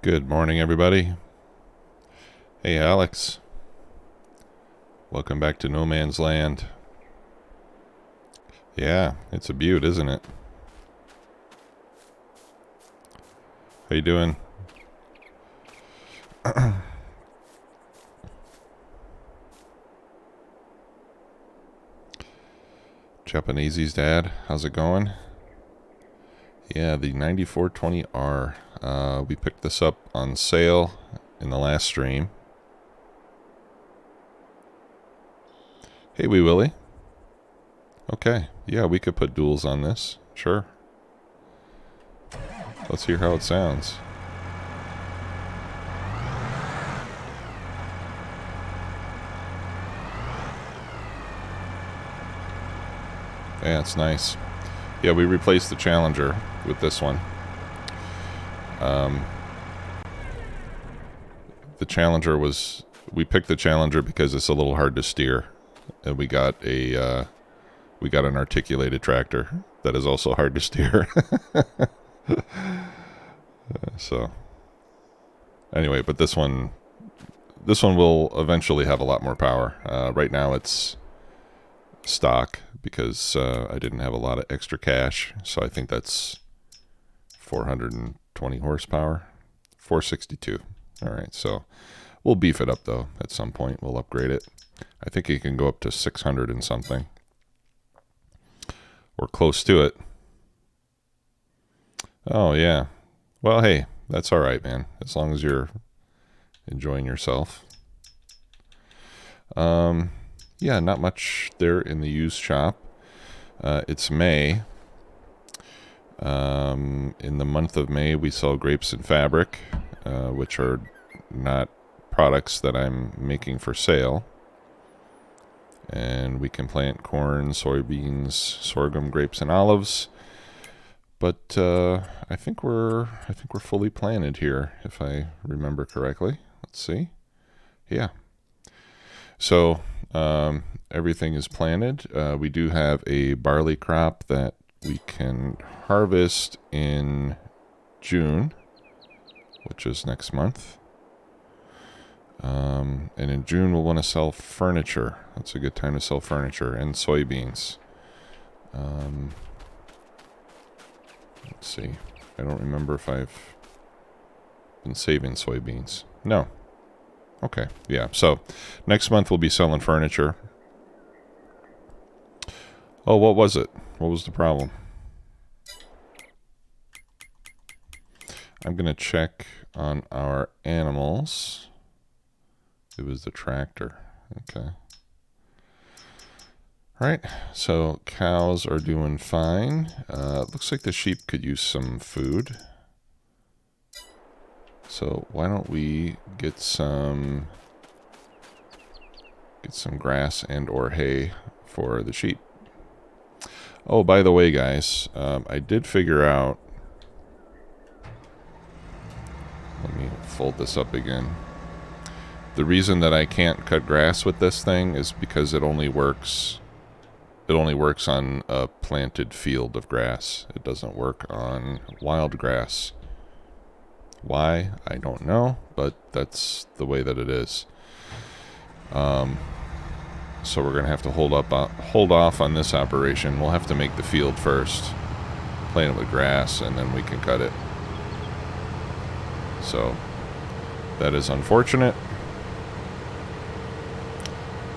Good morning, everybody. Hey, Alex. Welcome back to No Man's Land. Yeah, it's a beaut, isn't it? How you doing? Japanese's dad, how's it going? Yeah, the 9420R. We picked this up on sale in the last stream. Hey, Wee Willie. Okay, yeah, we could put duals on this. Sure. Let's hear how it sounds. Yeah, it's nice. Yeah, we replaced the Challenger with this one. The Challenger was... We picked the Challenger because it's a little hard to steer. And we got an articulated tractor that is also hard to steer. So... Anyway, but this one will eventually have a lot more power. Right now it's stock because I didn't have a lot of extra cash, so I think that's 420 horsepower, 462. All right, so we'll beef it up though at some point. We'll upgrade it. I think it can go up to 600 and something, or close to it. Oh yeah, well hey, that's all right, man, as long as you're enjoying yourself. Yeah, not much there in the used shop. It's May. In the month of May, we sell grapes and fabric, which are not products that I'm making for sale. And we can plant corn, soybeans, sorghum, grapes, and olives. But I think we're fully planted here, if I remember correctly. Let's see. Yeah. So everything is planted. We do have a barley crop that we can harvest in June, which is next month. And in June we'll want to sell furniture. That's a good time to sell furniture and soybeans. Let's see. I don't remember if I've been saving soybeans. No. Okay, yeah, so next month we'll be selling furniture. Oh, what was it? What was the problem? I'm going to check on our animals. It was the tractor. Okay. All right, so cows are doing fine. Looks like the sheep could use some food. So why don't we get some grass and or hay for the sheep. Oh, by the way, guys, I did figure out... Let me fold this up again. The reason that I can't cut grass with this thing is because it only works on a planted field of grass. It doesn't work on wild grass. Why? I don't know, but that's the way that it is. So we're gonna have to hold off on this operation. We'll have to make the field first, plant it with grass, and then we can cut it. So that is unfortunate.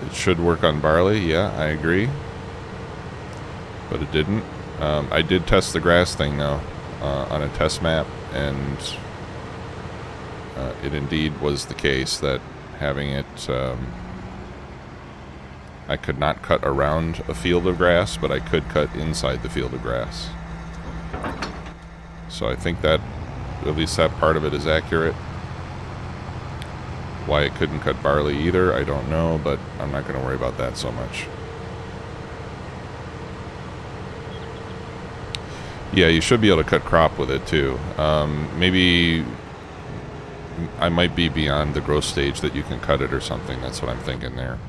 It should work on barley. Yeah, I agree, but it didn't. I did test the grass thing though on a test map, and it indeed was the case that having it, I could not cut around a field of grass, but I could cut inside the field of grass. So I think that at least that part of it is accurate. Why it couldn't cut barley either, I don't know, but I'm not going to worry about that so much. Yeah, you should be able to cut crop with it too. Maybe I might be beyond the growth stage that you can cut it or something. That's what I'm thinking there.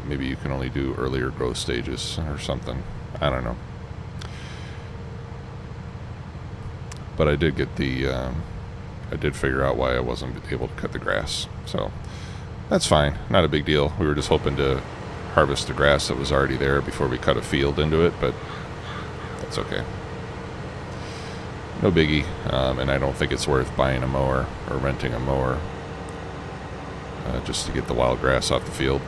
Maybe you can only do earlier growth stages or something. I don't know. But I did get the, I did figure out why I wasn't able to cut the grass. So that's fine. Not a big deal. We were just hoping to harvest the grass that was already there before we cut a field into it, but that's okay. No biggie. And I don't think it's worth buying a mower or renting a mower just to get the wild grass off the field.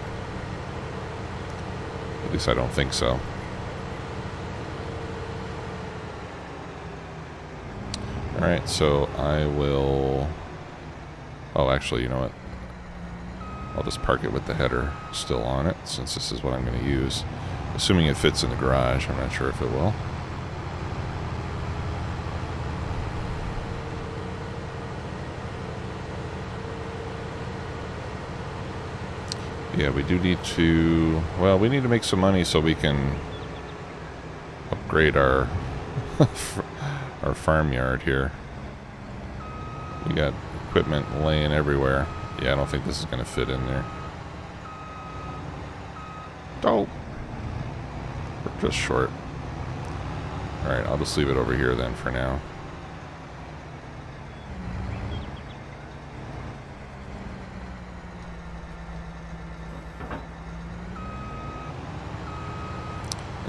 At least I don't think so. Alright, so I will... Oh, actually, you know what? I'll just park it with the header still on it, since this is what I'm going to use. Assuming it fits in the garage. I'm not sure if it will. Yeah, we do need to... Well, we need to make some money so we can upgrade our our farmyard here. We got equipment laying everywhere. Yeah, I don't think this is going to fit in there. Oh! We're just short. Alright, I'll just leave it over here then for now.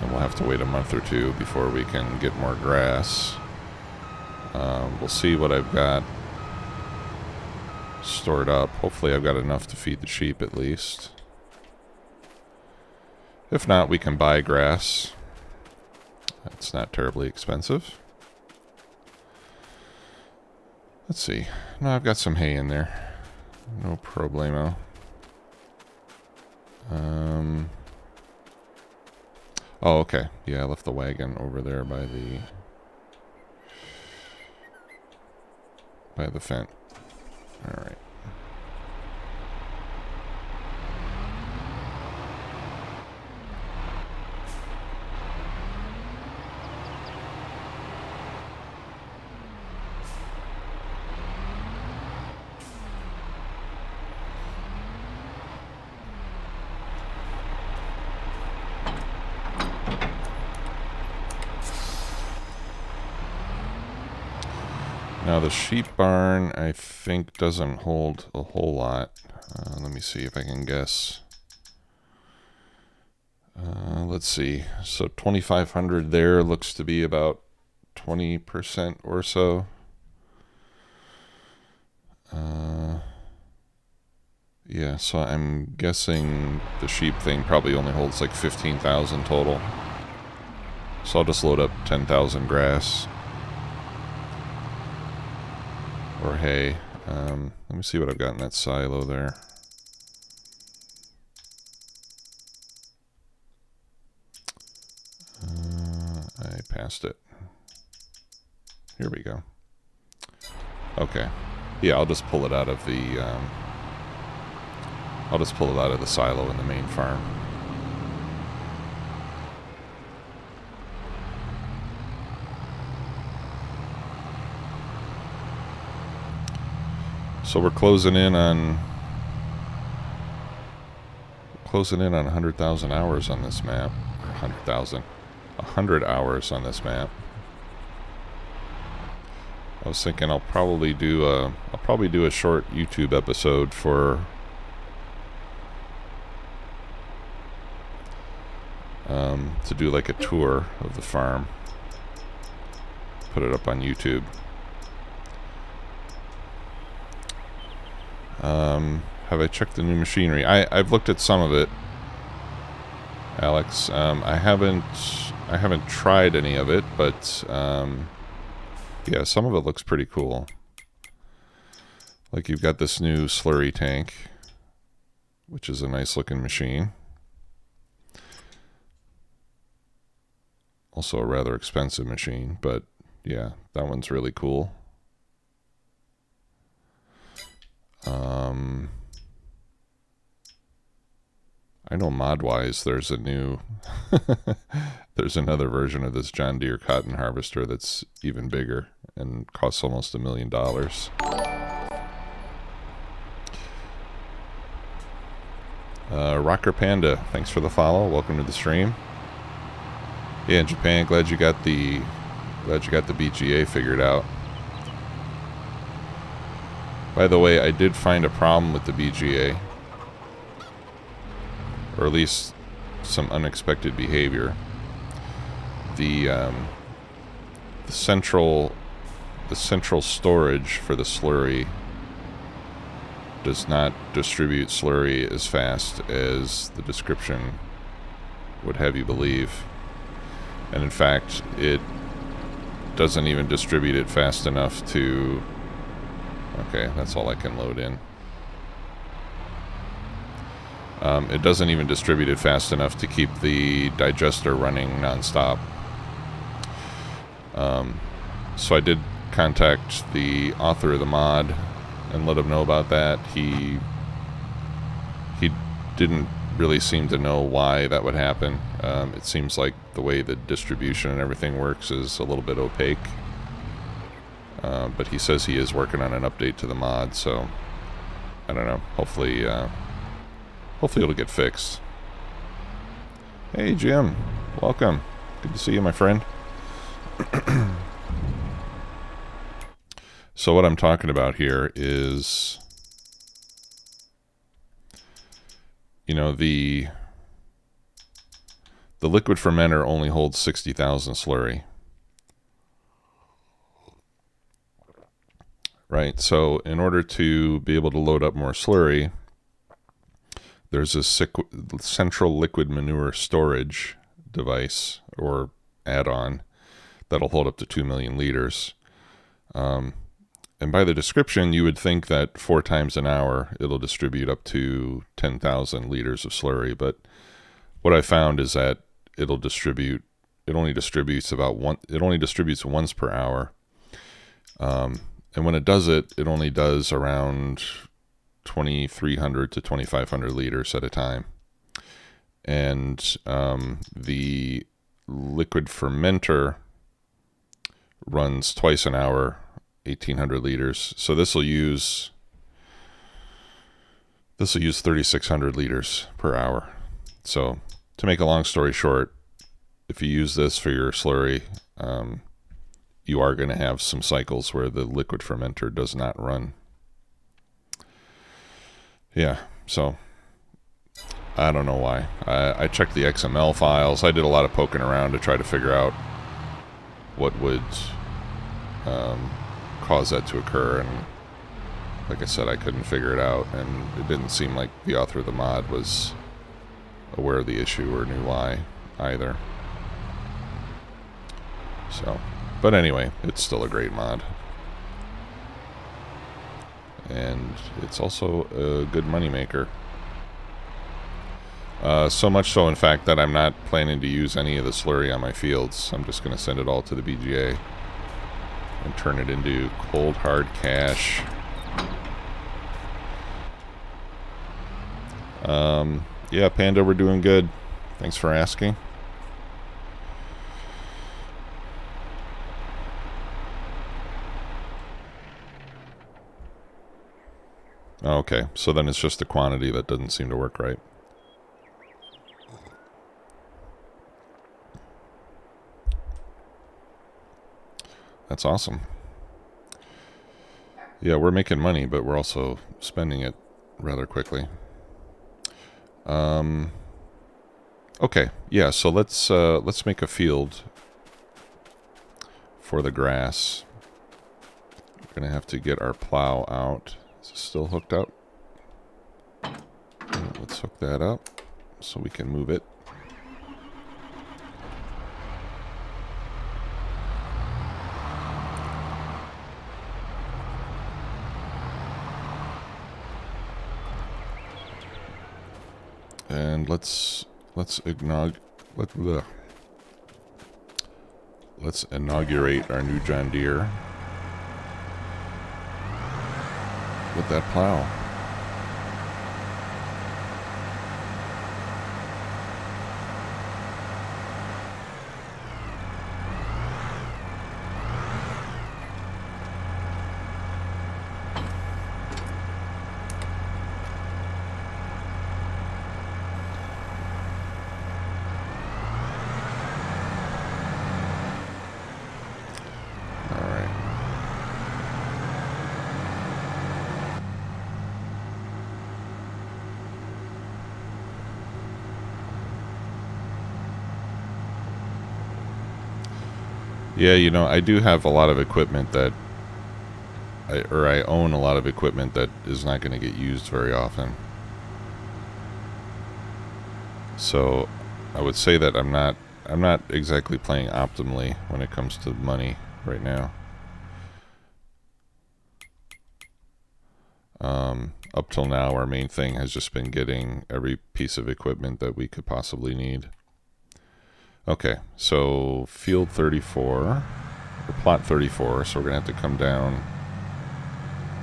We'll have to wait a month or two before we can get more grass. We'll see what I've got stored up. Hopefully I've got enough to feed the sheep at least. If not, we can buy grass. It's not terribly expensive. Let's see. No, I've got some hay in there. No problemo. Oh, okay. Yeah, I left the wagon over there by the fence. All right. Now the sheep barn, I think, doesn't hold a whole lot. Let me see if I can guess. Let's see. So 2,500 there looks to be about 20% or so. Yeah, so I'm guessing the sheep thing probably only holds like 15,000 total. So I'll just load up 10,000 grass. Or hay. Let me see what I've got in that silo there. I passed it. Here we go. Okay. Yeah, I'll just pull it out of the silo in the main farm. So we're closing in on 100,000 hours on this map. 100 hours on this map. I was thinking I'll probably do a short YouTube episode for to do like a tour of the farm. Put it up on YouTube. Have I checked the new machinery? I've looked at some of it, Alex. I haven't tried any of it, but yeah, some of it looks pretty cool. Like you've got this new Slurry Tank, which is a nice looking machine. Also a rather expensive machine, but yeah, that one's really cool. I know mod-wise there's a new there's another version of this John Deere cotton harvester that's even bigger and costs almost $1 million. Rocker Panda, thanks for the follow. Welcome to the stream. Yeah, in Japan, glad you got the BGA figured out. By the way, I did find a problem with the BGA. Or at least some unexpected behavior. The central storage for the slurry does not distribute slurry as fast as the description would have you believe. And in fact, it doesn't even distribute it fast enough to... Okay, that's all I can load in. It doesn't even distribute it fast enough to keep the digester running nonstop. So I did contact the author of the mod and let him know about that. He didn't really seem to know why that would happen. It seems like the way the distribution and everything works is a little bit opaque. But he says he is working on an update to the mod, so I don't know. Hopefully it'll get fixed. Hey Jim, welcome. Good to see you, my friend. So what I'm talking about here is, you know, the liquid fermenter only holds 60,000 slurry. Right, so in order to be able to load up more slurry, there's a central liquid manure storage device or add-on that'll hold up to 2 million liters. And by the description, you would think that 4 times an hour it'll distribute up to 10,000 liters of slurry. But what I found is that it only distributes once per hour. And when it does it, it only does around 2,300 to 2,500 liters at a time. And the liquid fermenter runs twice an hour, 1,800 liters. So this will use 3,600 liters per hour. So to make a long story short, if you use this for your slurry, you are going to have some cycles where the liquid fermenter does not run. Yeah, so I don't know why. I checked the XML files. I did a lot of poking around to try to figure out what would cause that to occur, and like I said, I couldn't figure it out, and it didn't seem like the author of the mod was aware of the issue or knew why either. So, but anyway, it's still a great mod. And it's also a good moneymaker. So much so, in fact, that I'm not planning to use any of the slurry on my fields. I'm just going to send it all to the BGA and turn it into cold, hard cash. Yeah, Panda, we're doing good. Thanks for asking. Okay, so then it's just the quantity that doesn't seem to work right. That's awesome. Yeah, we're making money, but we're also spending it rather quickly. Okay, yeah, so let's make a field for the grass. We're gonna have to get our plow out. Is it still hooked up? Let's hook that up so we can move it. And let's inaugurate our new John Deere with that plow. Yeah, you know, I do have a lot of equipment that I own a lot of equipment that is not going to get used very often. So I would say that I'm not exactly playing optimally when it comes to money right now. Up till now, our main thing has just been getting every piece of equipment that we could possibly need. Okay, so field 34, or plot 34, so we're going to have to come down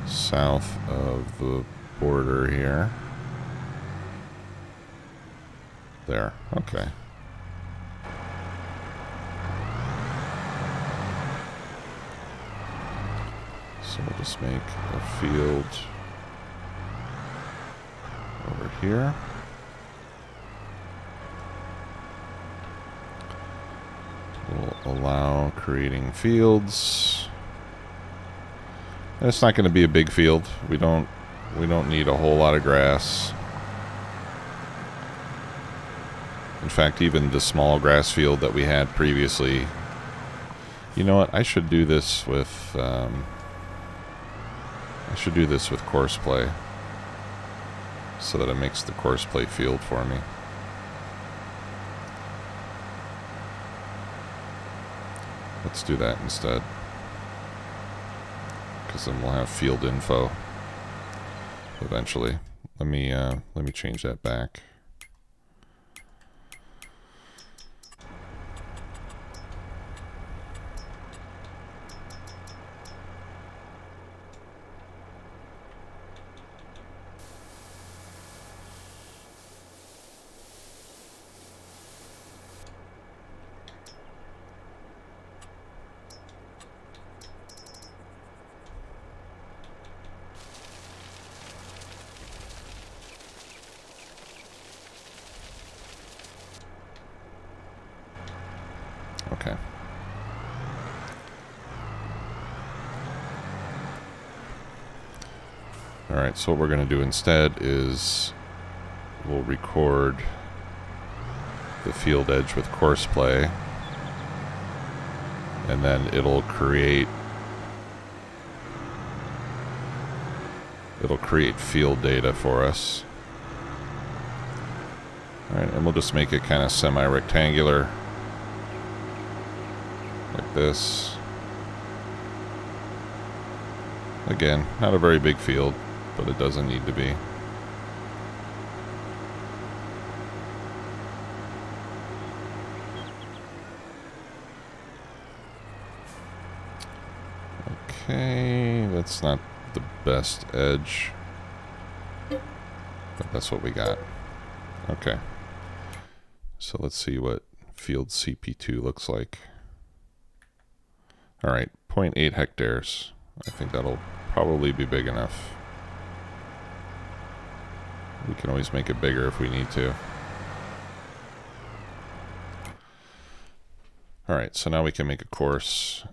south of the border here. There, okay. So we'll just make a field over here. We'll allow creating fields. And it's not going to be a big field. We don't need a whole lot of grass. In fact, even the small grass field that we had previously. You know what? I should do this with course play, so that it makes the course play field for me. Let's do that instead, because then we'll have field info eventually. Let me change that back. Okay. Alright, so what we're going to do instead is we'll record the field edge with course play, and then it'll create field data for us. Alright, and we'll just make it kind of semi-rectangular. Like this. Again, not a very big field, but it doesn't need to be. Okay, that's not the best edge, but that's what we got. Okay, so let's see what field CP2 looks like. Alright, 0.8 hectares. I think that'll probably be big enough. We can always make it bigger if we need to. Alright, so now we can make a course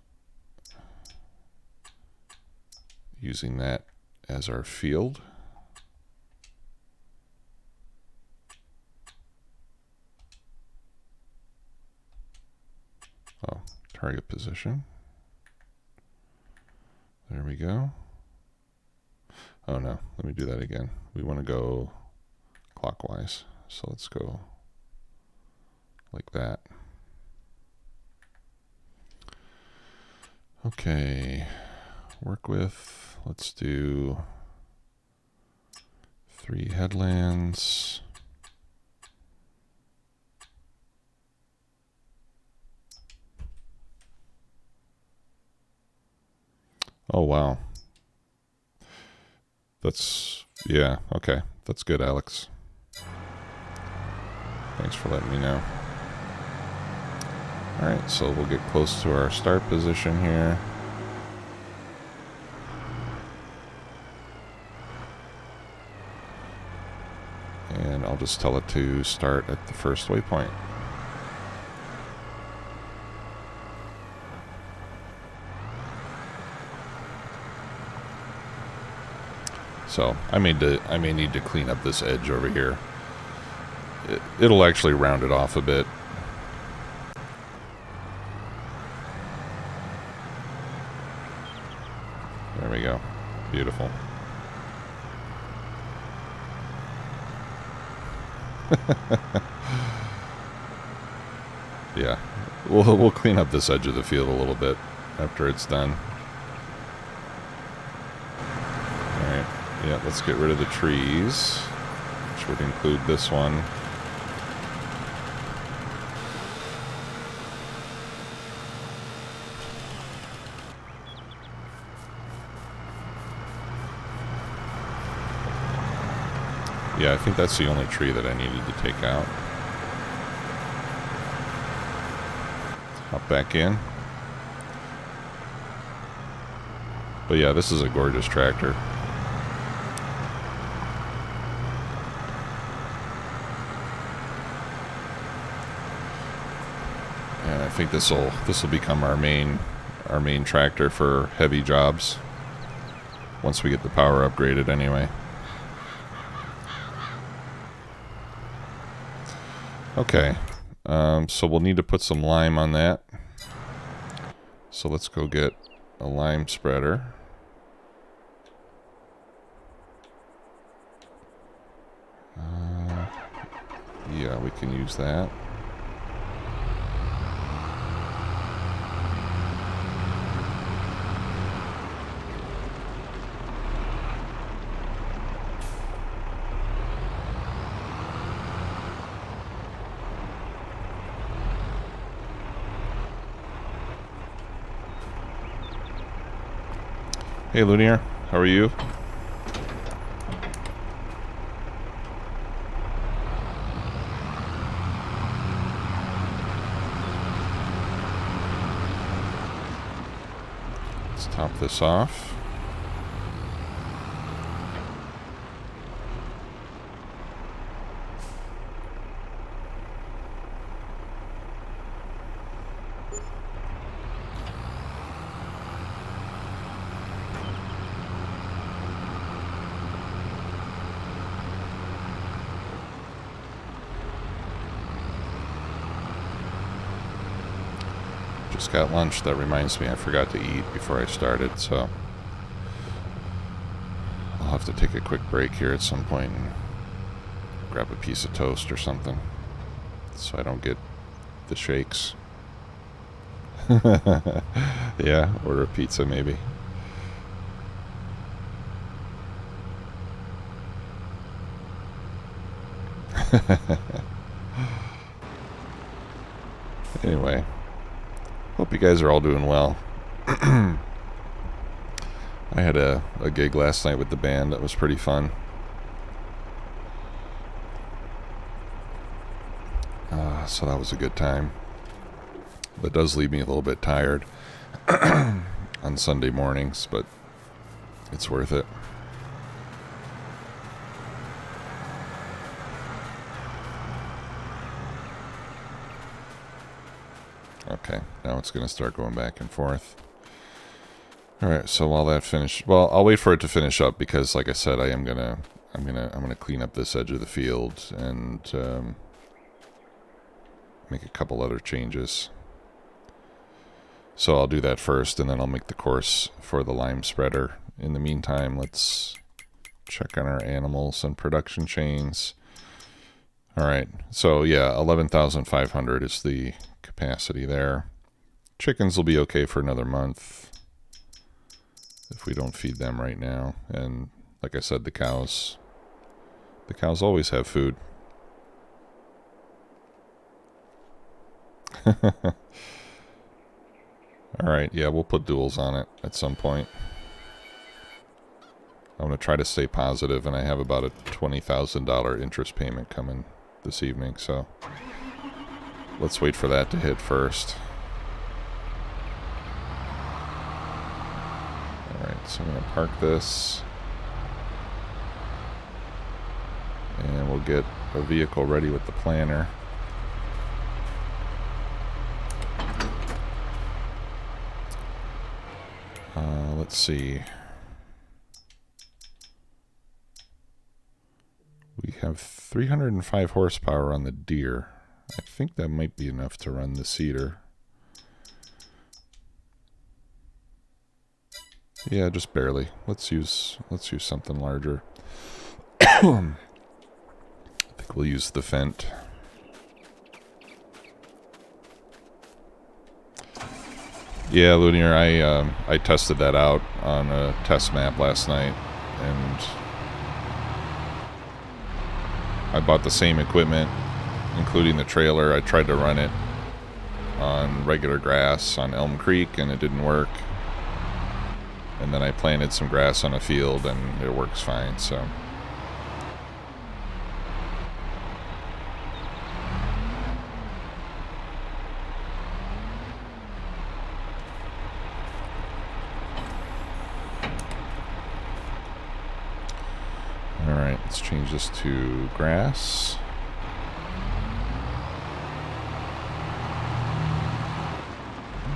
using that as our field. Oh, target position. There we go. Oh no, let me do that again. We want to go clockwise. So let's go like that. Okay, work with, let's do 3 headlands. Oh, wow. That's, yeah, okay. That's good, Alex. Thanks for letting me know. Alright, so we'll get close to our start position here. And I'll just tell it to start at the first waypoint. So I may need to clean up this edge over here. It'll actually round it off a bit. Beautiful. Yeah, we'll clean up this edge of the field a little bit after it's done. Alright, yeah, let's get rid of the trees, which would include this one. Yeah, I think that's the only tree that I needed to take out. Hop back in. But yeah, this is a gorgeous tractor. And I think this will become our main tractor for heavy jobs once we get the power upgraded anyway. Okay, so we'll need to put some lime on that. So let's go get a lime spreader. Yeah, we can use that. Hey, Lunier, how are you? Let's top this off. Just got lunch. That reminds me, I forgot to eat before I started, so I'll have to take a quick break here at some point and grab a piece of toast or something so I don't get the shakes. Yeah, order a pizza maybe. Anyway, hope you guys are all doing well. I had a gig last night with the band that was pretty fun. So that was a good time. That does leave me a little bit tired on Sunday mornings, but it's worth it. Okay, now it's going to start going back and forth. All right, so while that finishes, well, I'll wait for it to finish up because, like I said, I'm gonna clean up this edge of the field and make a couple other changes. So I'll do that first, and then I'll make the course for the lime spreader. In the meantime, let's check on our animals and production chains. All right, so yeah, 11,500 is the capacity there. Chickens will be okay for another month if we don't feed them right now. And like I said, the cows always have food. Alright, yeah, we'll put duals on it at some point. I'm going to try to stay positive, and I have about a $20,000 interest payment coming this evening, so let's wait for that to hit first. Alright, so I'm going to park this. And we'll get a vehicle ready with the planter. Let's see. We have 305 horsepower on the deer. I think that might be enough to run the seeder. Yeah, just barely. Let's use something larger. I think we'll use the Fent. Yeah, Lunar, I tested that out on a test map last night, and I bought the same equipment, including the trailer. I tried to run it on regular grass on Elm Creek, and it didn't work. And then I planted some grass on a field, and it works fine, so... Alright, let's change this to grass.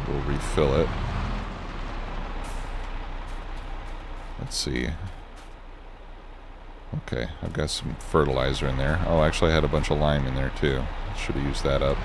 We'll refill it. Let's see. Okay, I've got some fertilizer in there. Oh, actually I had a bunch of lime in there too. Should have used that up.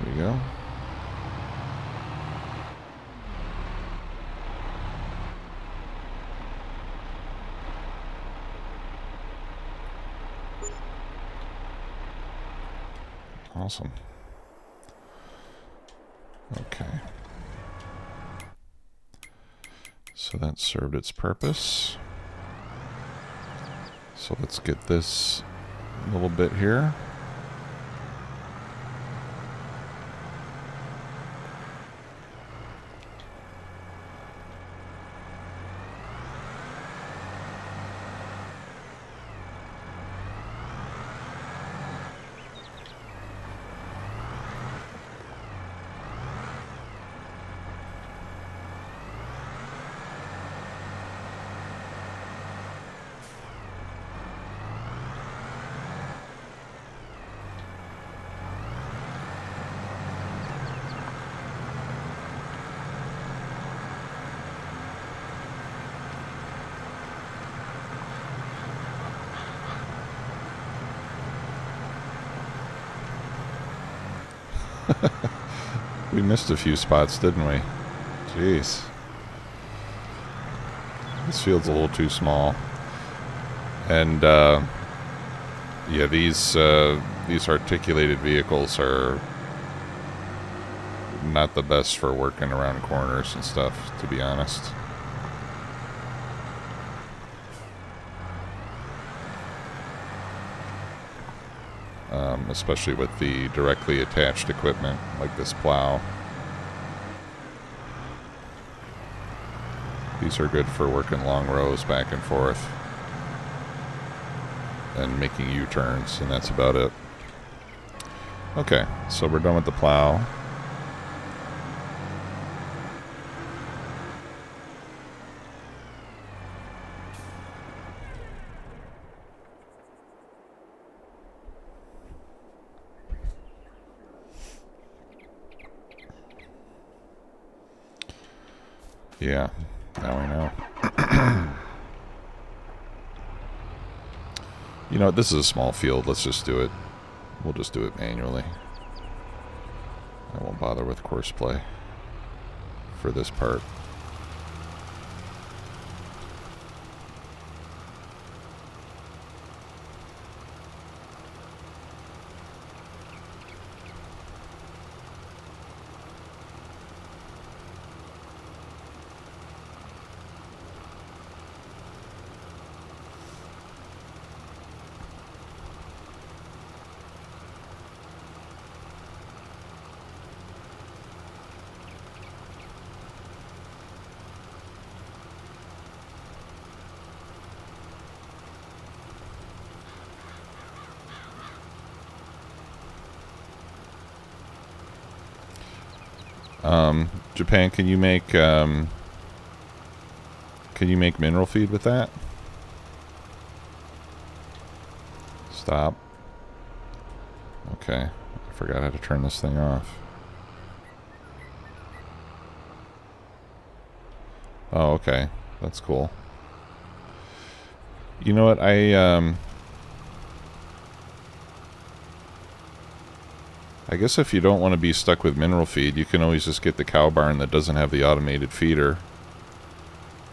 There we go. Awesome. Okay. So that served its purpose. So let's get this little bit here. We missed a few spots, didn't we? Jeez. This field's a little too small. And, yeah, these articulated vehicles are not the best for working around corners and stuff, to be honest. Especially with the directly attached equipment like this plow. These are good for working long rows back and forth and making U-turns, and that's about it. Okay, so we're done with the plow. Yeah, now we know. You know, this is a small field. Let's just do it. We'll just do it manually. I won't bother with course play for this part. Japan, can you make mineral feed with that? Stop. Okay, I forgot how to turn this thing off. Oh, okay. That's cool. You know what? I guess if you don't want to be stuck with mineral feed, you can always just get the cow barn that doesn't have the automated feeder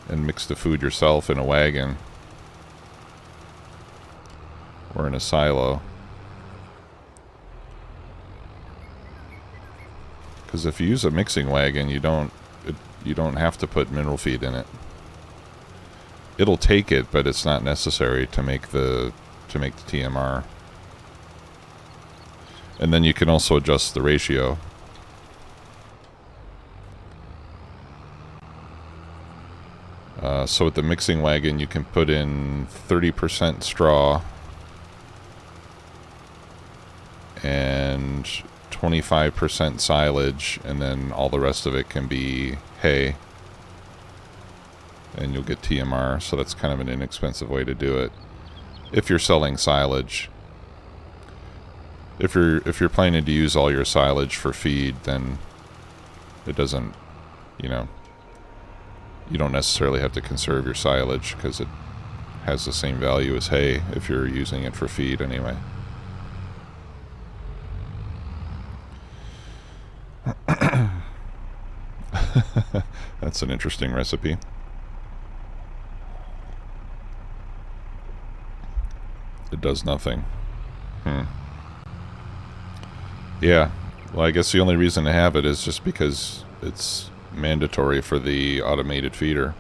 and mix the food yourself in a wagon or in a silo. Because if you use a mixing wagon, you don't have to put mineral feed in it. It'll take it, but it's not necessary to make the TMR. And then you can also adjust the ratio. So with the mixing wagon, you can put in 30% straw and 25% silage, and then all the rest of it can be hay. And you'll get TMR, so that's kind of an inexpensive way to do it. If you're selling silage. If you're planning to use all your silage for feed, then it doesn't, you know, you don't necessarily have to conserve your silage because it has the same value as hay if you're using it for feed anyway. That's an interesting recipe. It does nothing. Yeah, well, I guess the only reason to have it is just because it's mandatory for the automated feeder.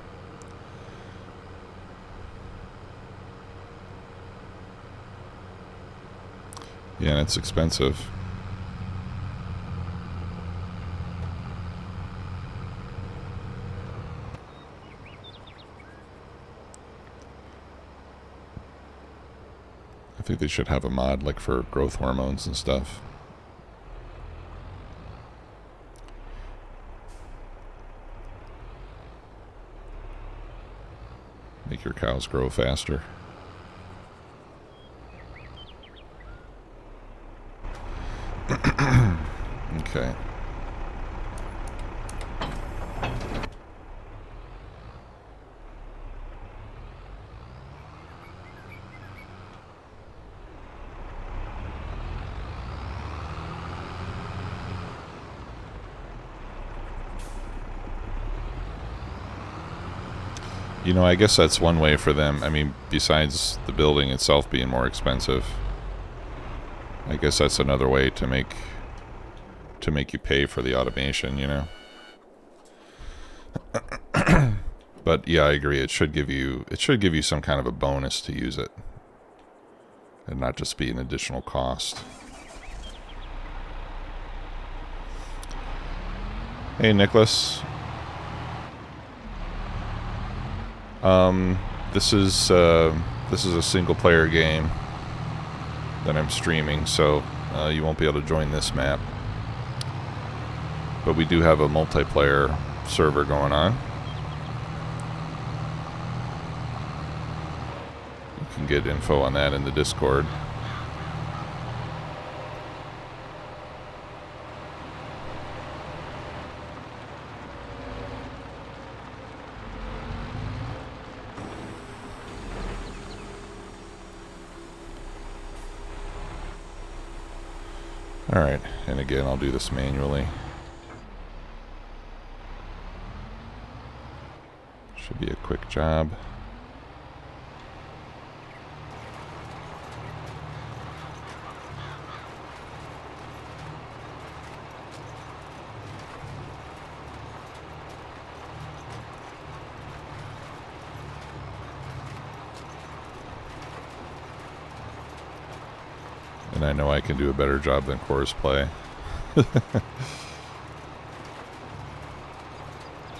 Yeah, and it's expensive. I think they should have a mod like for growth hormones and stuff. Make your cows grow faster. Okay. You know, I guess that's one way for them. I mean, besides the building itself being more expensive, I guess that's another way to make you pay for the automation, you know. But yeah, I agree. It should give you some kind of a bonus to use it, and not just be an additional cost. Hey, Nicholas. This is a single player game that I'm streaming, so you won't be able to join this map. But we do have a multiplayer server going on. You can get info on that in the Discord. Alright, and again, I'll do this manually. Should be a quick job. And I know I can do a better job than Core's play.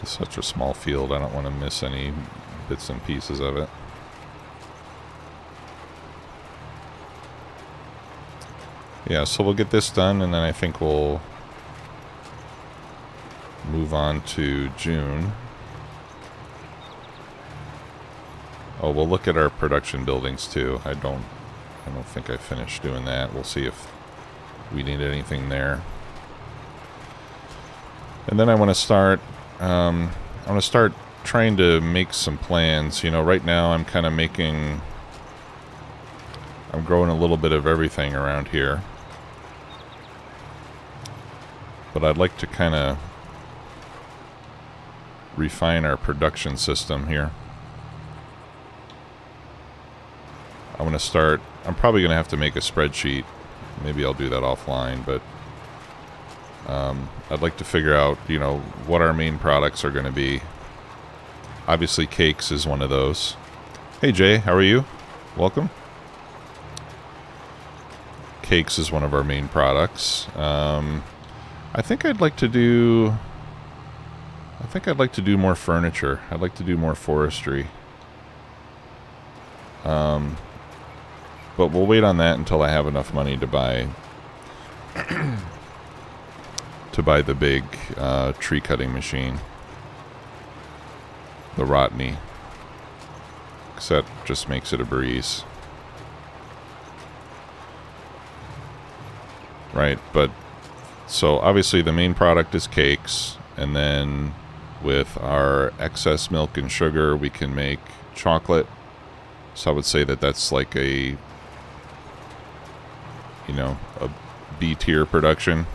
It's such a small field, I don't want to miss any bits and pieces of it. Yeah, so we'll get this done, and then I think we'll move on to June. Oh, we'll look at our production buildings too. I don't think I finished doing that. We'll see if we need anything there. And then I want to start trying to make some plans. You know, right now I'm kind of I'm growing a little bit of everything around here. But I'd like to kind of refine our production system here. I'm probably going to have to make a spreadsheet. Maybe I'll do that offline, but I'd like to figure out, you know, what our main products are going to be. Obviously, cakes is one of those. Hey, Jay, how are you? Welcome. Cakes is one of our main products. I think I'd like to do more furniture. I'd like to do more forestry. But we'll wait on that until I have enough money to buy the big tree cutting machine, the Rotney, because that just makes it a breeze, right? But so obviously the main product is cakes, and then with our excess milk and sugar we can make chocolate. So I would say that that's like a, you know, a B tier production.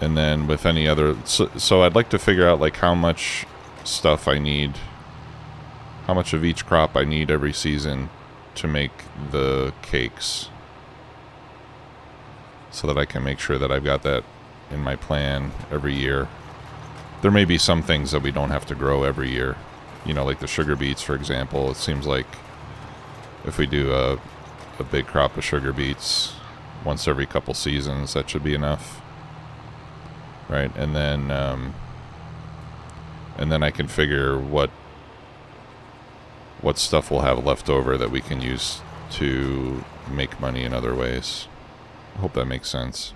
And then with any other, so I'd like to figure out like how much stuff I need, how much of each crop I need every season to make the cakes, so that I can make sure that I've got that in my plan every year. There may be some things that we don't have to grow every year, you know, like the sugar beets, for example. It seems like if we do a big crop of sugar beets once every couple seasons, that should be enough, right? And then I can figure what stuff we'll have left over that we can use to make money in other ways. I hope that makes sense.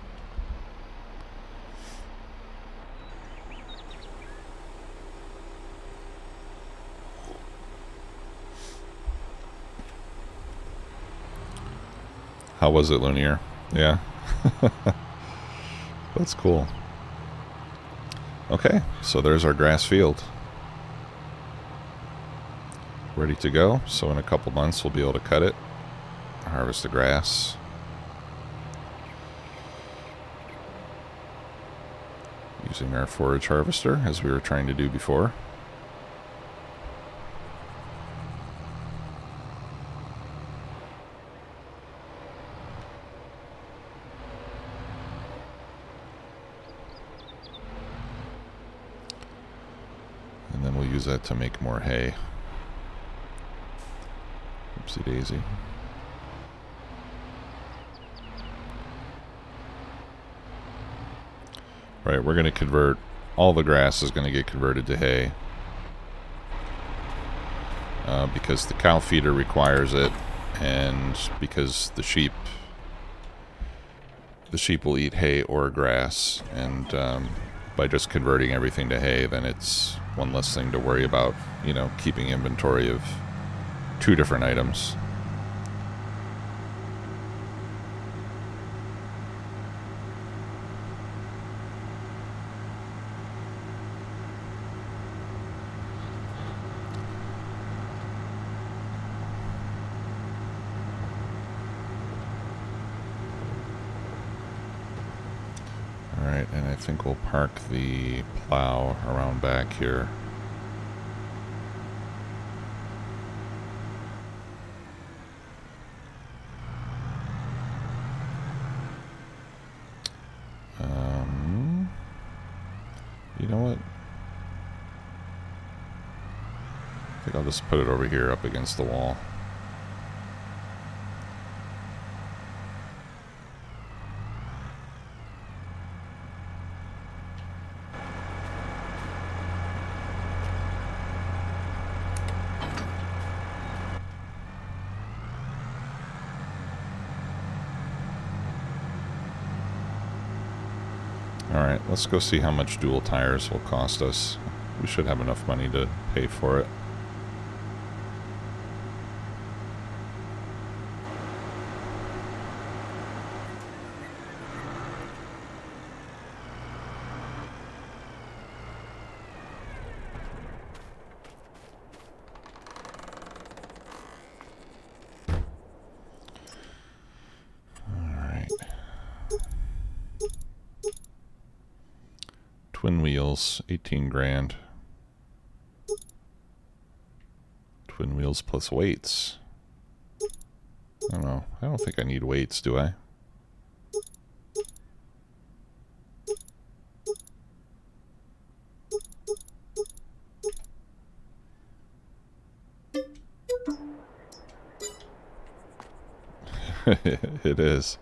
How was it, Lunier? Yeah. That's cool. Okay, so there's our grass field. Ready to go. So in a couple months we'll be able to cut it, harvest the grass. Using our forage harvester, as we were trying to do before. And then we'll use that to make more hay. Oopsie daisy. Right, we're going to convert, all the grass is going to get converted to hay. Because the cow feeder requires it, and because the sheep will eat hay or grass, and by just converting everything to hay, then it's one less thing to worry about, you know, keeping inventory of two different items. Alright, and I think we'll park the plow around back here. You know what? I think I'll just put it over here up against the wall. Alright, let's go see how much dual tires will cost us. We should have enough money to pay for it. Twin wheels, 18 grand. Twin wheels plus weights. I don't know. I don't think I need weights, do I? It is.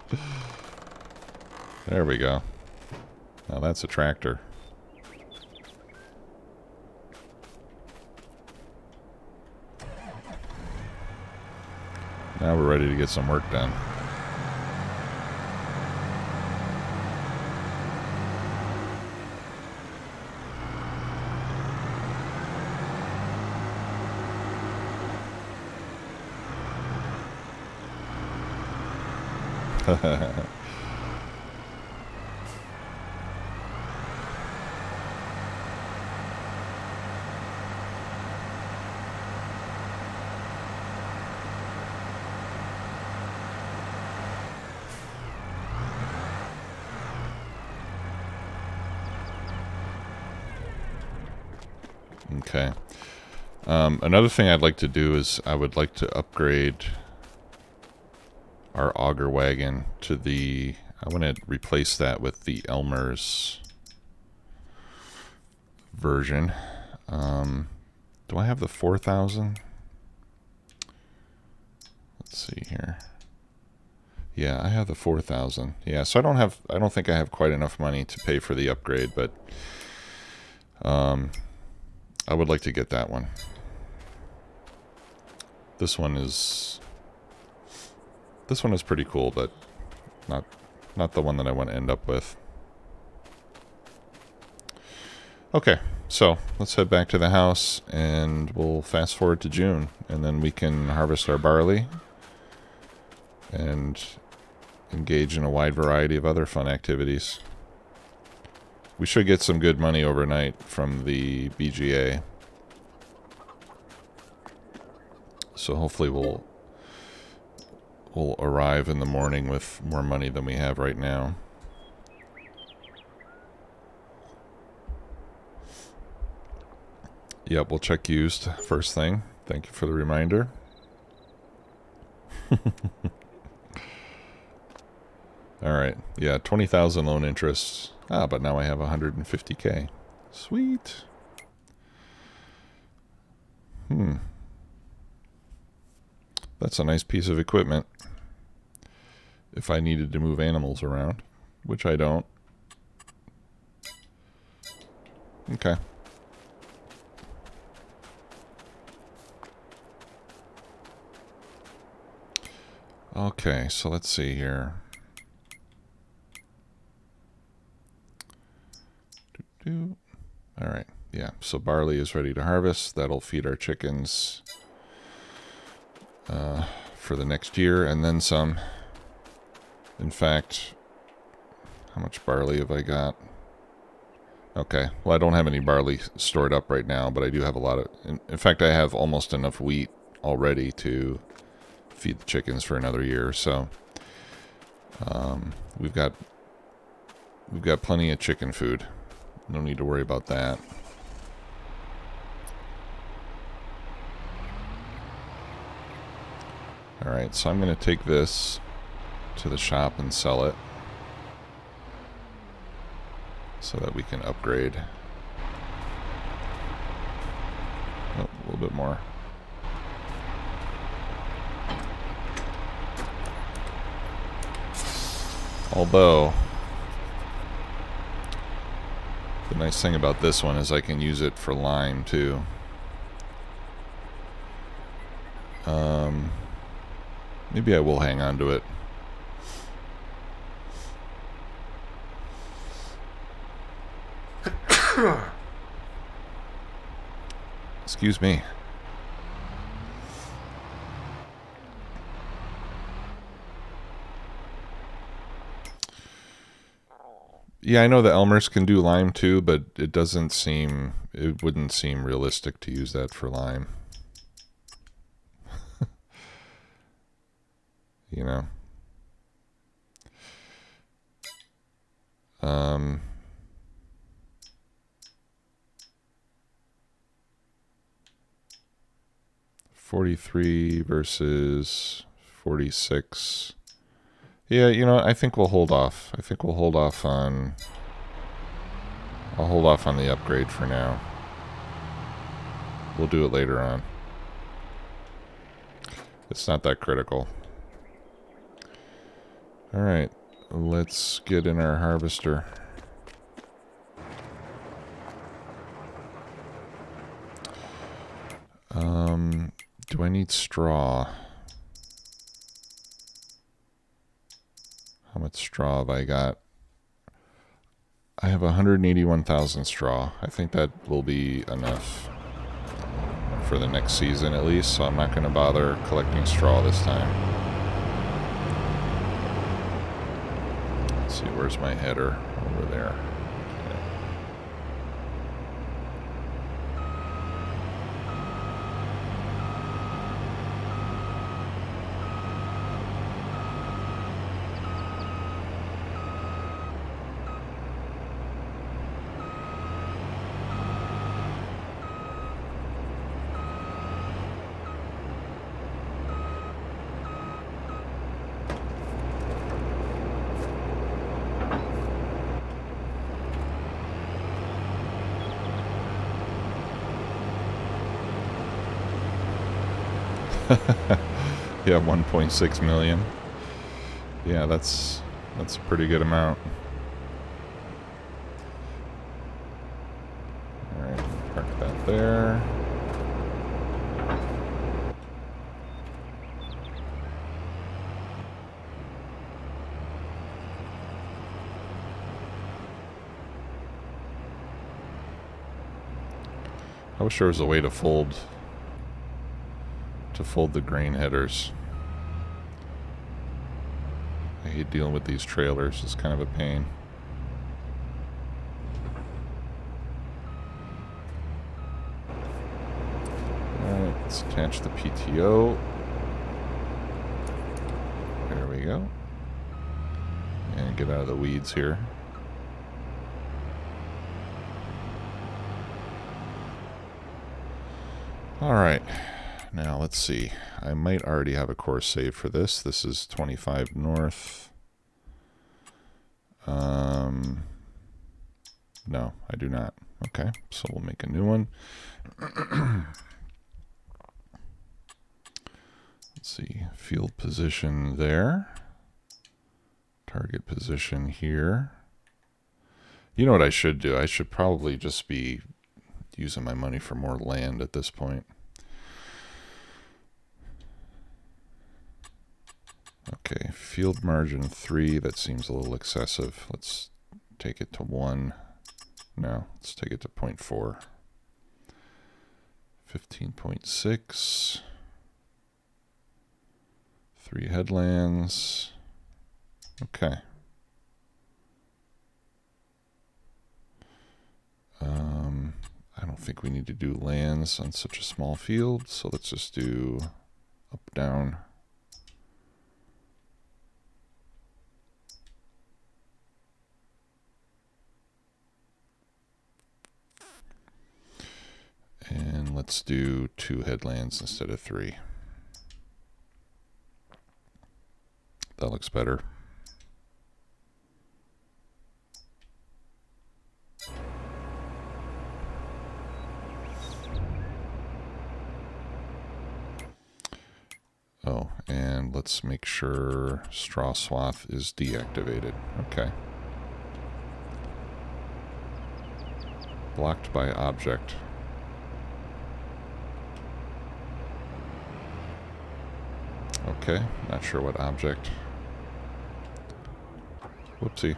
There we go. Now that's a tractor. Now we're ready to get some work done. Okay. Another thing I'd like to do is I would like to upgrade our Auger wagon to the... I want to replace that with the Elmer's version. Do I have the 4,000? Let's see here. Yeah, I have the 4,000. Yeah, so I don't think I have quite enough money to pay for the upgrade, but I would like to get that one. This one is pretty cool, but not the one that I want to end up with. Okay, so let's head back to the house and we'll fast forward to June, and then we can harvest our barley and engage in a wide variety of other fun activities. We should get some good money overnight from the BGA. So hopefully we'll arrive in the morning with more money than we have right now. Yep, we'll check used first thing. Thank you for the reminder. Alright, yeah, 20,000 loan interest. Ah, but now I have 150K. Sweet. That's a nice piece of equipment. If I needed to move animals around, which I don't. Okay. Okay, so let's see here. All right, yeah, so barley is ready to harvest. That'll feed our chickens for the next year and then some. In fact, how much barley have I got? Okay, well, I don't have any barley stored up right now, but I do have a lot of... In fact, I have almost enough wheat already to feed the chickens for another year, so we've got plenty of chicken food. No need to worry about that. Alright, so I'm going to take this to the shop and sell it so that we can upgrade. Oh, a little bit more. Although, the nice thing about this one is I can use it for lime too. Maybe I will hang on to it. Excuse me. Yeah, I know the Elmers can do lime too, but it wouldn't seem realistic to use that for lime. You know. 43 versus 46. Yeah, you know, I think we'll hold off. I'll hold off on the upgrade for now. We'll do it later on. It's not that critical. Alright, let's get in our harvester. Do I need straw? How much straw have I got? I have 181,000 straw. I think that will be enough for the next season at least, so I'm not going to bother collecting straw this time. Let's see, where's my header? Over there. Yeah, 1.6 million. Yeah, that's a pretty good amount. Alright, park that there. I wish there was a way to fold the grain headers. I hate dealing with these trailers. It's kind of a pain. Alright, let's attach the PTO. There we go. And get out of the weeds here. Alright. Now, let's see. I might already have a course saved for this. This is 25 north. No, I do not. Okay, so we'll make a new one. Let's see. Field position there. Target position here. You know what I should do? I should probably just be using my money for more land at this point. Okay, field margin 3, that seems a little excessive. Let's take it to 1. No, let's take it to 0.4. 15.6. 3 headlands. Okay. I don't think we need to do lands on such a small field, so let's just do up, down. And let's do 2 headlands instead of 3. That looks better. Oh, and let's make sure straw swath is deactivated. Okay. Blocked by object. Okay, not sure what object. Whoopsie.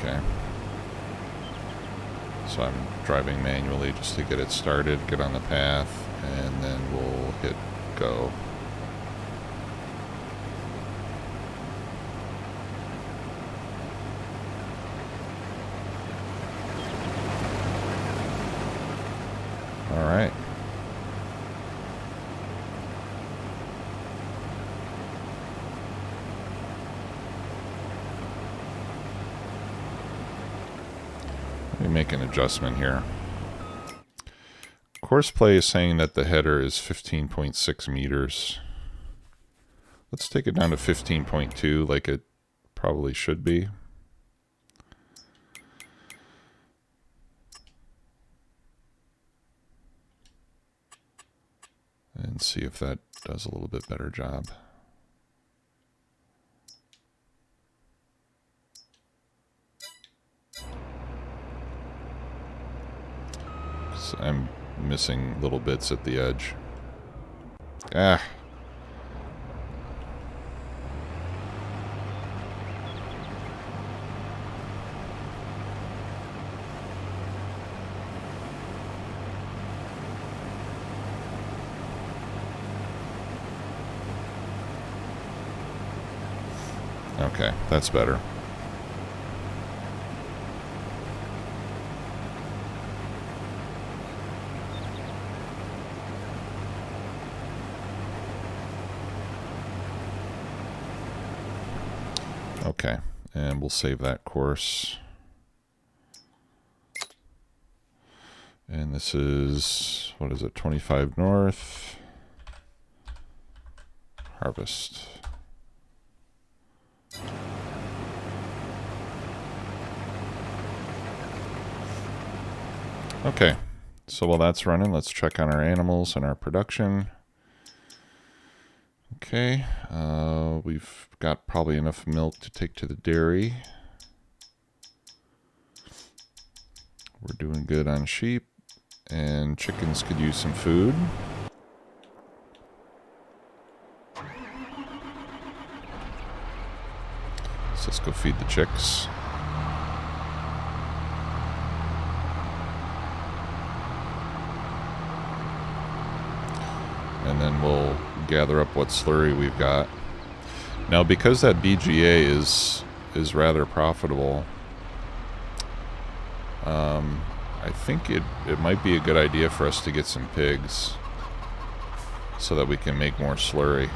Okay. So I'm driving manually just to get it started, get on the path, and then we'll hit go. All right. Let me make an adjustment here. Courseplay is saying that the header is 15.6 meters. Let's take it down to 15.2 like it probably should be. And see if that does a little bit better job. So I'm missing little bits at the edge. Ah. Okay, that's better. Okay, and we'll save that course. And this is, what is it, 25 north. Harvest. Okay, so while that's running, let's check on our animals and our production. Okay, we've got probably enough milk to take to the dairy. We're doing good on sheep, and chickens could use some food. So let's go feed the chicks. And then we'll gather up what slurry we've got. Now, because that BGA is rather profitable, I think it might be a good idea for us to get some pigs so that we can make more slurry.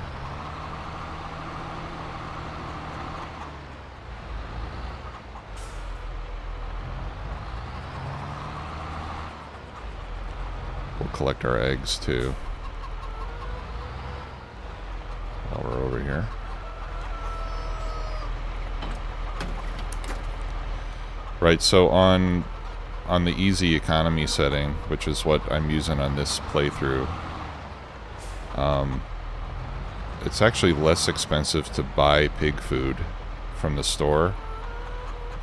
We'll collect our eggs too while we're over here. Right, so on the easy economy setting, which is what I'm using on this playthrough, it's actually less expensive to buy pig food from the store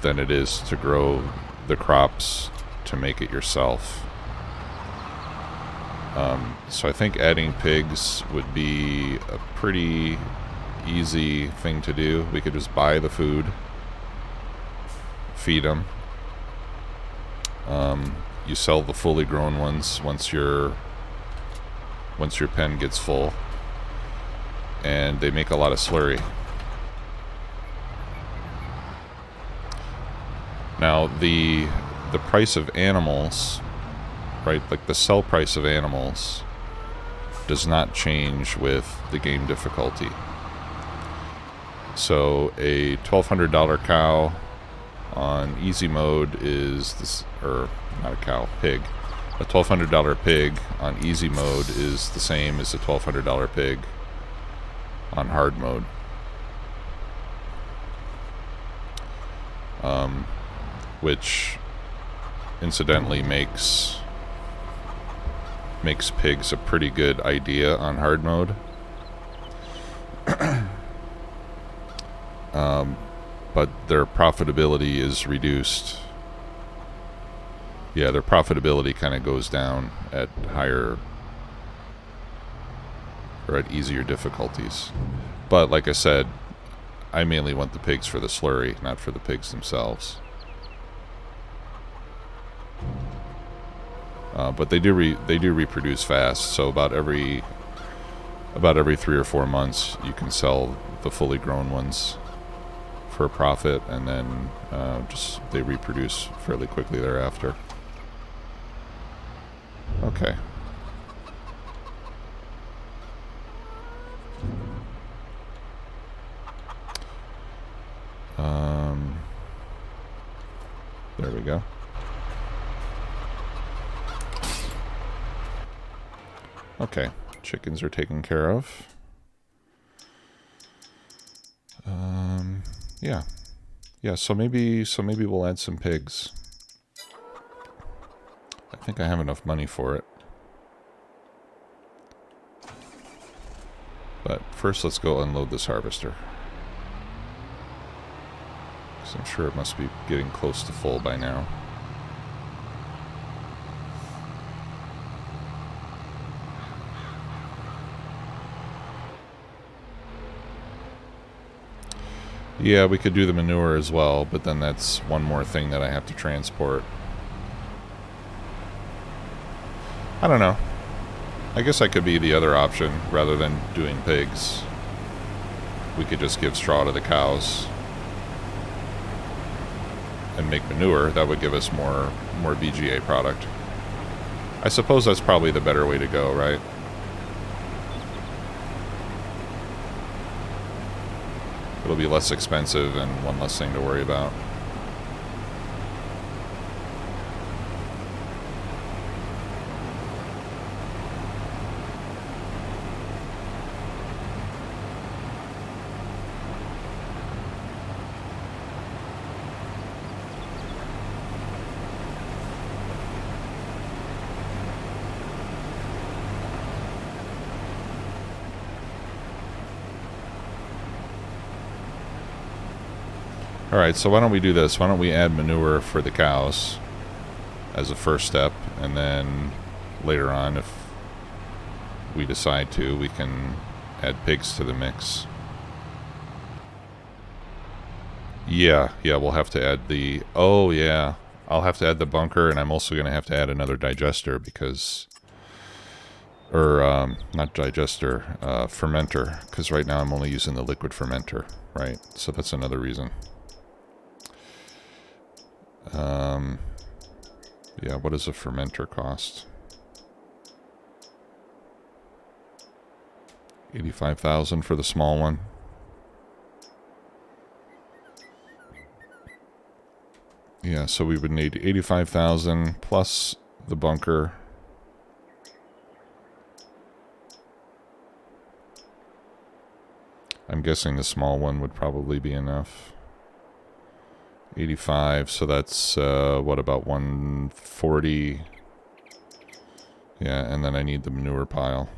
than it is to grow the crops to make it yourself. So I think adding pigs would be a pretty easy thing to do. We could just buy the food, feed them. You sell the fully grown ones once your pen gets full, and they make a lot of slurry. Now the price of animals, right, like the sell price of animals, does not change with the game difficulty. So a $1,200 cow on easy mode is this, or not a cow, pig. A $1,200 pig on easy mode is the same as a $1,200 pig on hard mode. Which incidentally makes pigs a pretty good idea on hard mode. But their profitability is reduced. Yeah, their profitability kind of goes down at higher or at easier difficulties. But like I said, I mainly want the pigs for the slurry, not for the pigs themselves. But they do reproduce fast. So about every 3 or 4 months, you can sell the fully grown ones for a profit, and then just they reproduce fairly quickly thereafter. Okay. There we go. Okay, chickens are taken care of. Yeah. So maybe we'll add some pigs. I think I have enough money for it. But first, let's go unload this harvester. Because I'm sure it must be getting close to full by now. Yeah, we could do the manure as well, but then that's one more thing that I have to transport. I don't know. I guess I could be the other option rather than doing pigs. We could just give straw to the cows and make manure. That would give us more VGA product. I suppose that's probably the better way to go, right? It'll be less expensive and one less thing to worry about. Alright, so why don't we do this? Why don't we add manure for the cows as a first step, and then later on, if we decide to, we can add pigs to the mix. Yeah, we'll have to add the... Oh, yeah. I'll have to add the bunker, and I'm also going to have to add another digester because... Or, not digester, fermenter, because right now I'm only using the liquid fermenter, right? So that's another reason. Yeah, what does a fermenter cost? 85,000 for the small one. Yeah, so we would need 85,000 plus the bunker. I'm guessing the small one would probably be enough. 85, so that's, what, about 140? Yeah, and then I need the manure pile.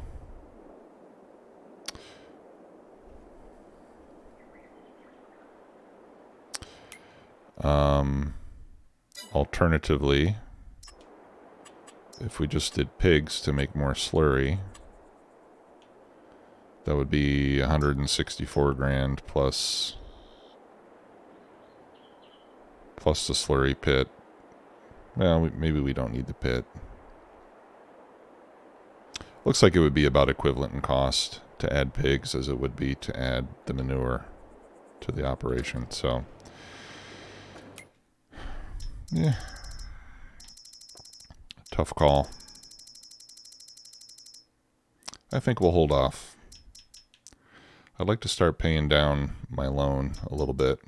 Alternatively, if we just did pigs to make more slurry, that would be 164 grand plus the slurry pit. Well, maybe we don't need the pit. Looks like it would be about equivalent in cost to add pigs as it would be to add the manure to the operation. So, yeah, tough call. I think we'll hold off. I'd like to start paying down my loan a little bit.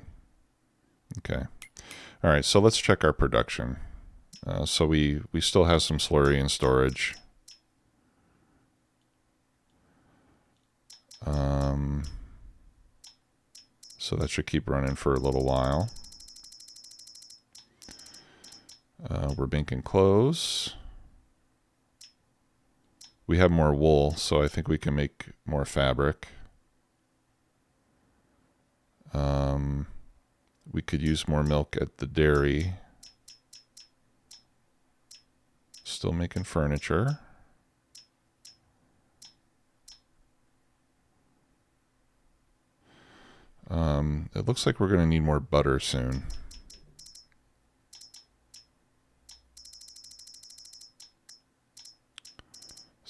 Okay. All right, so let's check our production. So we still have some slurry in storage. So that should keep running for a little while. We're making clothes. We have more wool, so I think we can make more fabric. We could use more milk at the dairy. Still making furniture. It looks like we're going to need more butter soon.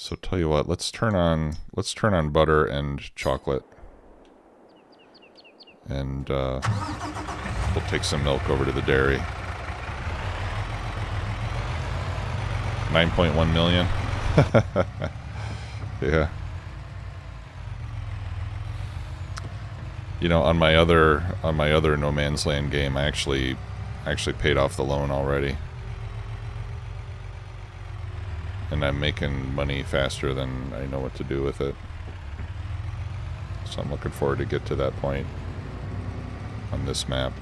So tell you what, let's turn on butter and chocolate. And we'll take some milk over to the dairy. 9.1 million. Yeah. You know, on my other No Man's Land game, I actually paid off the loan already. And I'm making money faster than I know what to do with it. So I'm looking forward to get to that point on this map.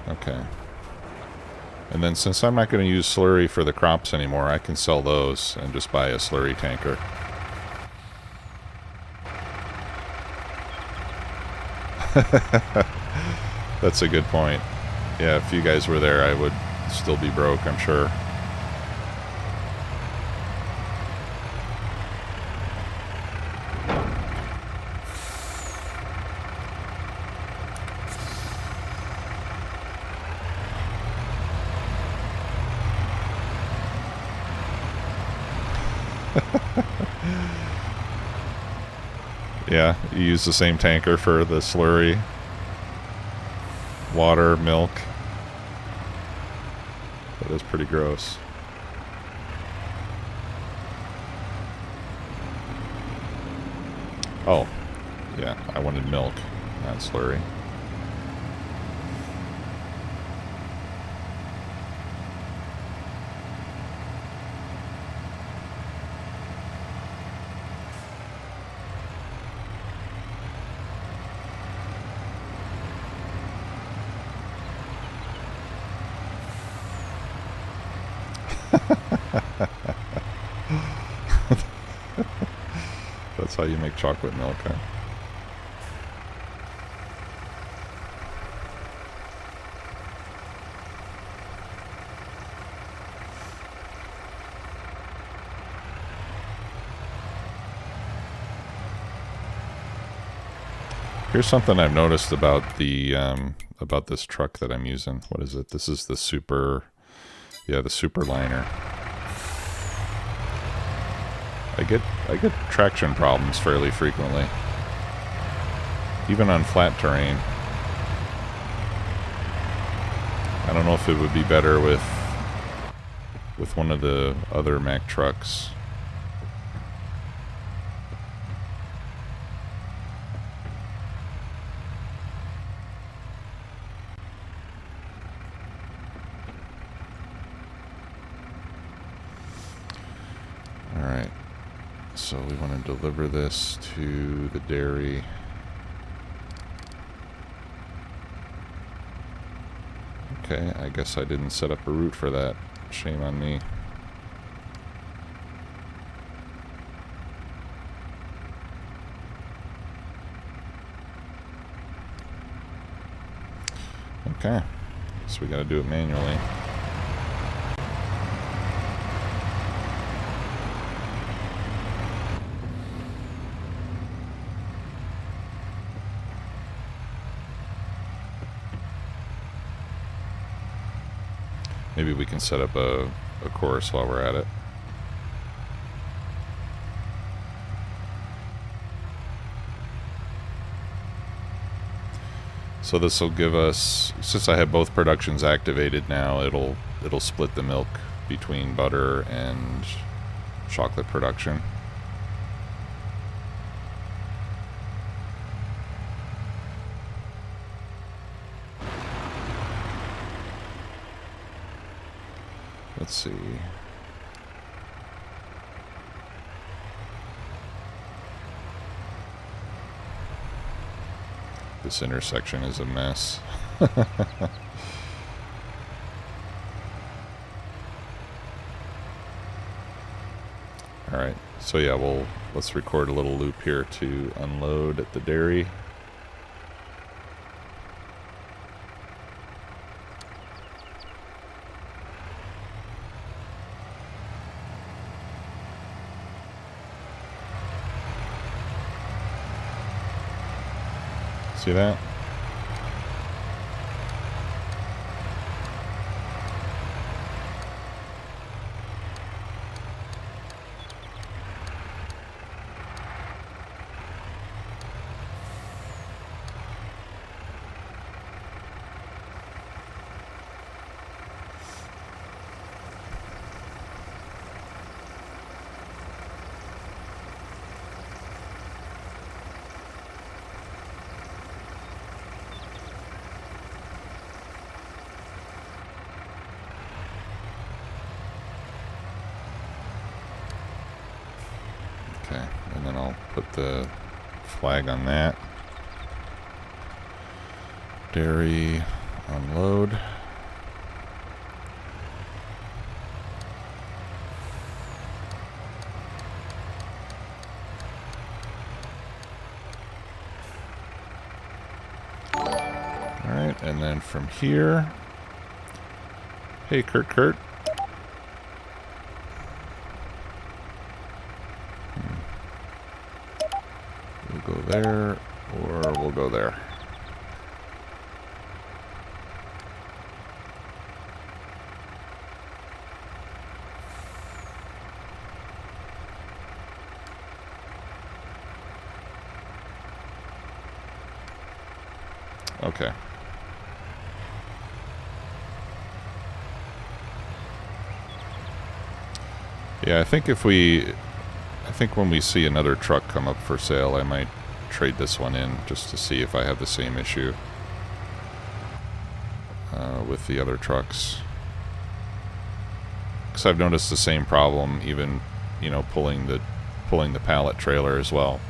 Okay. And then since I'm not going to use slurry for the crops anymore, I can sell those and just buy a slurry tanker. That's a good point. Yeah, if you guys were there, I would still be broke, I'm sure. Yeah, you use the same tanker for the slurry. Water, milk. That is pretty gross. Oh, yeah, I wanted milk, not slurry. That's how you make chocolate milk, huh? Here's something I've noticed about the about this truck that I'm using. What is it? This is the super, yeah, the super liner. I get traction problems fairly frequently, even on flat terrain. I don't know if it would be better with one of the other Mack trucks. All right. So we want to deliver this to the dairy. Okay, I guess I didn't set up a route for that. Shame on me. Okay, so we got to do it manually. Maybe we can set up a course while we're at it. So this will give us, since I have both productions activated now, it'll split the milk between butter and chocolate production. Let's see. This intersection is a mess. Alright, so yeah, let's record a little loop here to unload at the dairy. See that? Okay, and then I'll put the flag on that. Dairy, unload. Alright, and then from here... Hey, Kurt. We'll go there, or we'll go there. Okay. Yeah, I think when we see another truck come up for sale, I might trade this one in just to see if I have the same issue with the other trucks. Because I've noticed the same problem, even, you know, pulling the pallet trailer as well.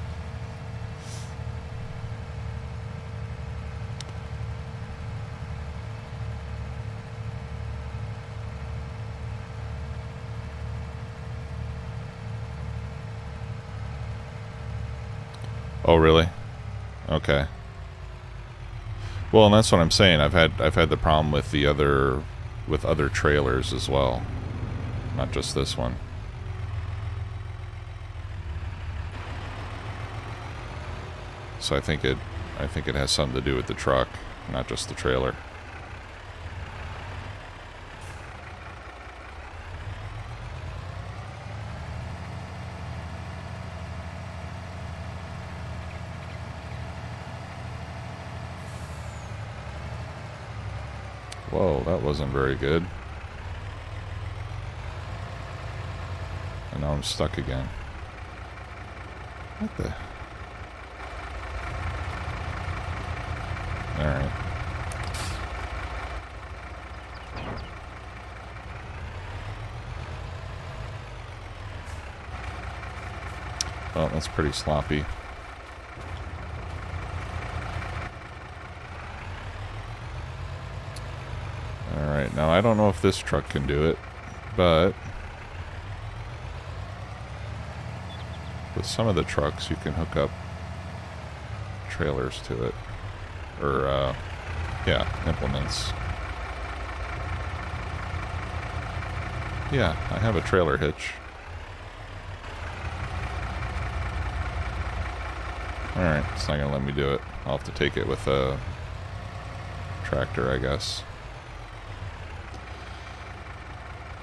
Oh, really? Okay. Well, and that's what I'm saying. I've had the problem with other trailers as well, not just this one. So I think it has something to do with the truck, not just the trailer. Whoa, that wasn't very good. And now I'm stuck again. What the? Alright. Well, that's pretty sloppy. Alright, now I don't know if this truck can do it, but with some of the trucks you can hook up trailers to it. Or, yeah, implements. Yeah, I have a trailer hitch. Alright, it's not gonna let me do it. I'll have to take it with a tractor, I guess.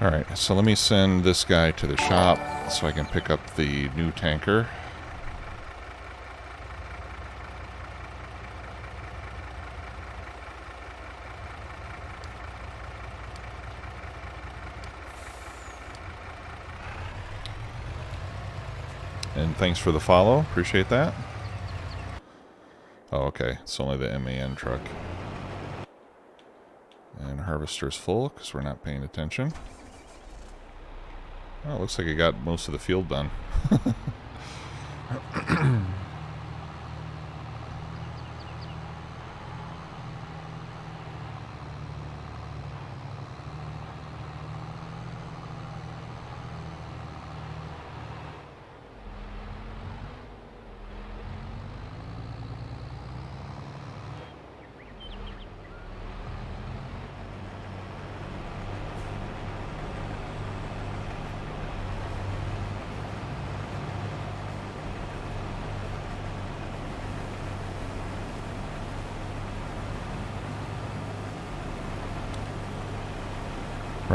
Alright, so let me send this guy to the shop so I can pick up the new tanker. And thanks for the follow, appreciate that. Oh, okay, it's only the MAN truck. And harvester's full because we're not paying attention. Oh, looks like I got most of the field done.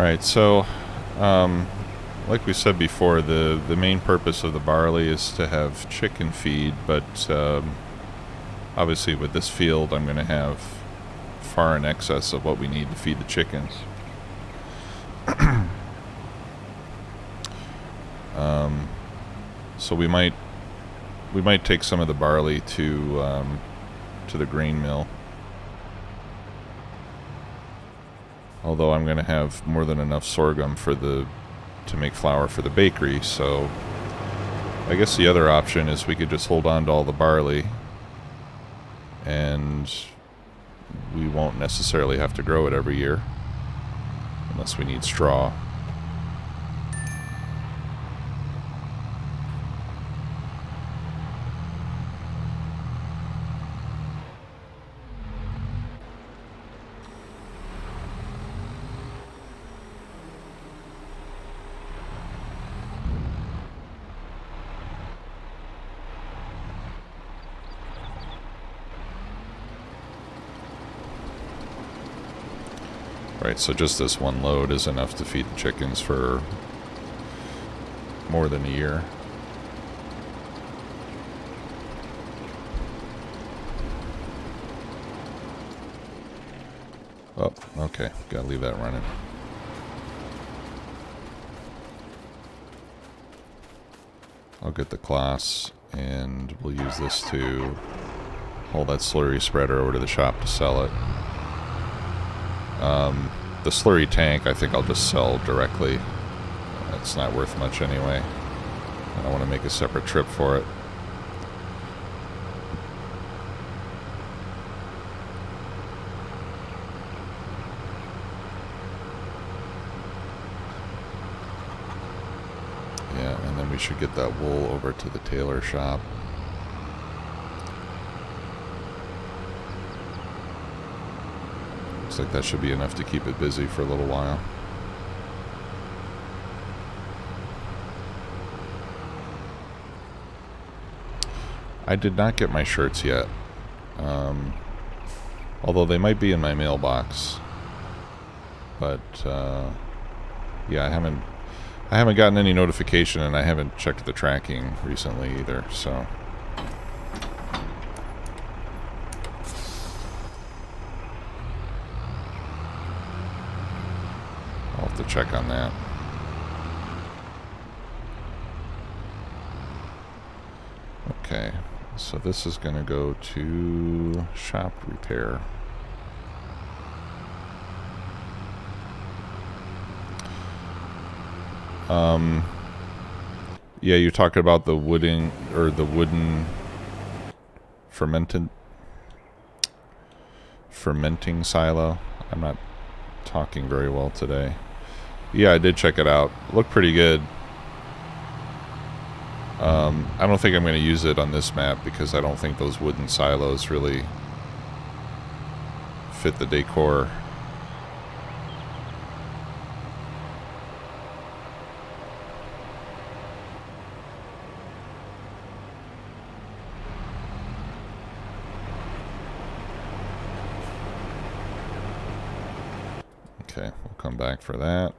Alright, so like we said before, the main purpose of the barley is to have chicken feed, but obviously with this field I'm going to have far in excess of what we need to feed the chickens. So we might take some of the barley to the grain mill. Although I'm going to have more than enough sorghum to make flour for the bakery, so I guess the other option is we could just hold on to all the barley and we won't necessarily have to grow it every year unless we need straw. Right, so just this one load is enough to feed the chickens for more than a year. Oh, okay, gotta leave that running. I'll get the class, and we'll use this to haul that slurry spreader over to the shop to sell it. The slurry tank, I think I'll just sell directly. It's not worth much anyway. I don't want to make a separate trip for it. Yeah, and then we should get that wool over to the tailor shop. Looks like that should be enough to keep it busy for a little while. I did not get my shirts yet. Although they might be in my mailbox. But yeah, I haven't gotten any notification, and I haven't checked the tracking recently either, so I'll have to check on that. Okay, so this is going to go to shop repair. Yeah, you're talking about the wooden fermenting silo. I'm not talking very well today. Yeah, I did check it out. It looked pretty good. I don't think I'm going to use it on this map because I don't think those wooden silos really fit the decor. Okay, we'll come back for that.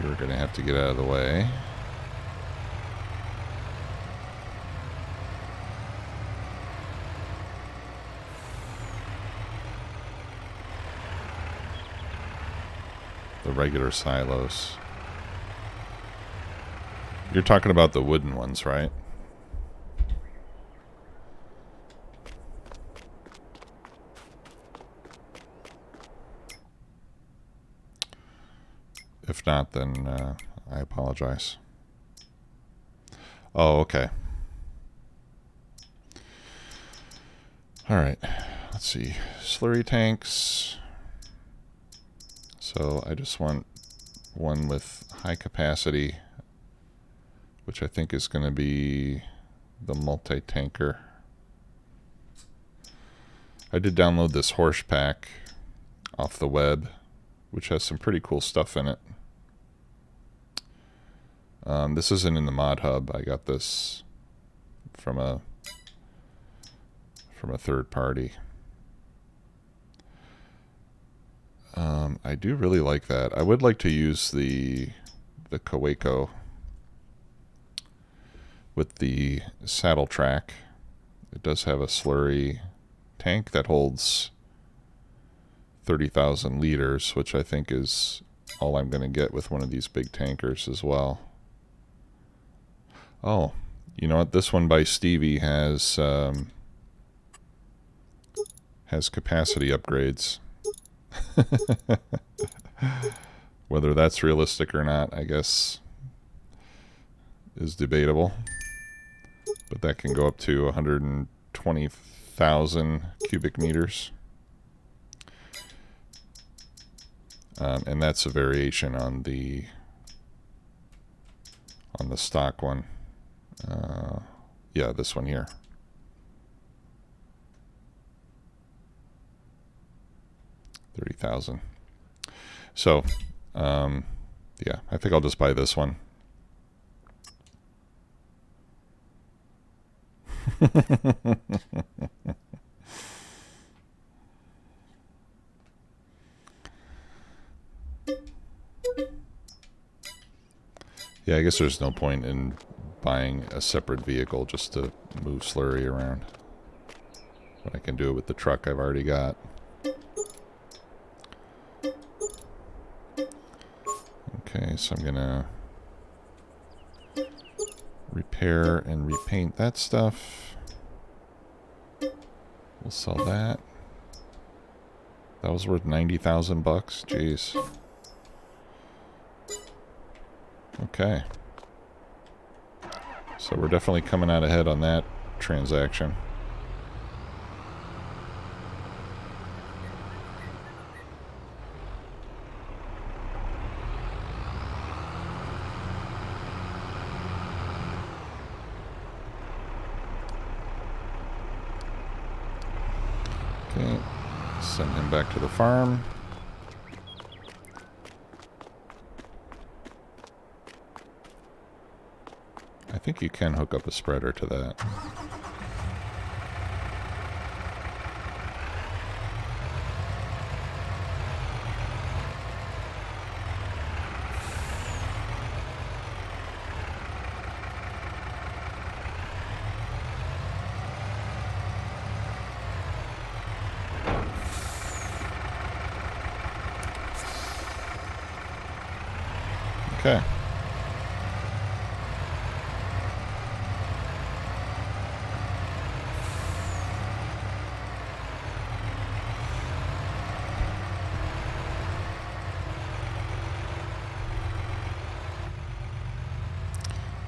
You're going to have to get out of the way. The regular silos. You're talking about the wooden ones, right? If not, then I apologize. Oh, okay. All right. Let's see. Slurry tanks. So I just want one with high capacity, which I think is going to be the multi-tanker. I did download this horse pack off the web, which has some pretty cool stuff in it. This isn't in the mod hub. I got this from a third party. I do really like that. I would like to use the Kaweco with the saddle track. It does have a slurry tank that holds 30,000 liters, which I think is all I'm going to get with one of these big tankers as well. Oh, you know what? This one by Stevie has capacity upgrades. Whether that's realistic or not, I guess, is debatable. But that can go up to 120,000 cubic meters. And that's a variation on the stock one. Yeah, this one here. $30,000. So, yeah, I think I'll just buy this one. Yeah, I guess there's no point in buying a separate vehicle just to move slurry around. But I can do it with the truck I've already got. Okay, so I'm gonna repair and repaint that stuff. We'll sell that. That was worth 90,000 bucks. Jeez. Okay. So we're definitely coming out ahead on that transaction. Okay. Send him back to the farm. I think you can hook up a spreader to that. Okay.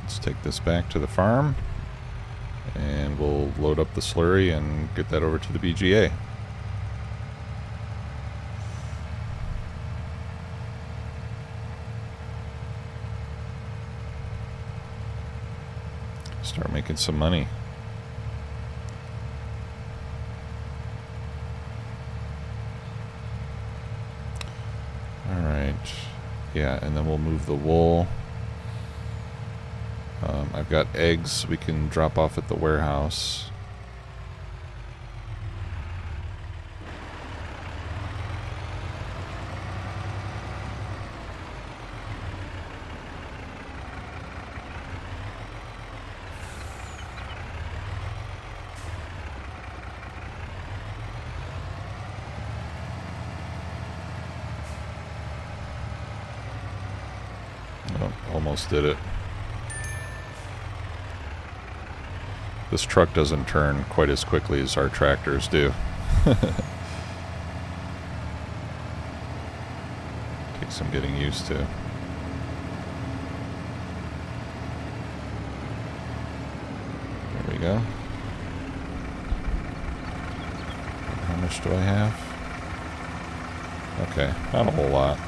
Let's take this back to the farm and we'll load up the slurry and get that over to the BGA. Start making some money. Alright. Yeah, and then we'll move the wool. I've got eggs we can drop off at the warehouse. Oh, almost did it. This truck doesn't turn quite as quickly as our tractors do. Takes some getting used to. There we go. How much do I have? Okay, not a whole lot.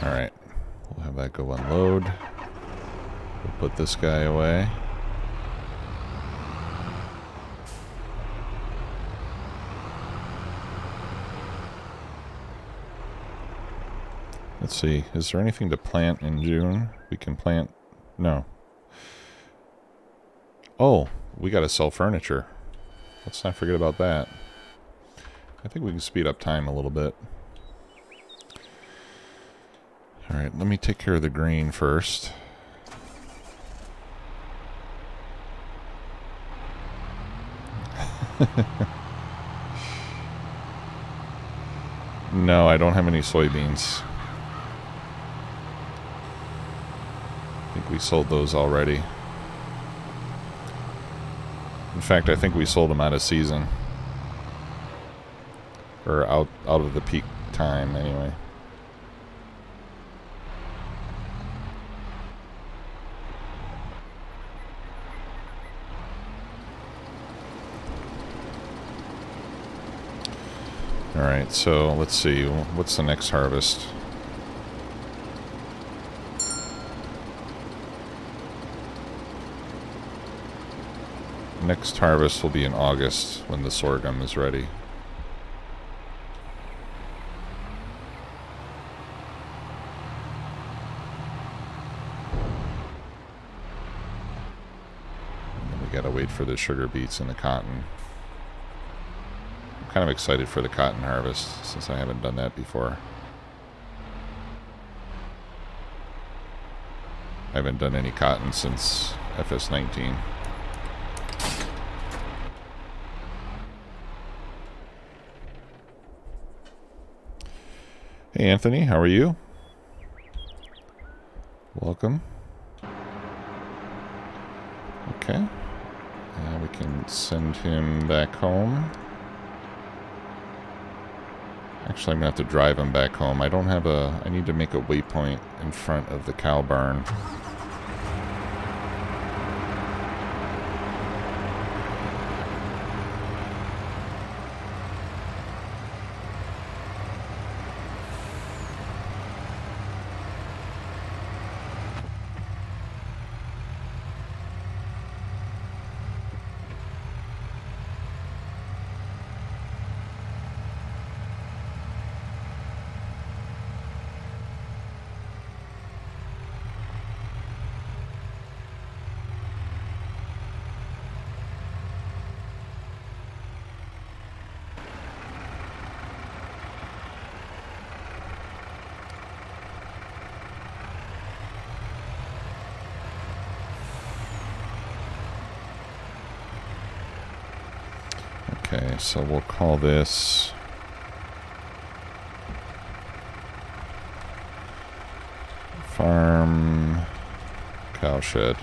Alright, we'll have that go unload. We'll put this guy away. Let's see, is there anything to plant in June? We can plant... No. Oh, we gotta sell furniture. Let's not forget about that. I think we can speed up time a little bit. Alright, let me take care of the grain first. No, I don't have any soybeans. I think we sold those already. In fact, I think we sold them out of season. Or out of the peak time, anyway. Alright, so let's see. What's the next harvest? Next harvest will be in August when the sorghum is ready. And then we gotta wait for the sugar beets and the cotton. I'm kind of excited for the cotton harvest since I haven't done that before. I haven't done any cotton since FS19. Hey Anthony, how are you? Welcome. Okay. Now we can send him back home. Actually, I'm gonna have to drive him back home. I don't have a... I need to make a waypoint in front of the cow barn. Okay, so we'll call this Farm Cowshed.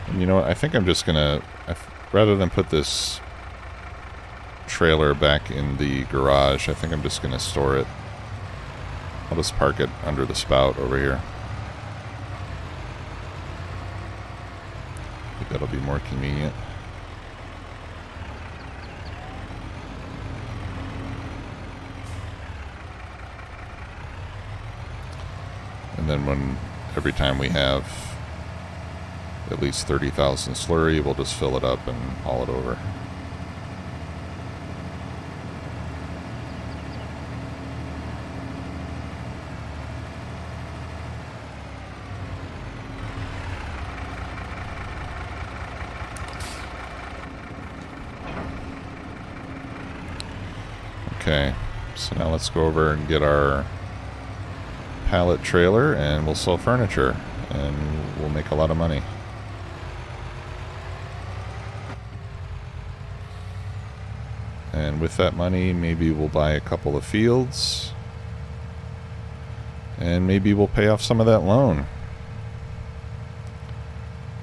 And you know what, I think I'm just gonna, rather than put this trailer back in the garage, I think I'm just gonna store it. I'll just park it under the spout over here. I think that'll be more convenient. And then every time we have at least 30,000 slurry, we'll just fill it up and haul it over. Okay, so now let's go over and get our pallet trailer and we'll sell furniture and we'll make a lot of money. And with that money, maybe we'll buy a couple of fields and maybe we'll pay off some of that loan.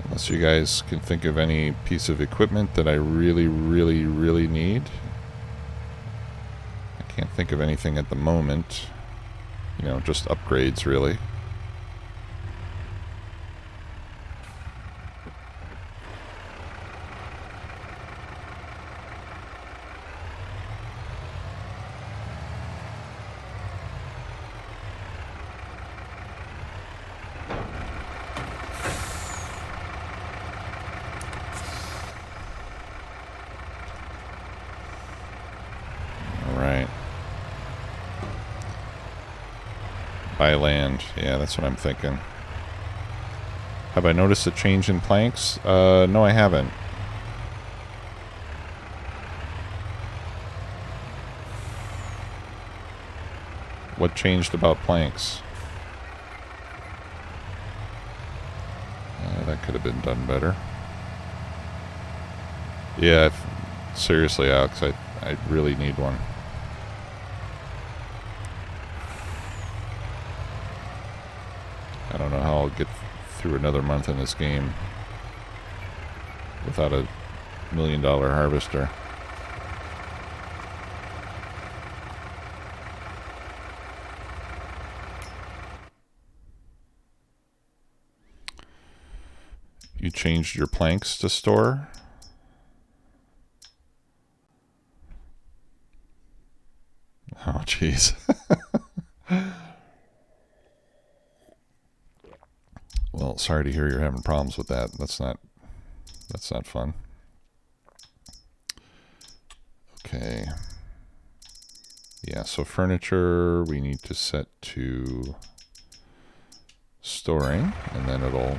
Unless you guys can think of any piece of equipment that I really, really, really need. Can't think of anything at the moment. You know, just upgrades, really. High land. Yeah, that's what I'm thinking. Have I noticed a change in planks? No, I haven't. What changed about planks? That could have been done better. Yeah, seriously, Alex, I really need one. I don't know how I'll get through another month in this game without a $1 million harvester. You changed your planks to store? Oh, jeez. Well, sorry to hear you're having problems with that. That's not fun. Okay. Yeah, so furniture we need to set to storing, and then it'll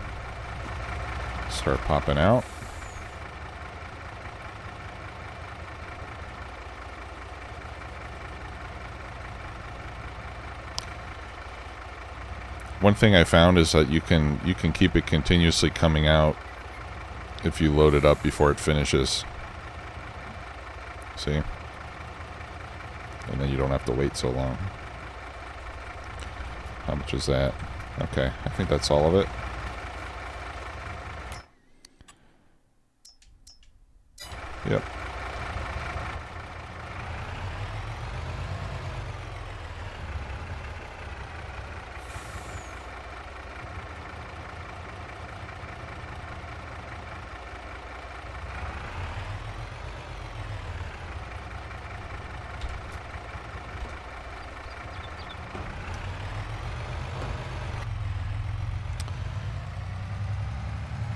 start popping out. One thing I found is that you can keep it continuously coming out if you load it up before it finishes. See? And then you don't have to wait so long. How much is that? Okay, I think that's all of it. Yep.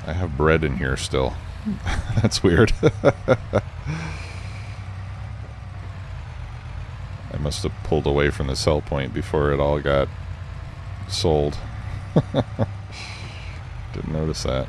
I have bread in here still. That's weird. I must have pulled away from the sell point before it all got sold. Didn't notice that.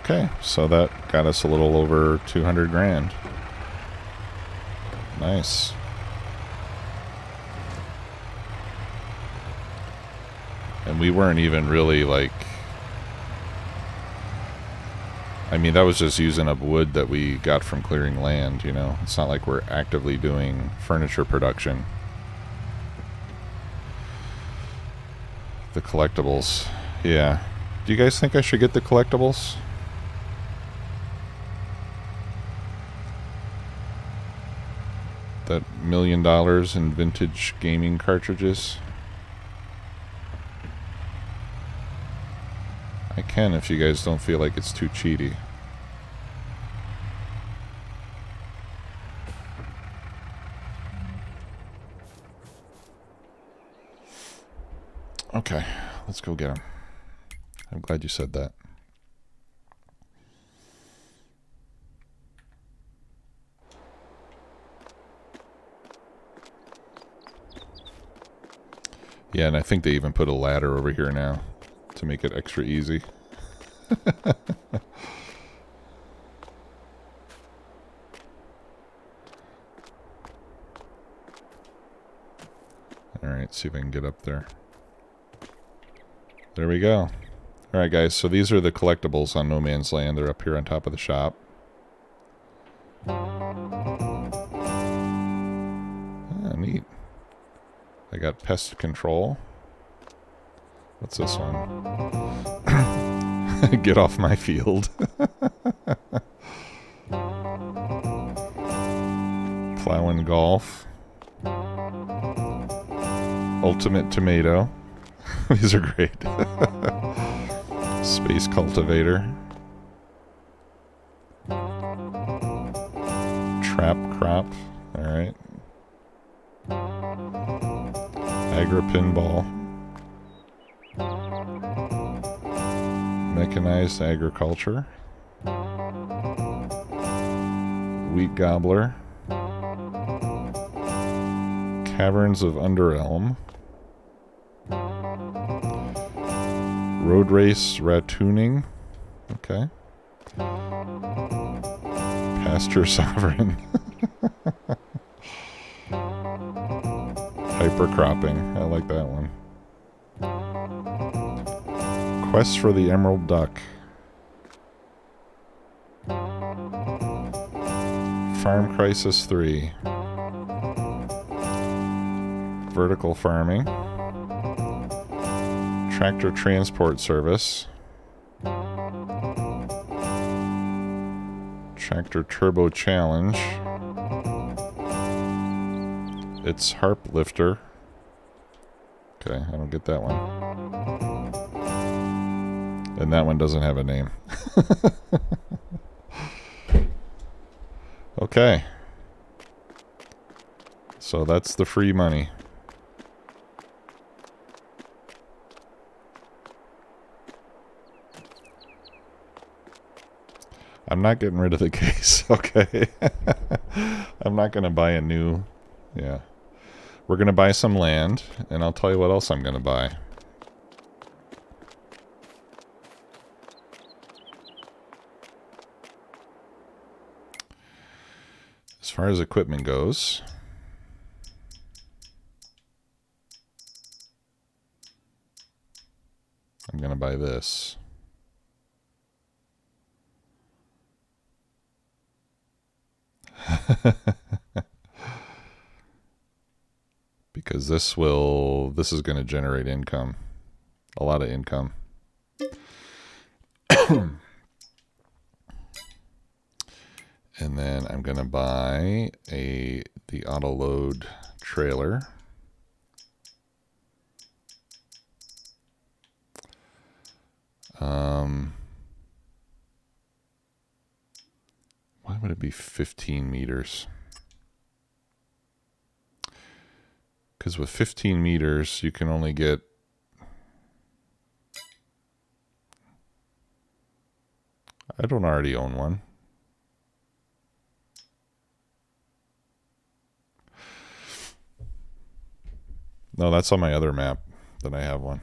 Okay, so that got us a little over 200 grand. Nice. And we weren't even really like... I mean, that was just using up wood that we got from clearing land, you know? It's not like we're actively doing furniture production. The collectibles. Yeah. Do you guys think I should get the collectibles? That $1 million in vintage gaming cartridges? I can if you guys don't feel like it's too cheaty. Okay, let's go get them. I'm glad you said that. Yeah, and I think they even put a ladder over here now to make it extra easy. Alright, see if I can get up there. There we go. Alright guys, so these are the collectibles on No Man's Land. They're up here on top of the shop. Ah, neat. I got pest control. What's this one? Get off my field. Plowing golf. Ultimate tomato. These are great. Space cultivator. Trap crop. Alright. Agri pinball. Mechanized agriculture. Wheat gobbler. Caverns of Underelm. Road race ratooning. Okay. Pasture sovereign. Hypercropping. I like that one. Quest for the Emerald Duck. Farm Crisis 3. Vertical farming. Tractor transport service. Tractor turbo challenge. It's harp lifter. Okay, I don't get that one. And that one doesn't have a name. Okay. So that's the free money. I'm not getting rid of the case, okay? I'm not going to buy a new... Yeah. We're going to buy some land, and I'll tell you what else I'm going to buy. As far as equipment goes... I'm going to buy this. Because this is going to generate income. A lot of income. And then I'm going to buy the auto load trailer. Why would it be 15 meters? Because with 15 meters, you can only get... I don't already own one. No, that's on my other map that I have one.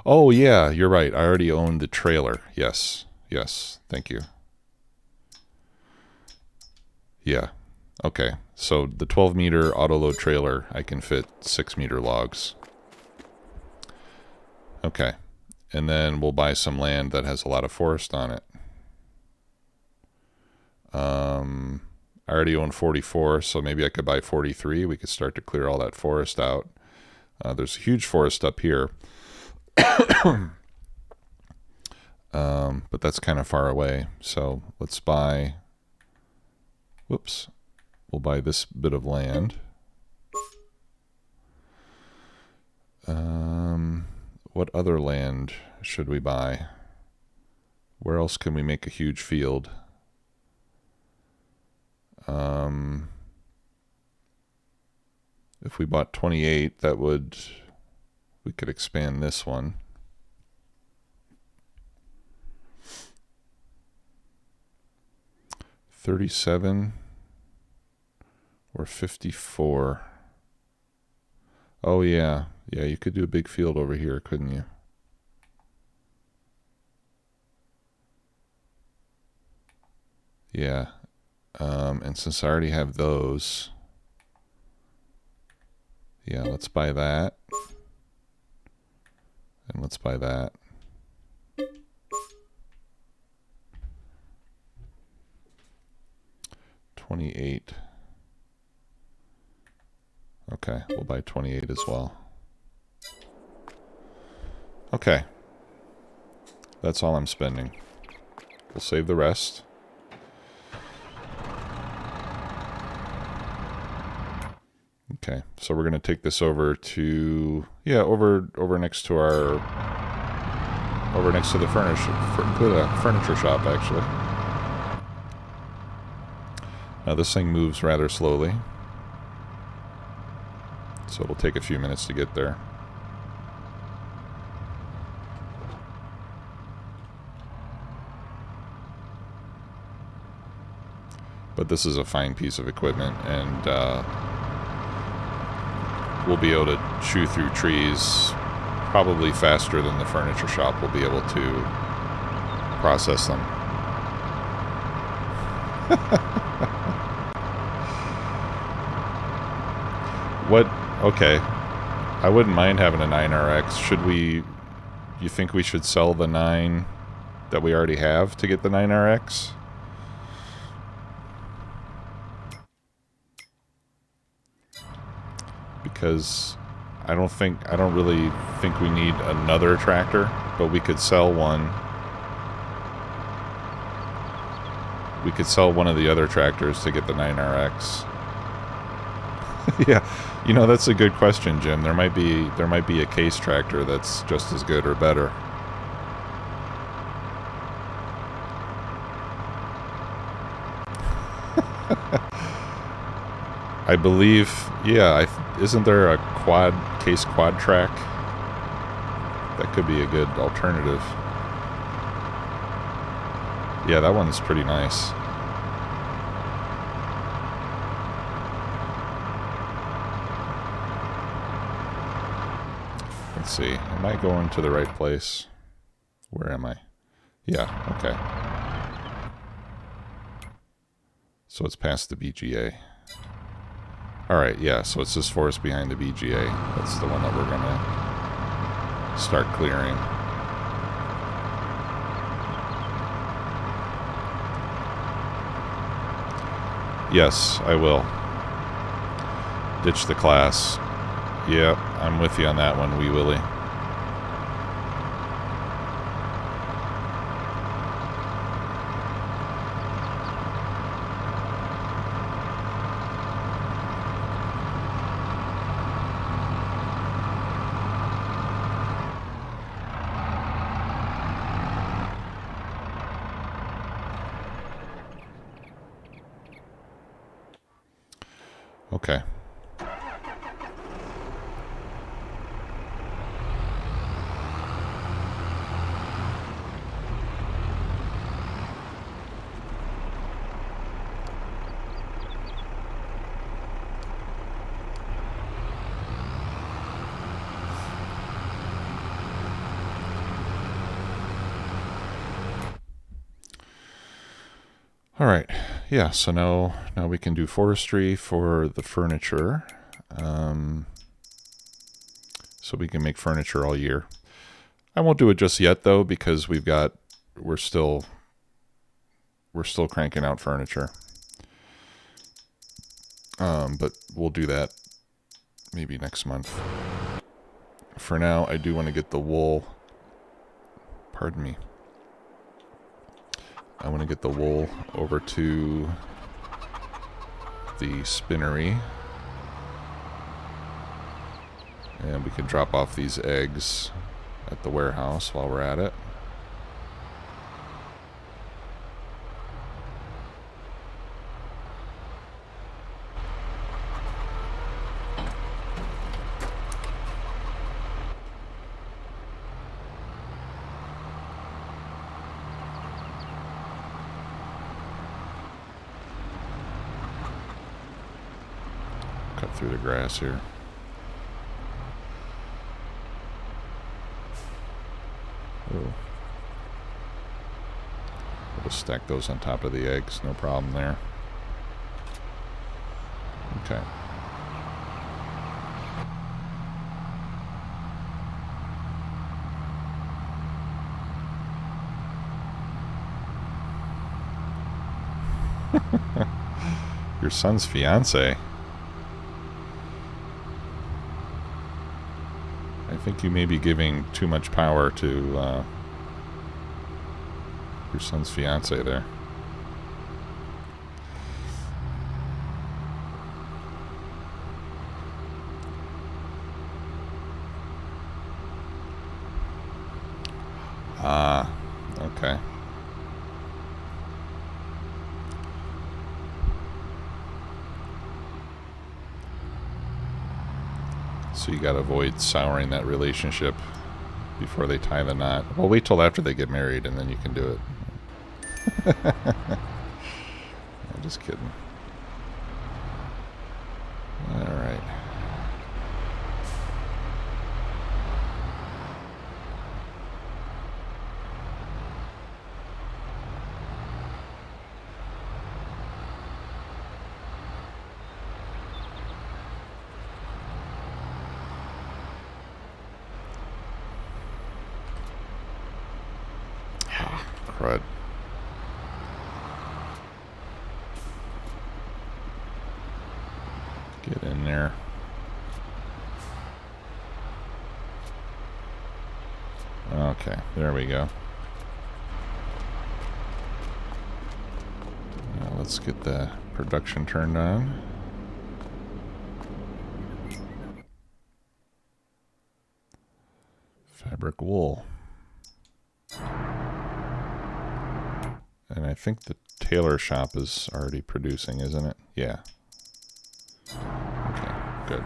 Oh, yeah, you're right. I already own the trailer. Yes. Yes. Thank you. Yeah. Okay. So the 12-meter auto-load trailer, I can fit 6-meter logs. Okay. And then we'll buy some land that has a lot of forest on it. I already own 44, so maybe I could buy 43. We could start to clear all that forest out. There's a huge forest up here. But that's kind of far away. So let's buy... Whoops. We'll buy this bit of land. What other land should we buy? Where else can we make a huge field? If we bought 28, that would... We could expand this one. $37 or $54. Oh yeah, yeah. You could do a big field over here, couldn't you? Yeah. And since I already have those, yeah, let's buy that, and let's buy that. $28. Okay, we'll buy 28 as well. Okay. That's all I'm spending. We'll save the rest. Okay, so we're going to take this over to, yeah, over next to our, over next to the furniture shop, actually. Now this thing moves rather slowly, so it'll take a few minutes to get there. But this is a fine piece of equipment, and we'll be able to chew through trees probably faster than the furniture shop will be able to process them. What? Okay. I wouldn't mind having a 9RX. Should we... You think we should sell the 9 that we already have to get the 9RX? Because I don't really think we need another tractor, but we could sell one. We could sell one of the other tractors to get the 9RX. Yeah, you know, that's a good question, Jim. There might be a case tractor that's just as good or better. I believe, yeah, isn't there a case quad track? That could be a good alternative. Yeah, that one's pretty nice. Let's see, am I going to the right place? Where am I? Yeah, okay. So it's past the BGA. Alright, yeah, so it's this forest behind the BGA. That's the one that we're gonna start clearing. Yes, I will. Ditch the class. Yep, I'm with you on that one, Wee Willie. Okay. All right, yeah, so now we can do forestry for the furniture. So we can make furniture all year. I won't do it just yet though, because we're still cranking out furniture. But we'll do that maybe next month. For now, I do want to get the wool. Pardon me. I want to get the wool over to the spinnery. And we can drop off these eggs at the warehouse while we're at it. Cut through the grass here. Ooh. We'll just stack those on top of the eggs, no problem there. Okay. Your son's fiance. I think you may be giving too much power to your son's fiance there. Ah, okay. So you gotta avoid souring that relationship before they tie the knot. Well, wait till after they get married and then you can do it. I'm just kidding. Alright. Crud. Get in there. Okay, there we go. Now let's get the production turned on. Fabric wool. And I think the tailor shop is already producing, isn't it? Yeah. Okay, good.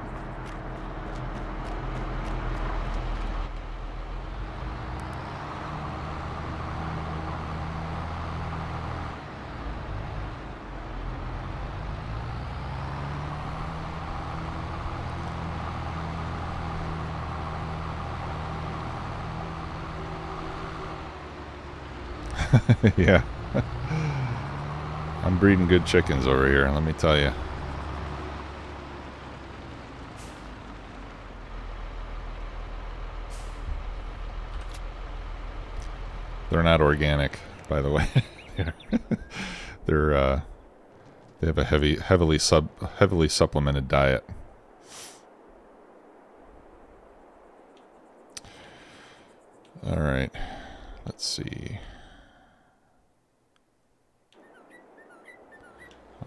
Yeah. I'm breeding good chickens over here, let me tell you. They're not organic, by the way. They're they have a heavily supplemented diet. All right. Let's see.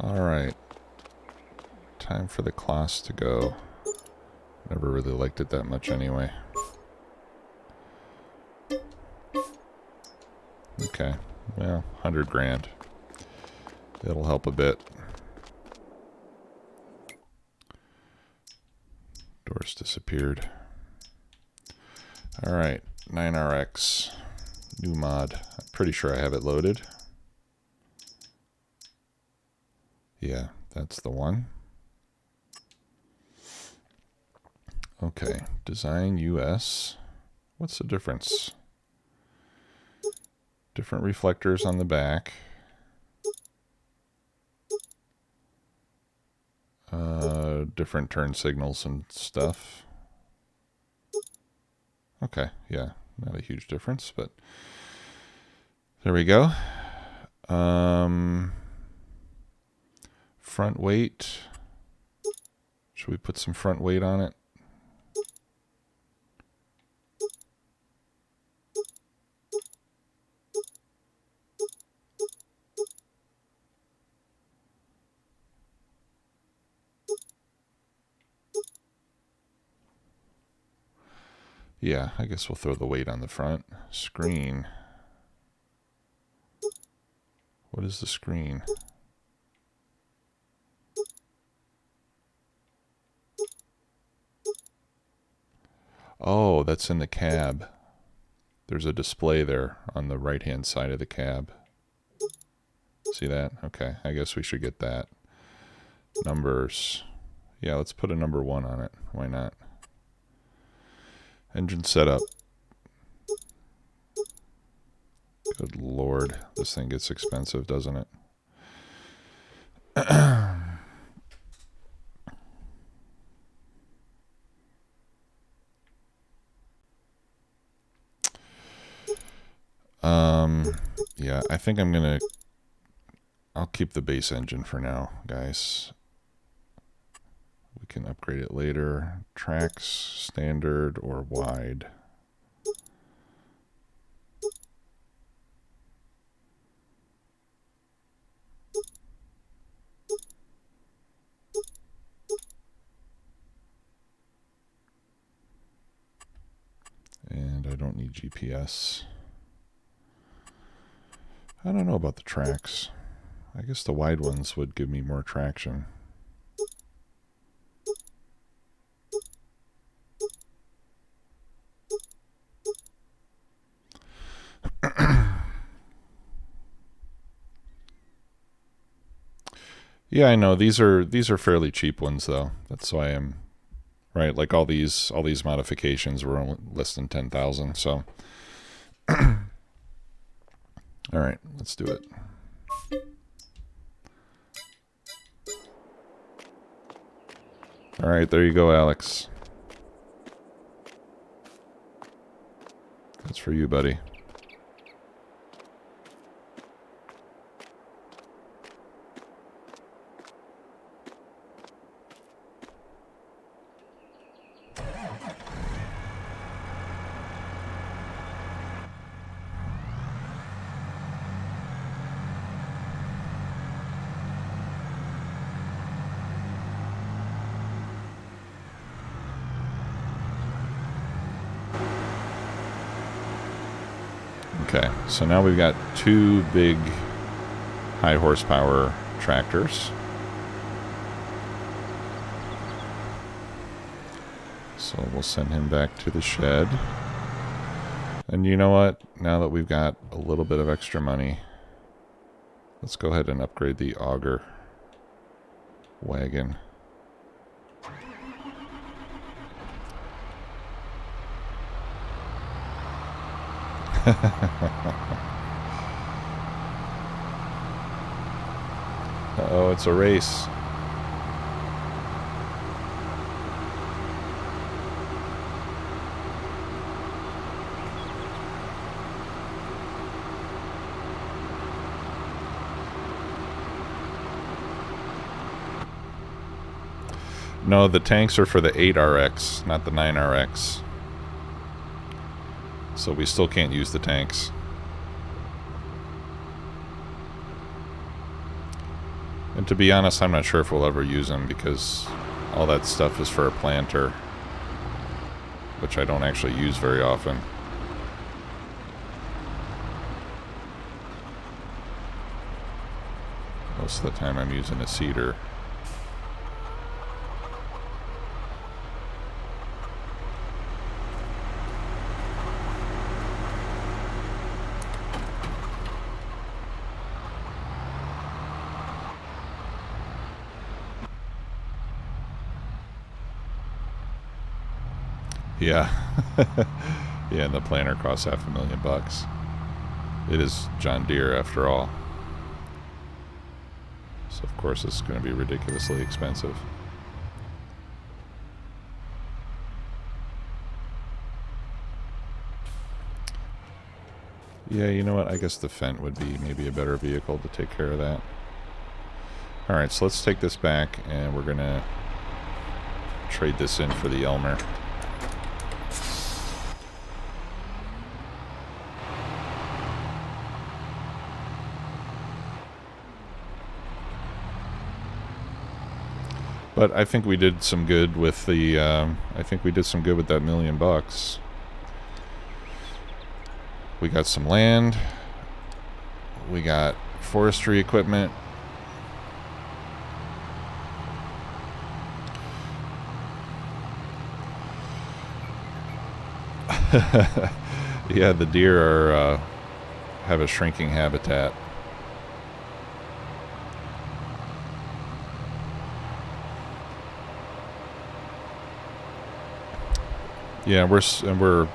Alright. Time for the class to go. Never really liked it that much anyway. Okay. Well, 100 grand. It'll help a bit. Doors disappeared. Alright. 9RX. New mod. I'm pretty sure I have it loaded. Yeah, that's the one. Okay, design US. What's the difference? Different reflectors on the back. Different turn signals and stuff. Okay, yeah, not a huge difference, but there we go. Front weight. Should we put some front weight on it? Yeah, I guess we'll throw the weight on the front. Screen. What is the screen? Oh, that's in the cab. There's a display there on the right-hand side of the cab. See that? Okay, I guess we should get that. Numbers. Yeah, let's put a number 1 on it. Why not? Engine setup. Good lord, this thing gets expensive, doesn't it? Yeah, I think I'll keep the base engine for now, guys. We can upgrade it later. Tracks, standard, or wide. don't need GPS. I don't know about the tracks. I guess the wide ones would give me more traction. Yeah, I know these are fairly cheap ones though. That's why I'm right. Like all these modifications were only less than 10,000. So, all right, let's do it. All right, there you go, Alex. That's for you, buddy. Okay, so now we've got two big high horsepower tractors. So we'll send him back to the shed. And you know what? Now that we've got a little bit of extra money, let's go ahead and upgrade the Auger wagon. Uh-oh, it's a race. No, the tanks are for the 8RX, not the 9RX. So we still can't use the tanks. And to be honest, I'm not sure if we'll ever use them because all that stuff is for a planter, which I don't actually use very often. Most of the time I'm using a seeder. Yeah. Yeah, and the planter costs $500,000. It is John Deere after all. So of course it's going to be ridiculously expensive. Yeah, you know what? I guess the Fendt would be maybe a better vehicle to take care of that. Alright, so let's take this back and we're going to trade this in for the Elmer. But I think we did some good with the, I think we did some good with that $1 million. We got some land. We got forestry equipment. Yeah, the deer are, have a shrinking habitat. Yeah, we're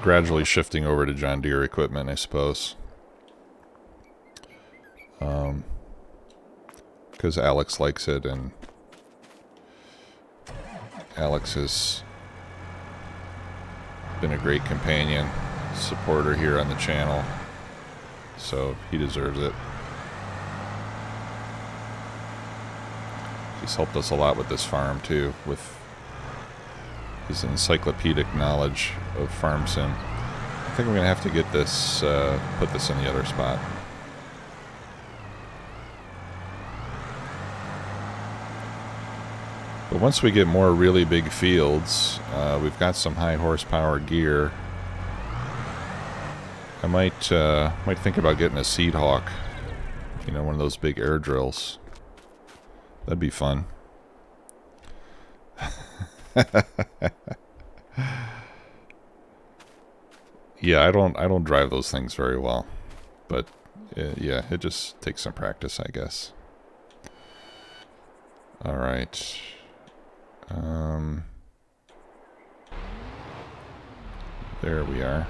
gradually shifting over to John Deere equipment, I suppose. Because Alex likes it, and Alex has been a great companion, supporter here on the channel, so he deserves it. He's helped us a lot with this farm, too, with his encyclopedic knowledge of farm sim. I think I'm going to have to get this, put this in the other spot. But once we get more really big fields, we've got some high horsepower gear. I might think about getting a Seed Hawk. You know, one of those big air drills. That'd be fun. Yeah, I don't drive those things very well, but yeah, it just takes some practice, I guess. All right. There we are.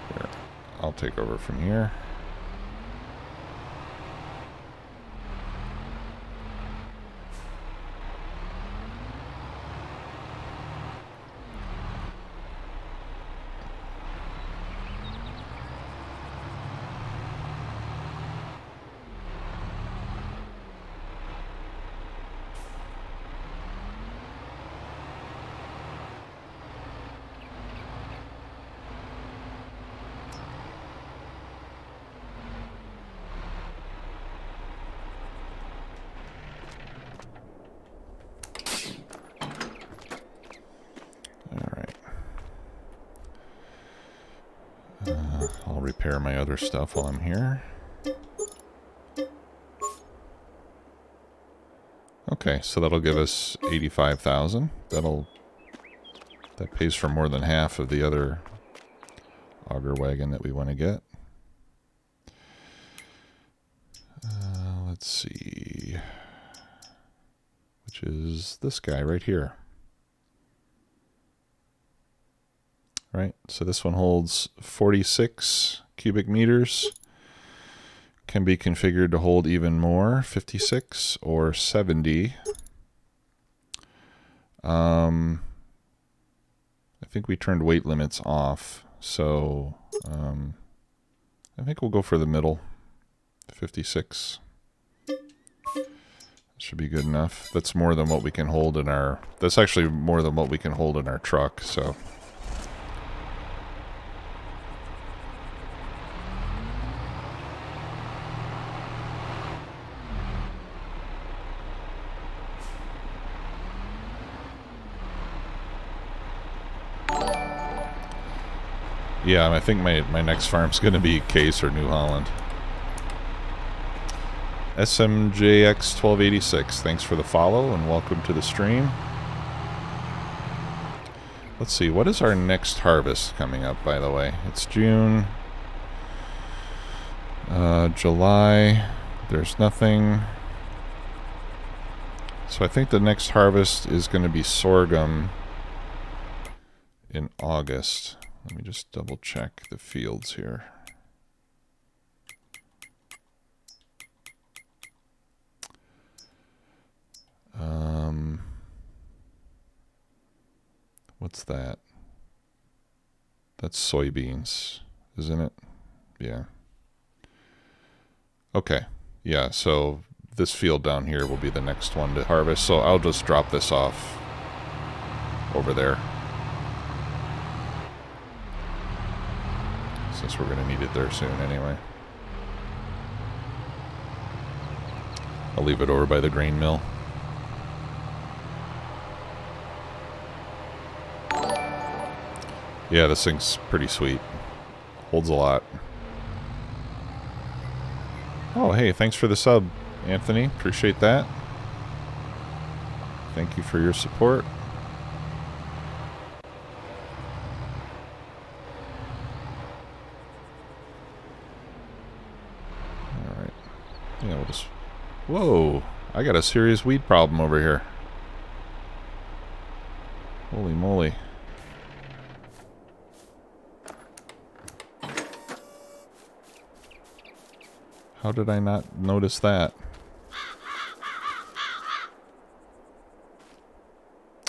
Here, I'll take over from here. I'll repair my other stuff while I'm here. Okay, so that'll give us 85,000. That pays for more than half of the other auger wagon that we want to get. Let's see, which is this guy right here. Right, so this one holds 46 cubic meters. Can be configured to hold even more, 56 or 70. I think we turned weight limits off, so I think we'll go for the middle, 56. Should be good enough. That's more than what we can hold in our... That's actually more than what we can hold in our truck, so... Yeah, I think my next farm's going to be Case or New Holland. SMJX1286, thanks for the follow and welcome to the stream. Let's see, what is our next harvest coming up, by the way? It's June, July, there's nothing. So I think the next harvest is going to be sorghum in August. Let me just double check the fields here. What's that? That's soybeans, isn't it? Yeah. Okay. Yeah, so this field down here will be the next one to harvest, so I'll just drop this off over there. Since we're going to need it there soon anyway. I'll leave it over by the grain mill. Yeah, this thing's pretty sweet. Holds a lot. Oh, hey, thanks for the sub, Anthony. Appreciate that. Thank you for your support. Alright. Yeah, we'll just... Whoa! I got a serious weed problem over here. Holy moly. How did I not notice that?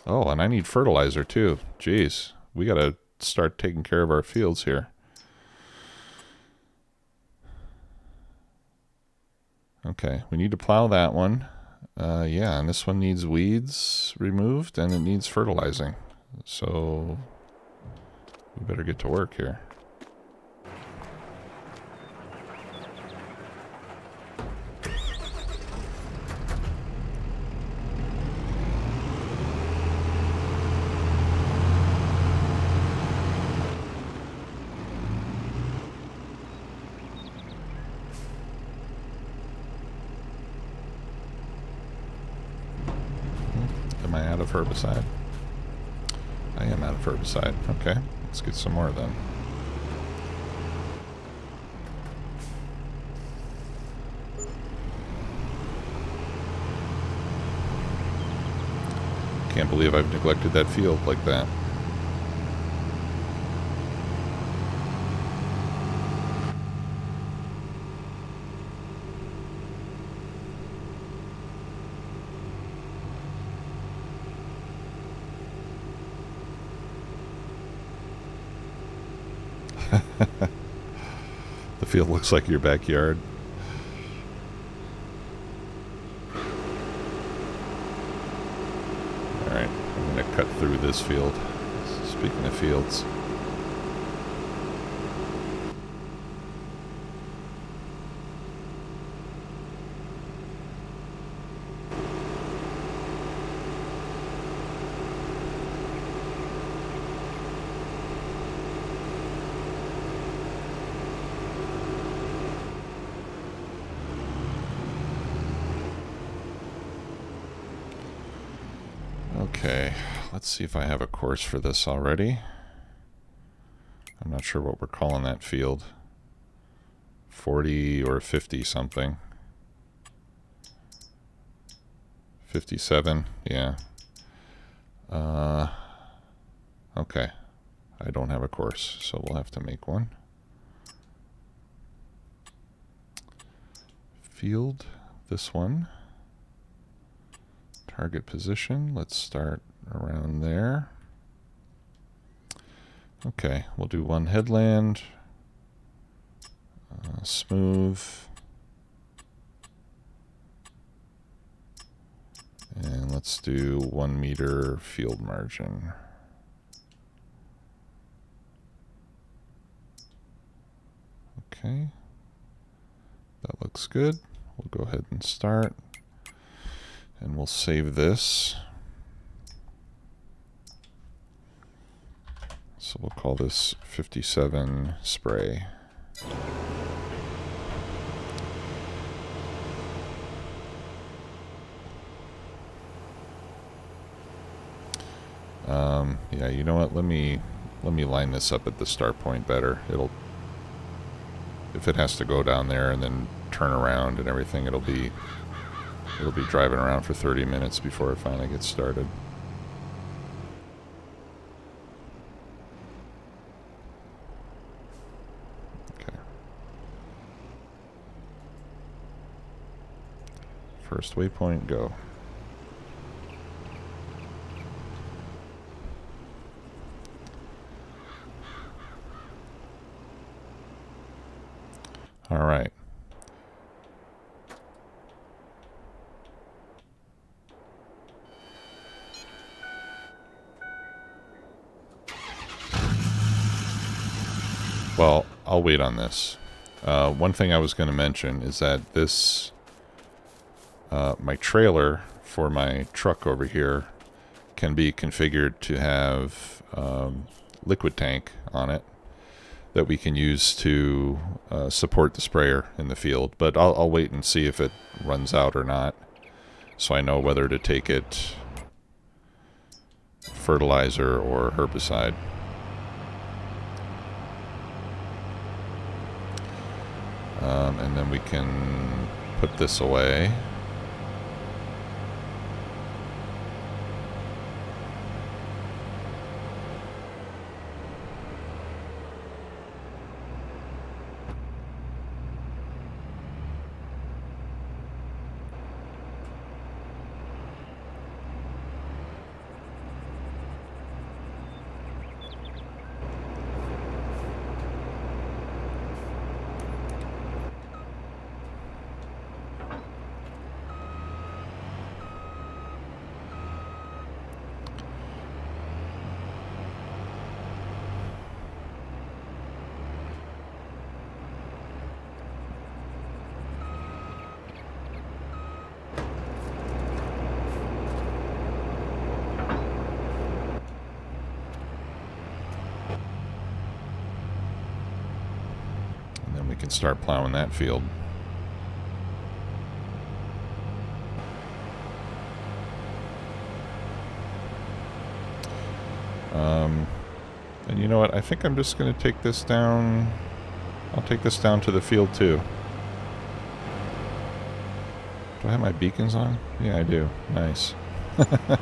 Oh, and I need fertilizer too. Jeez, we gotta start taking care of our fields here. Okay, we need to plow that one. Yeah, and this one needs weeds removed and it needs fertilizing. So we better get to work here. out of herbicide? I am out of herbicide. Okay, let's get some more then. Can't believe I've neglected that field like that. The field looks like your backyard. Alright, I'm going to cut through this field. Speaking of fields. Okay, let's see if I have a course for this already. I'm not sure what we're calling that field. 40 or 50 something. 57, yeah. Okay, I don't have a course, so we'll have to make one. Field, this one. Target position, let's start around there. Okay, we'll do one headland, smooth, and let's do 1 meter field margin. Okay, that looks good. We'll go ahead and start. And we'll save this. So we'll call this 57 spray. Yeah, you know what? Let me line this up at the start point better. If it has to go down there and then turn around and everything, it'll be driving around for 30 minutes before it finally gets started. Okay. First waypoint, go. All right. Well, I'll wait on this. One thing I was going to mention is that this, my trailer for my truck over here can be configured to have liquid tank on it that we can use to support the sprayer in the field. But I'll wait and see if it runs out or not, so I know whether to take it fertilizer or herbicide. And then we can put this away. We can start plowing that field. And you know what? I think I'm just going to take this down. I'll take this down to the field too. Do I have my beacons on? Yeah, I do. Nice. I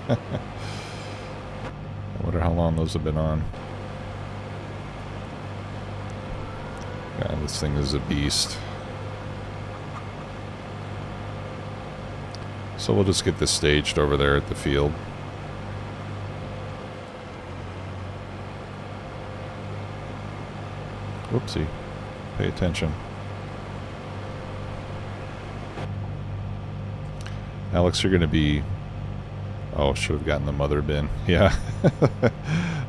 wonder how long those have been on. God, this thing is a beast. So we'll just get this staged over there at the field. Whoopsie. Pay attention. Alex, you're going to be... Oh, should have gotten the mother bin. Yeah.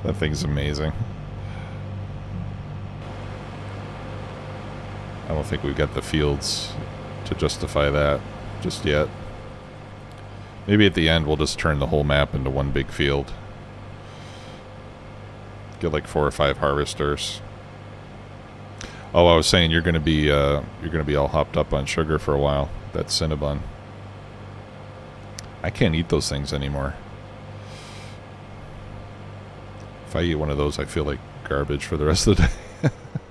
That thing's amazing. I don't think we've got the fields to justify that just yet. Maybe at the end we'll just turn the whole map into one big field. Get like 4 or 5 harvesters. Oh, I was saying you're gonna be all hopped up on sugar for a while. That Cinnabon. I can't eat those things anymore. If I eat one of those, I feel like garbage for the rest of the day.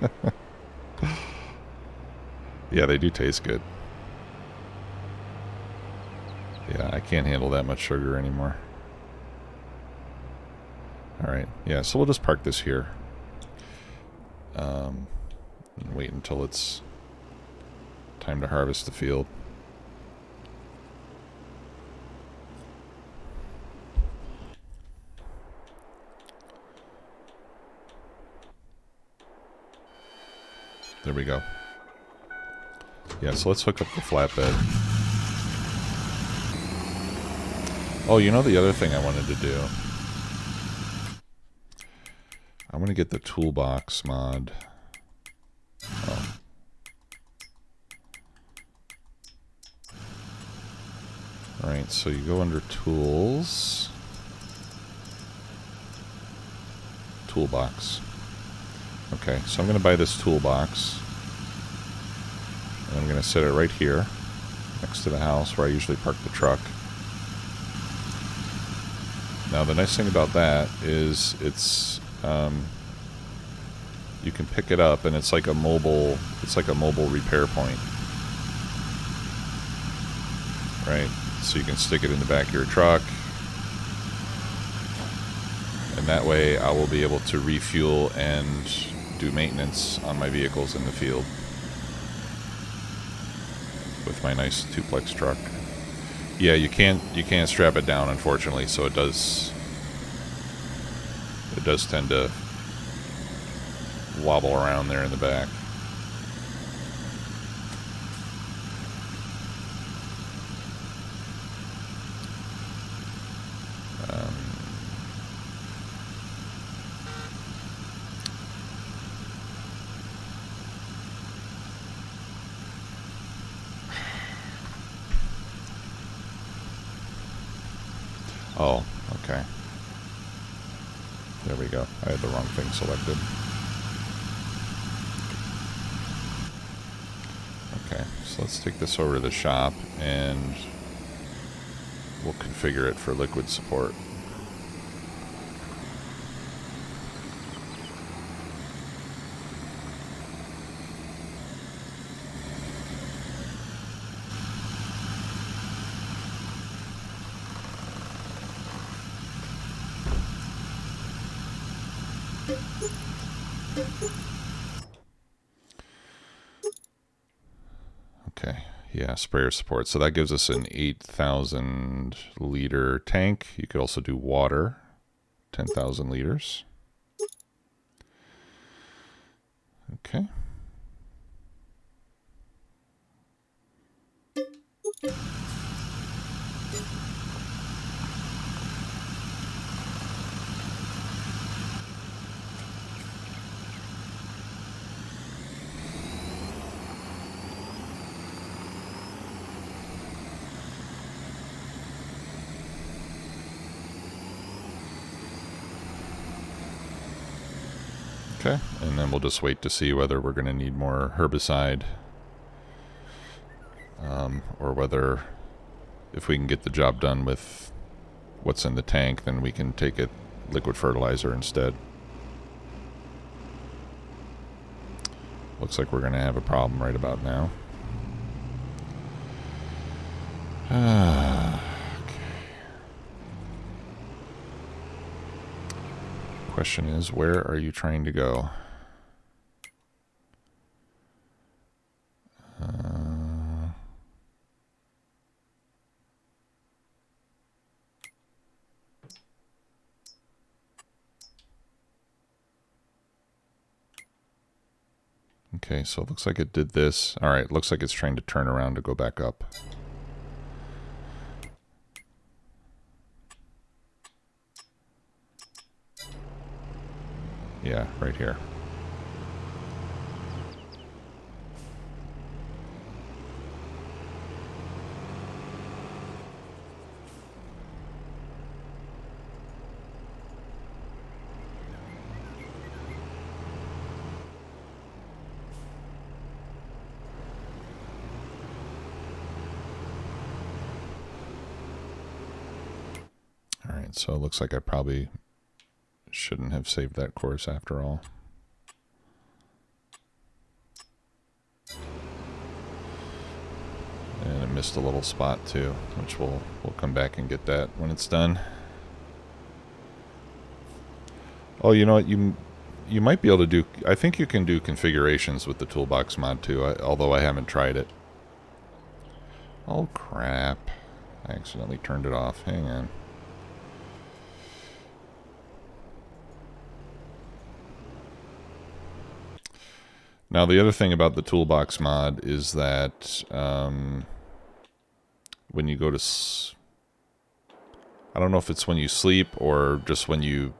Yeah, they do taste good. Yeah, I can't handle that much sugar anymore. Alright, yeah, so we'll just park this here. And wait until it's time to harvest the field. There we go. Yeah, so let's hook up the flatbed. Oh, you know the other thing I wanted to do? I want to get the toolbox mod. Oh. Alright, so you go under tools. Toolbox. Okay, so I'm going to buy this toolbox. And I'm going to set it right here, next to the house where I usually park the truck. Now the nice thing about that is it's you can pick it up and it's like a mobile repair point. Right? So you can stick it in the back of your truck. And that way I will be able to refuel and do maintenance on my vehicles in the field with my nice duplex truck. Yeah, you can't strap it down, unfortunately, so it does tend to wobble around there in the back. Oh, okay. There we go. I had the wrong thing selected. Okay, so let's take this over to the shop and we'll configure it for liquid support. Okay, yeah, sprayer support. So that gives us an 8,000 liter tank. You could also do water, 10,000 liters. Okay. Okay, and then we'll just wait to see whether we're going to need more herbicide, or whether if we can get the job done with what's in the tank, then we can take it liquid fertilizer instead. Looks like we're going to have a problem right about now. Okay. Question is, where are you trying to go? Okay, so it looks like it did this. Alright, looks like it's trying to turn around to go back up. Yeah, right here. Alright, so it looks like I probably shouldn't have saved that course after all. And I missed a little spot too, which we'll come back and get that when it's done. Oh, you know what? You might be able to do... I think you can do configurations with the toolbox mod too, although I haven't tried it. Oh, crap. I accidentally turned it off. Hang on. Now, the other thing about the toolbox mod is that when you go to... I don't know if it's when you sleep or just when you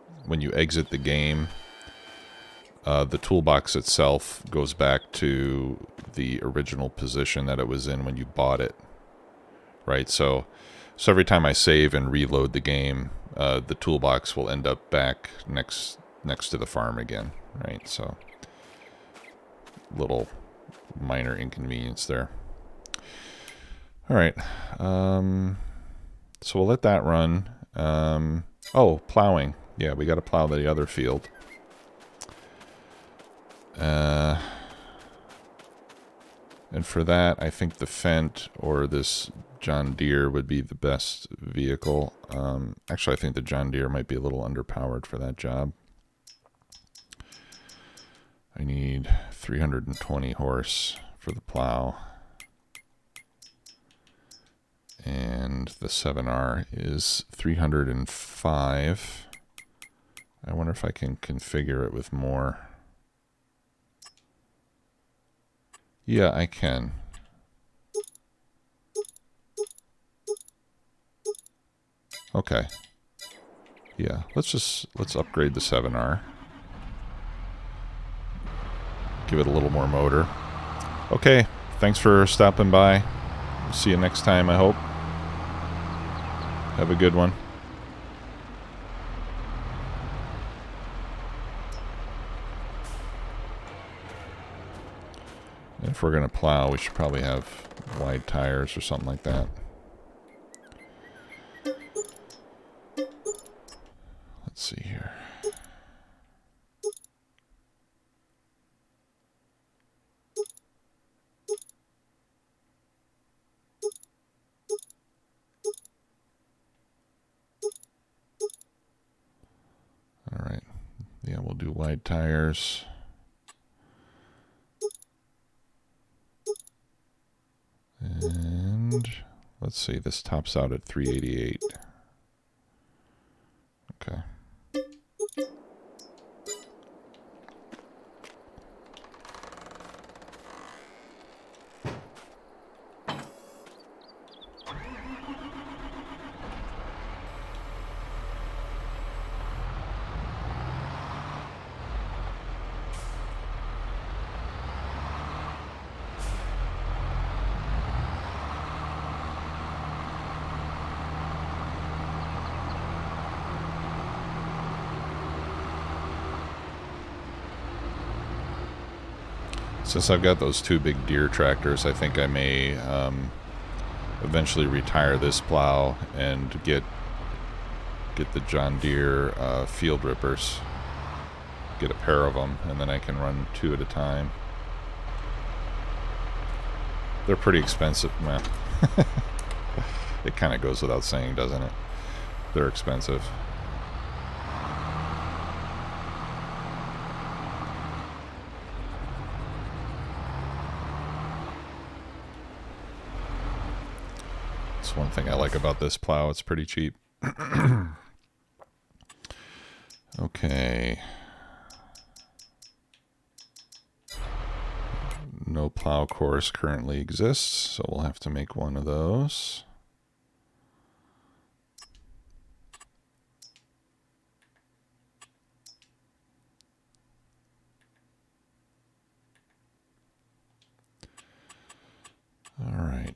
exit the game, the toolbox itself goes back to the original position that it was in when you bought it. Right? So every time I save and reload the game, the toolbox will end up back next to the farm again. Right? So... little minor inconvenience there. Alright. So we'll let that run. Oh, plowing. Yeah, we got to plow the other field. And for that, I think the Fendt or this John Deere would be the best vehicle. Actually, I think the John Deere might be a little underpowered for that job. I need 320 horse for the plow. And the 7R is 305. I wonder if I can configure it with more. Yeah, I can. Okay. Yeah, let's upgrade the 7R. Give it a little more motor. Okay, thanks for stopping by. See you next time, I hope. Have a good one. And if we're going to plow, we should probably have wide tires or something like that. Let's see here. Alright, yeah, we'll do wide tires. And let's see, this tops out at 388. Okay. Since I've got those two big Deere tractors, I think I may eventually retire this plow and get get the John Deere field rippers. Get a pair of them, and then I can run 2 at a time. They're pretty expensive, man. It kind of goes without saying, doesn't it? They're expensive. That's one thing I like about this plow. It's pretty cheap. Okay. No plow course currently exists, so we'll have to make one of those. All right.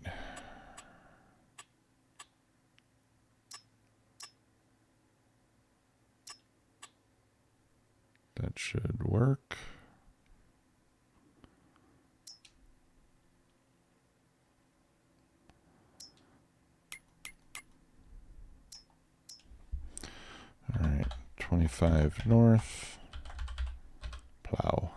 That should work. All right, 25 north, plow.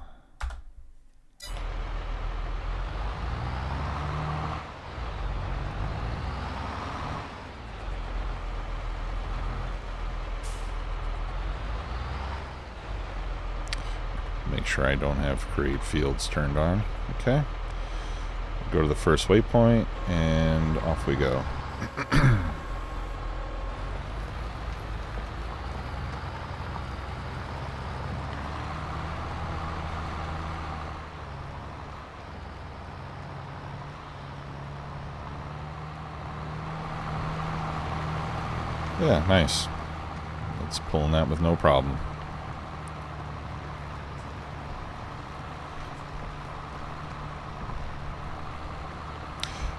Make sure I don't have create fields turned on. Okay. Go to the first waypoint, and off we go. Yeah, nice. It's pulling that with no problem.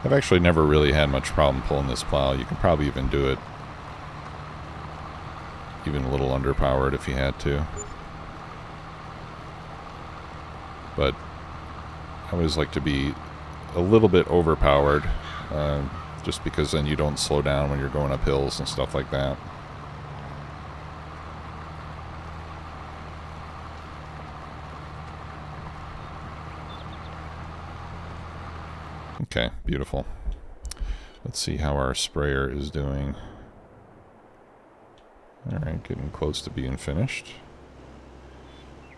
I've actually never really had much problem pulling this plow. You can probably even do it even a little underpowered if you had to. But I always like to be a little bit overpowered, just because then you don't slow down when you're going up hills and stuff like that. Okay, beautiful. Let's see how our sprayer is doing. Alright, getting close to being finished.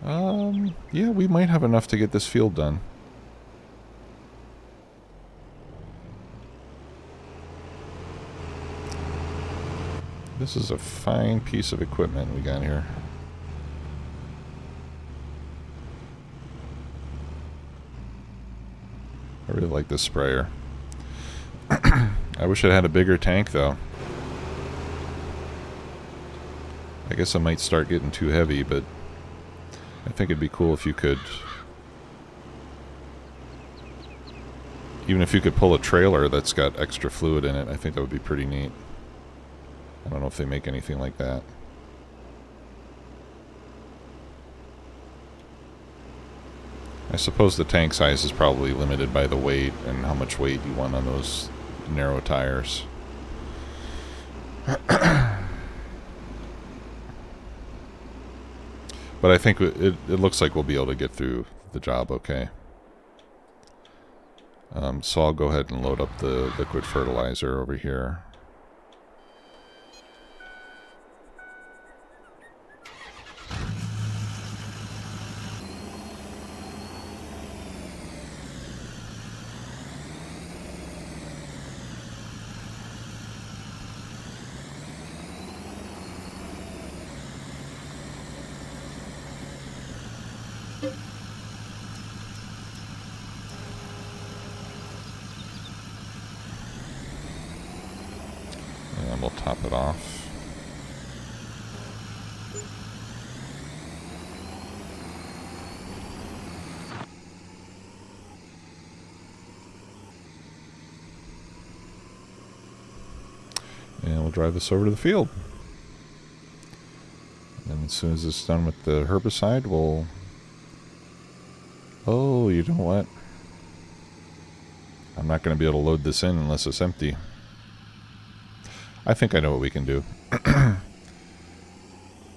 Yeah, we might have enough to get this field done. This is a fine piece of equipment we got here. I really like this sprayer. I wish it had a bigger tank, though. I guess I might start getting too heavy, but I think it'd be cool if you could... Even if you could pull a trailer that's got extra fluid in it, I think that would be pretty neat. I don't know if they make anything like that. I suppose the tank size is probably limited by the weight and how much weight you want on those narrow tires. But I think it looks like we'll be able to get through the job okay. So I'll go ahead and load up the liquid fertilizer over here. And we'll top it off. And we'll drive this over to the field. And as soon as it's done with the herbicide, we'll... Oh, you know what? I'm not going to be able to load this in unless it's empty. I think I know what we can do.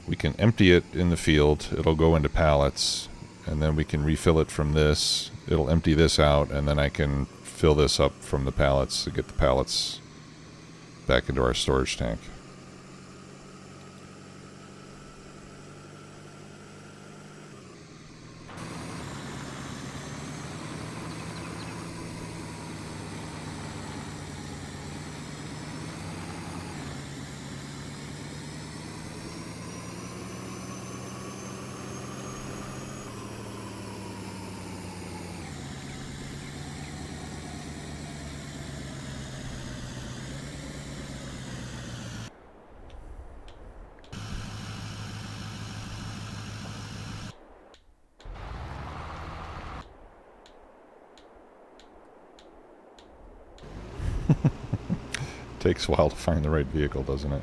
we can empty it in the field. It'll go into pallets, and then we can refill it from this. It'll empty this out, and then I can fill this up from the pallets to get the pallets back into our storage tank. Takes a while to find the right vehicle, doesn't it?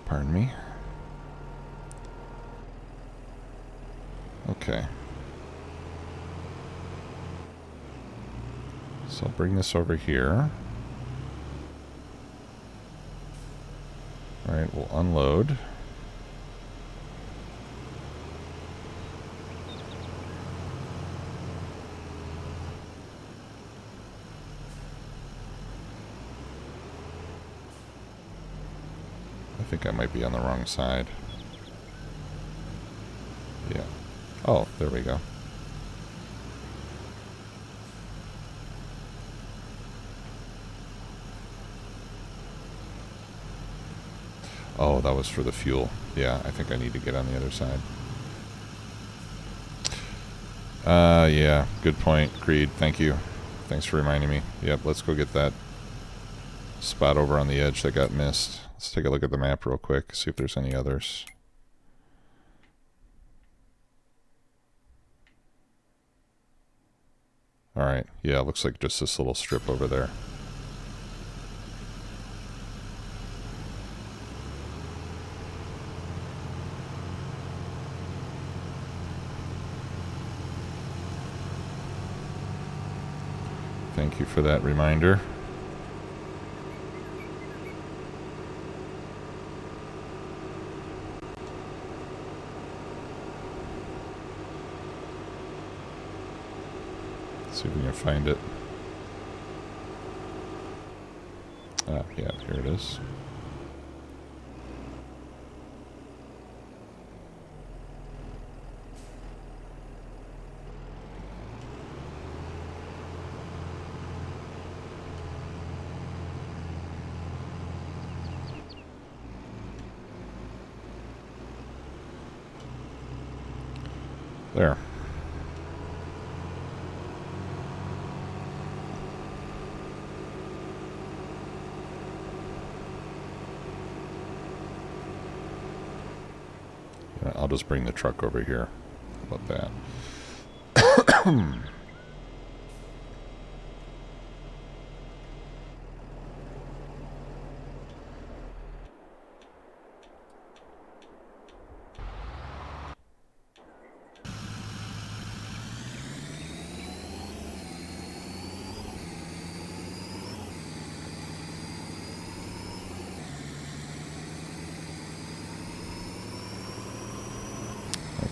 Pardon me. Okay. So I'll bring this over here. Alright, we'll unload. I think I might be on the wrong side. Yeah. Oh, there we go. Oh, that was for the fuel. Yeah, I think I need to get on the other side. Yeah, good point, Creed. Thank you. Thanks for reminding me. Yep, let's go get that spot over on the edge that got missed. Let's take a look at the map real quick, see if there's any others. Alright, yeah, looks like just this little strip over there. Thank you for that reminder. See if we can find it. Ah, yeah, here it is. There. I'll just bring the truck over here. How about that?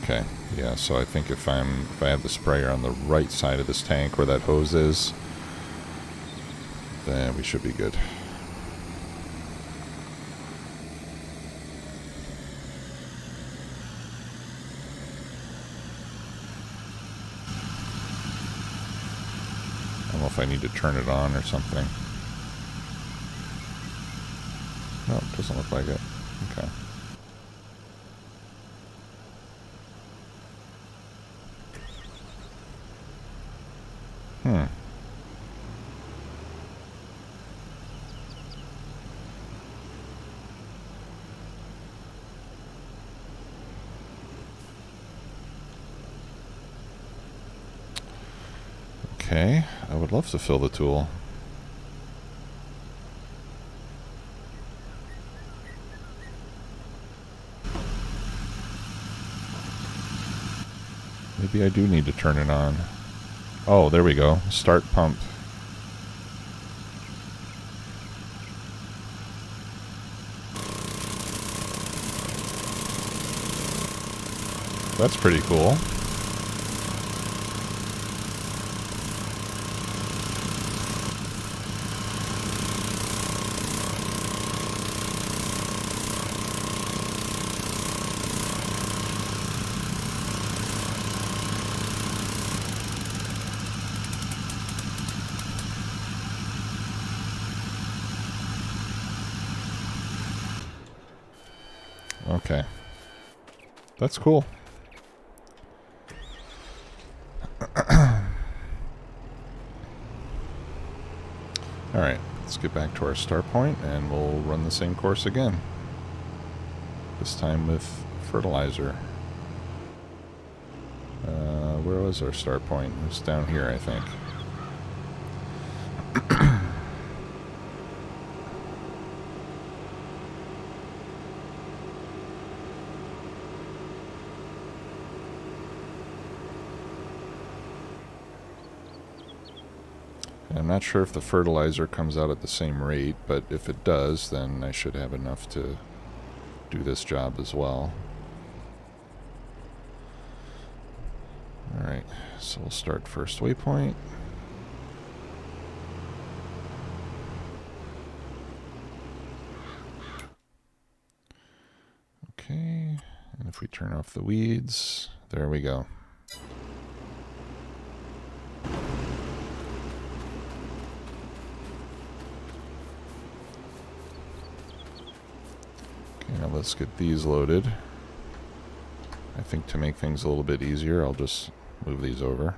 Okay, yeah, so I think if I have the sprayer on the right side of this tank where that hose is, then we should be good. I don't know if I need to turn it on or something. No, it doesn't look like it. Okay. Okay, I would love to fill the tool. Maybe I do need to turn it on. Oh, there we go. Start pump. that's pretty cool. Okay. That's cool. Alright, let's get back to our start point and we'll run the same course again. This time with fertilizer. Where was our start point? It was down here, I think. I'm not sure if the fertilizer comes out at the same rate, but if it does, then I should have enough to do this job as well. Alright, so we'll start first waypoint. Okay, and if we turn off the weeds, there we go. Okay, now let's get these loaded. I think to make things a little bit easier, I'll just move these over.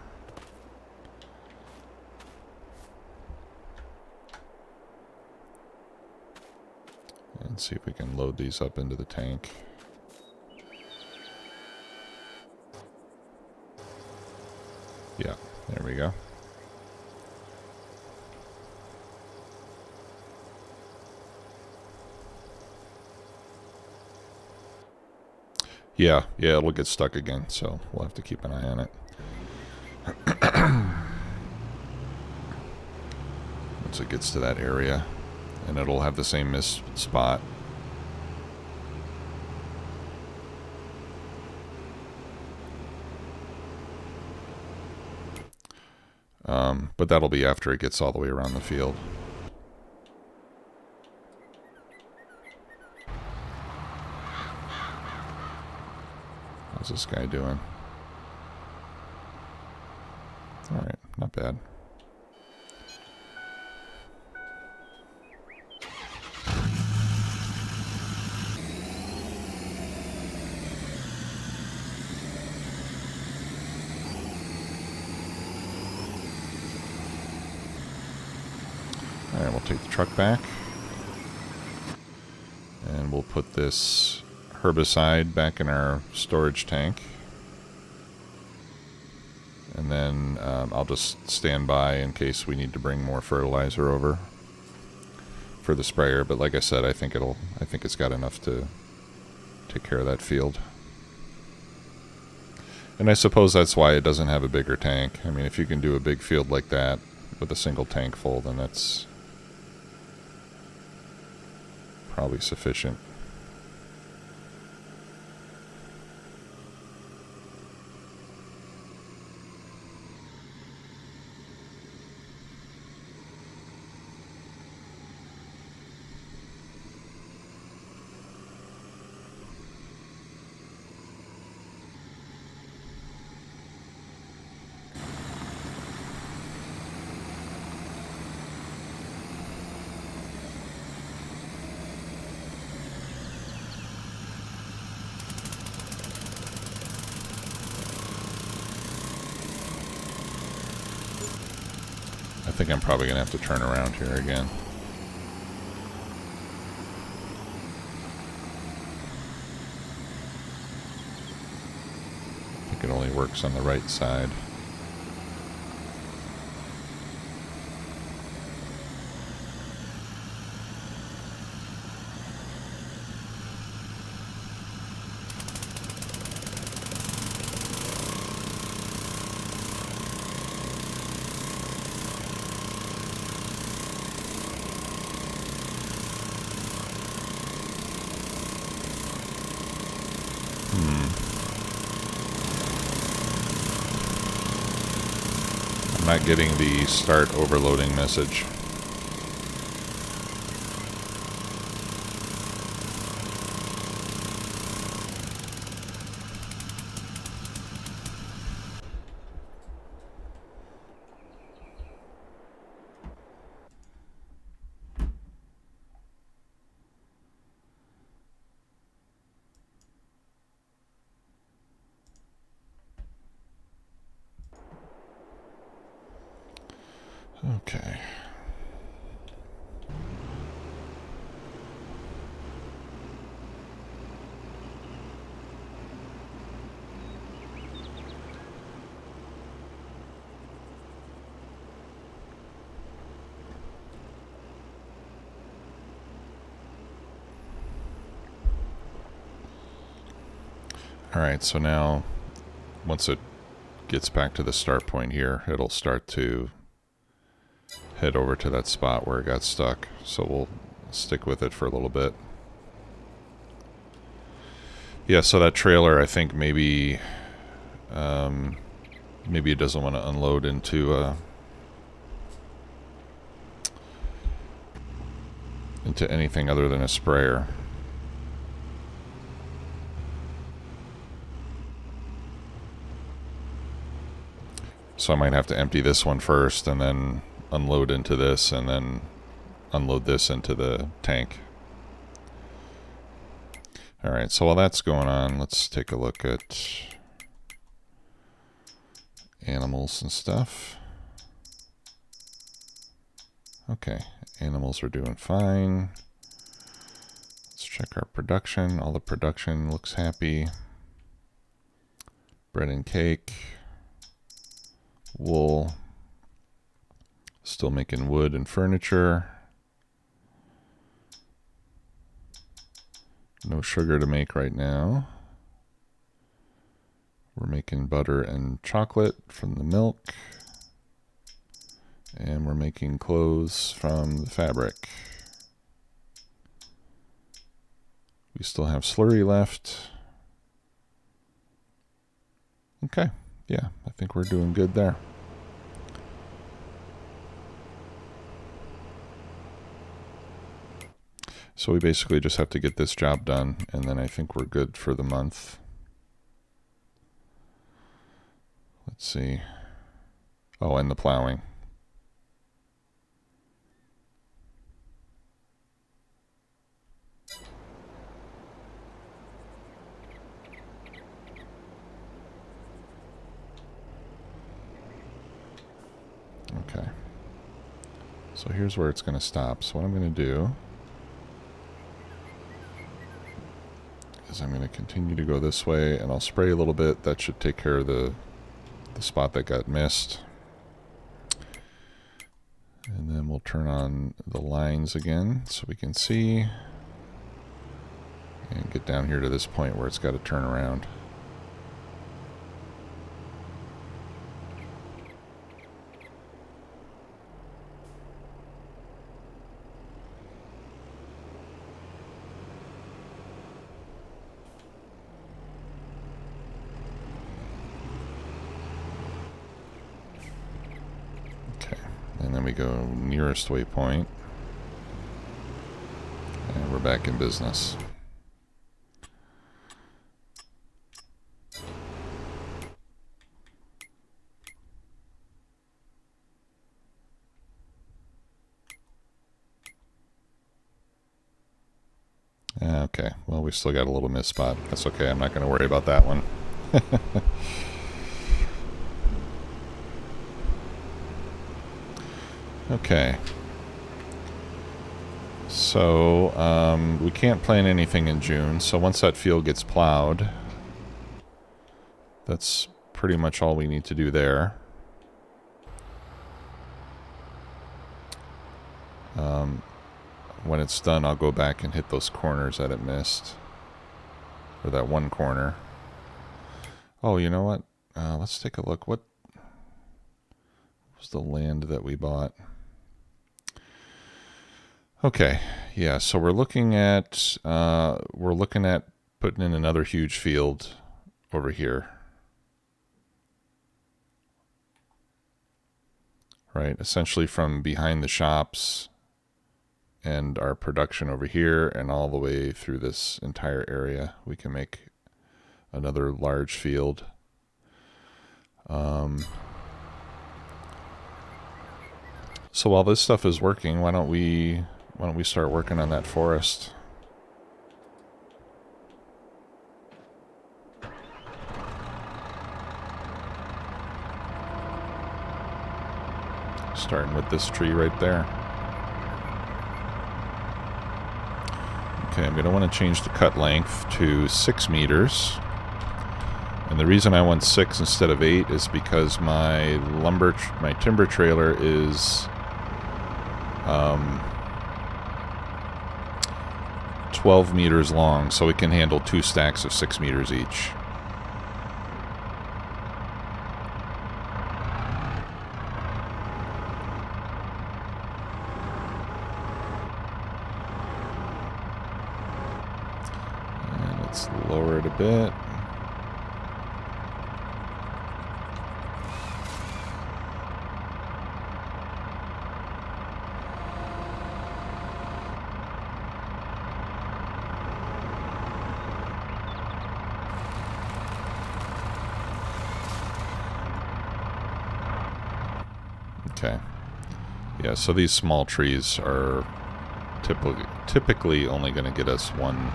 And see if we can load these up into the tank. Yeah, there we go. Yeah, it'll get stuck again, so we'll have to keep an eye on it. Once it gets to that area, and it'll have the same missed spot. But that'll be after it gets all the way around the field. How's this guy doing? Alright, not bad. Alright, we'll take the truck back. And we'll put this herbicide back in our storage tank. And then I'll just stand by in case we need to bring more fertilizer over for the sprayer. But like I said, I think it's got enough to take care of that field. And I suppose that's why it doesn't have a bigger tank. I mean, if you can do a big field like that with a single tank full, then that's probably sufficient. I think I'm probably going to have to turn around here again. I think it only works on the right side. not getting the start overloading message. Okay. All right, so now once it gets back to the start point here, it'll start to head over to that spot where it got stuck. So we'll stick with it for a little bit. Yeah, so that trailer, I think maybe maybe it doesn't want to unload into anything other than a sprayer. So I might have to empty this one first and then unload into this and then unload this into the tank. Alright, so while that's going on, let's take a look at animals and stuff. Okay, animals are doing fine. Let's check our production. All the production looks happy. Bread and cake. Wool. Still making wood and furniture. No sugar to make right now. We're making butter and chocolate from the milk. And we're making clothes from the fabric. We still have slurry left. Okay, yeah, I think we're doing good there. So we basically just have to get this job done, and then I think we're good for the month. Let's see. Oh, and the plowing. Okay. So here's where it's going to stop. So what I'm going to do is I'm going to continue to go this way, and I'll spray a little bit. That should take care of the spot that got missed. And then we'll turn on the lines again so we can see. And get down here to this point where it's got to turn around. And then we go nearest waypoint. And we're back in business. Okay, well, we still got a little miss spot. That's okay, I'm not going to worry about that one. Okay. So, we can't plant anything in June, so once that field gets plowed, that's pretty much all we need to do there. When it's done, I'll go back and hit those corners that it missed. Or that one corner. Oh, you know what? Let's take a look. What was the land that we bought? Okay, yeah, so we're looking at putting in another huge field over here. right? Essentially from behind the shops and our production over here and all the way through this entire area, we can make another large field. So while this stuff is working, why don't we start working on that forest? Starting with this tree right there. Okay, I'm going to want to change the cut length to 6 meters. And the reason I want 6 instead of 8 is because my my timber trailer is 12 meters long, so it can handle 2 stacks of 6 meters each. And let's lower it a bit. Okay. Yeah, so these small trees are typically only going to get us one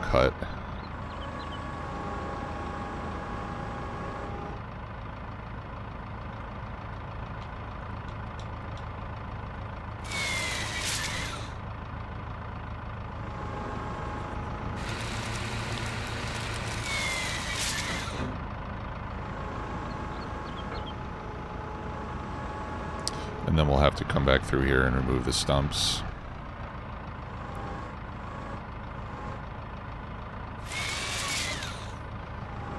cut. And then we'll have to come back through here and remove the stumps.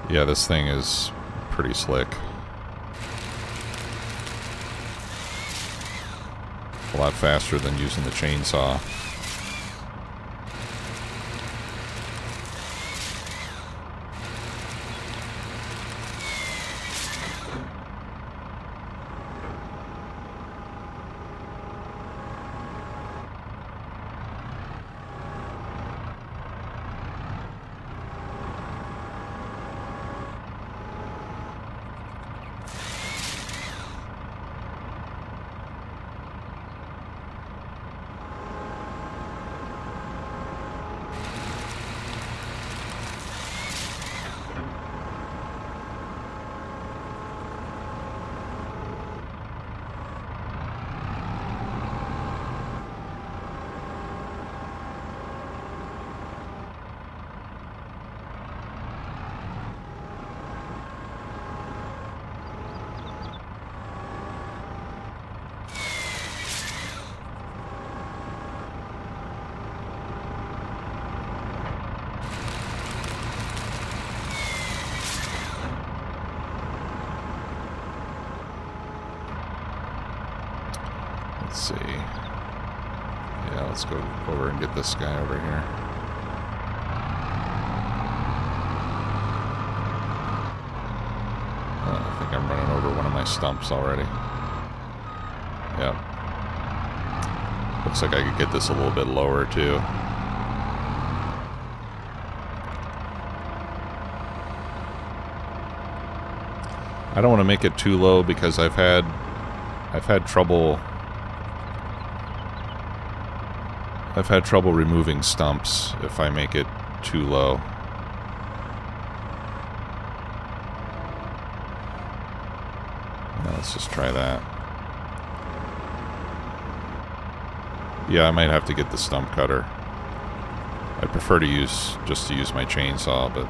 Yeah, this thing is pretty slick. A lot faster than using the chainsaw. Let's see. Yeah, let's go over and get this guy over here. I think I'm running over one of my stumps already. Yep. Looks like I could get this a little bit lower too. I don't want to make it too low because I've had trouble removing stumps if I make it too low. Now let's just try that. Yeah, I might have to get the stump cutter. I prefer to use my chainsaw, but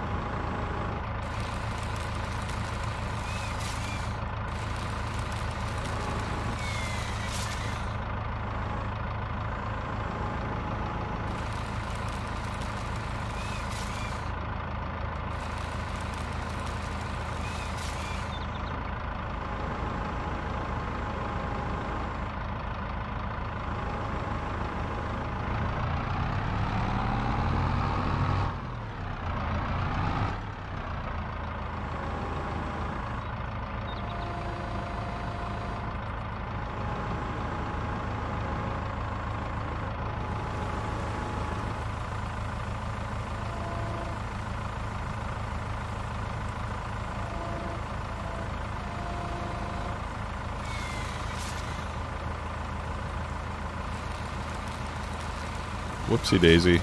Whoopsie daisy.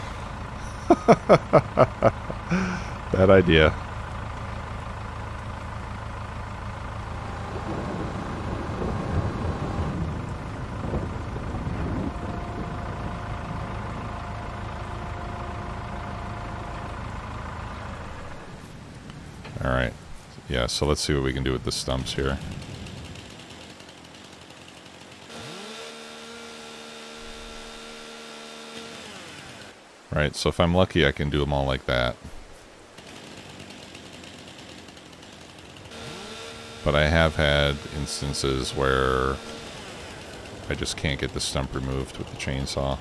Bad idea. Alright. Yeah, so let's see what we can do with the stumps here. Right, so if I'm lucky, I can do them all like that. But I have had instances where I just can't get the stump removed with the chainsaw.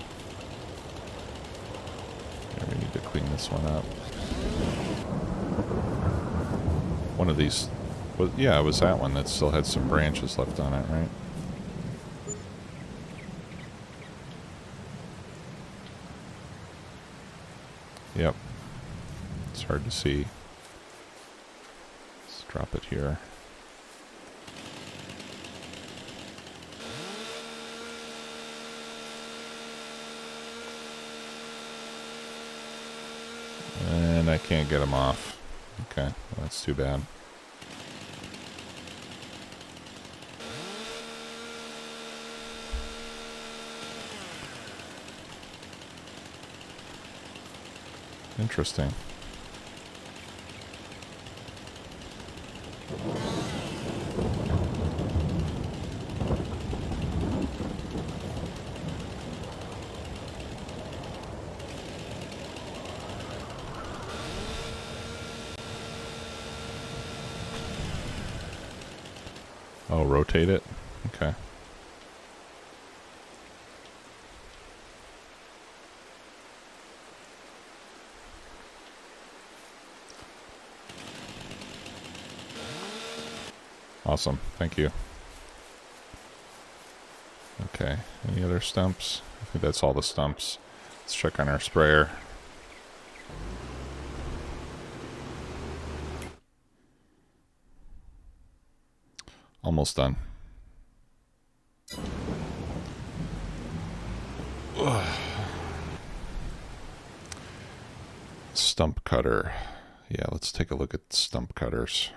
Yeah, we need to clean this one up. One of these, well, yeah, it was that one that still had some branches left on it, right? Yep. It's hard to see. Let's drop it here. And I can't get them off. Okay, well, that's too bad. Interesting. Oh, rotate it? Okay. Awesome. Thank you. Okay. Any other stumps? I think that's all the stumps. Let's check on our sprayer. Almost done. Ugh. Stump cutter. Yeah, let's take a look at stump cutters.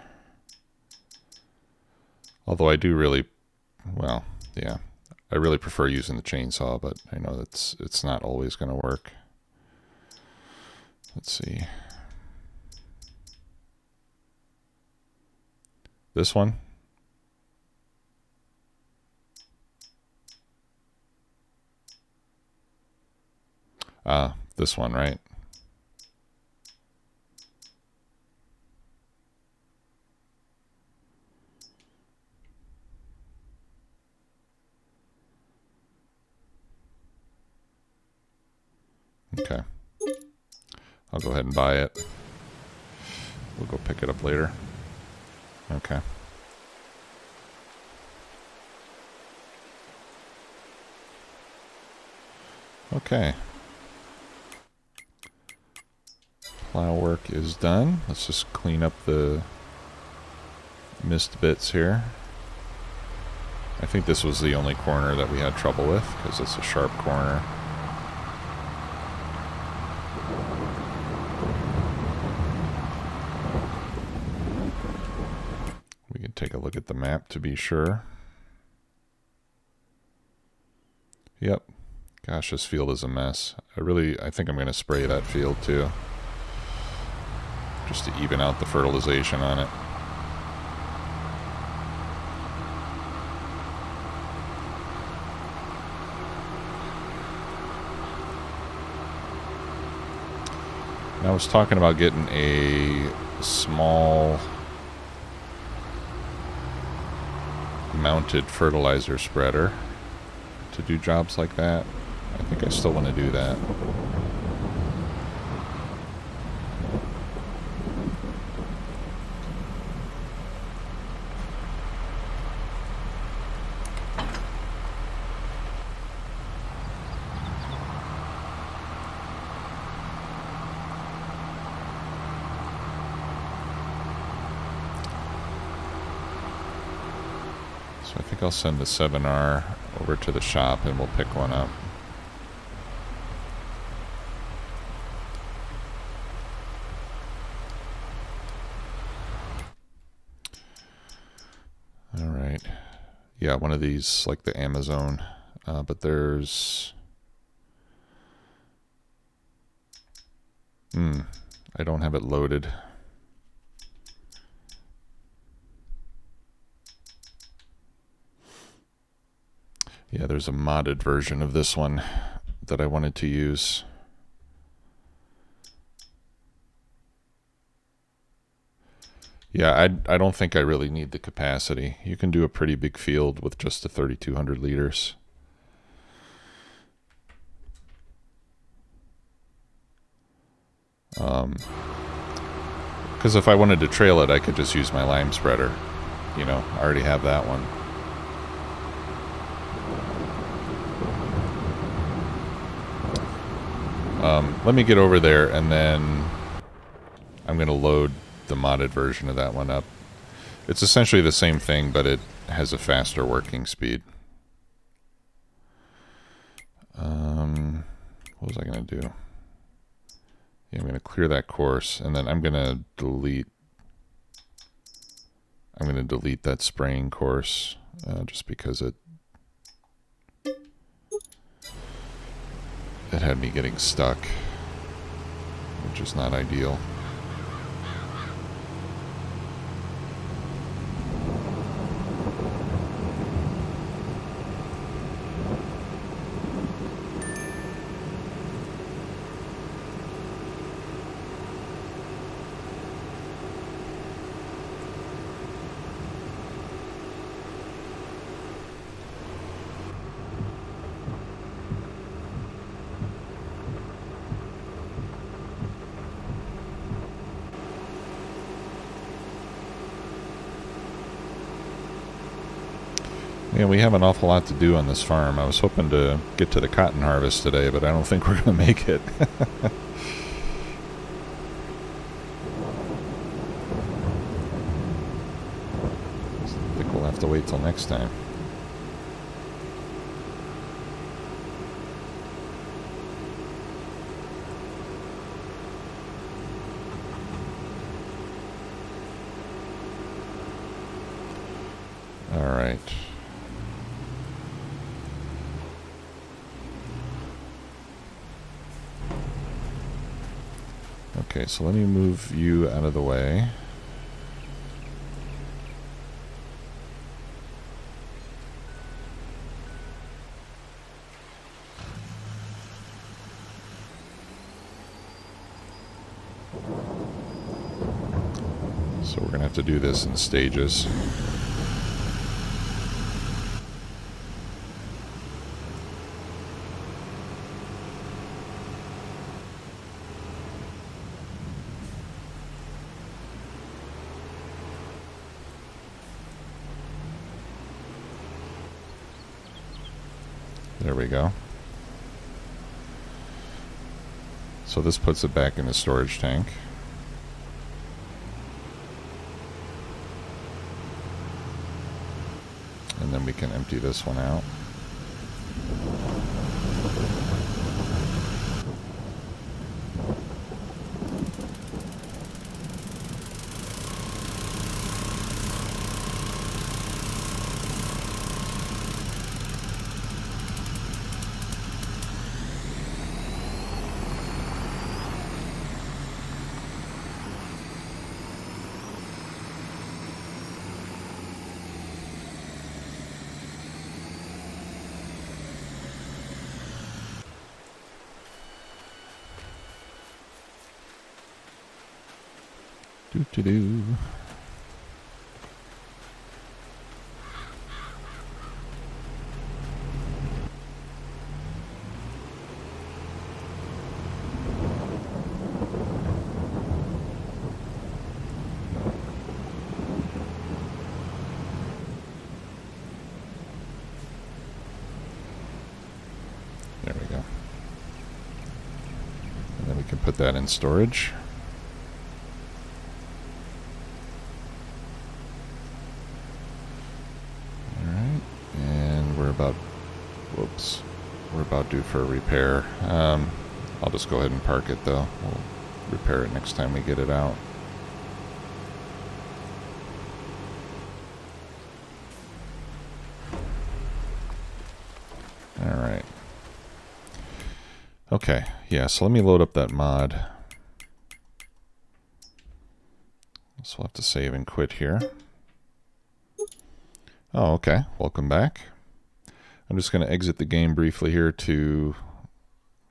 Although I do really, well, yeah, I really prefer using the chainsaw, but I know that's it's not always going to work. Let's see. This one. This one, right? Okay. I'll go ahead and buy it. We'll go pick it up later. Okay. Okay. Plow work is done. Let's just clean up the missed bits here. I think this was the only corner that we had trouble with because it's a sharp corner. We can take a look at the map to be sure. Yep. Gosh, this field is a mess. I think I'm going to spray that field too. Just to even out the fertilization on it. And I was talking about getting a small mounted fertilizer spreader to do jobs like that. I think I still want to do that. So I think I'll send the 7R over to the shop and we'll pick one up. Yeah, one of these, like the Amazon. But there's... I don't have it loaded. Yeah, there's a modded version of this one that I wanted to use. Yeah, I don't think I really need the capacity. You can do a pretty big field with just the 3,200 liters. Because if I wanted to trail it, I could just use my lime spreader. You know, I already have that one. Let me get over there, and then I'm going to load the modded version of that one up. It's essentially the same thing, but it has a faster working speed. What was I going to do? Yeah, I'm going to clear that course, and then I'm going to delete that spraying course, just because it had me getting stuck, which is not ideal. Yeah, we have an awful lot to do on this farm. I was hoping to get to the cotton harvest today, but I don't think we're going to make it. I think we'll have to wait till next time. All right. Okay, so let me move you out of the way. So we're going to have to do this in stages. There we go. So this puts it back in the storage tank. And then we can empty this one out. Do-do-do. There we go. And then we can put that in storage. Whoops, we're about due for a repair. I'll just go ahead and park it though. We'll repair it next time we get it out. Okay, yeah, so let me load up that mod. So we'll have to save and quit here. Oh, okay, welcome back. I'm just going to exit the game briefly here to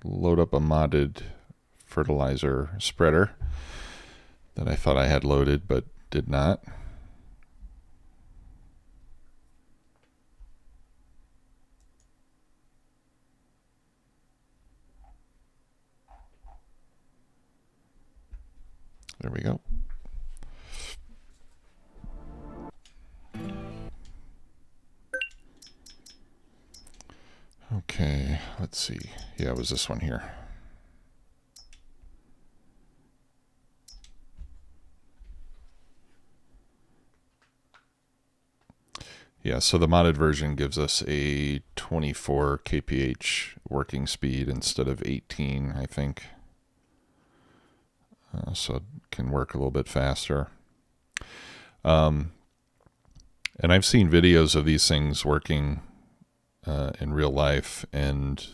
load up a modded fertilizer spreader that I thought I had loaded but did not. There we go. Okay, let's see. Yeah, it was this one here. Yeah, so the modded version gives us a 24 kph working speed instead of 18, I think. So it can work a little bit faster. And I've seen videos of these things working in real life, and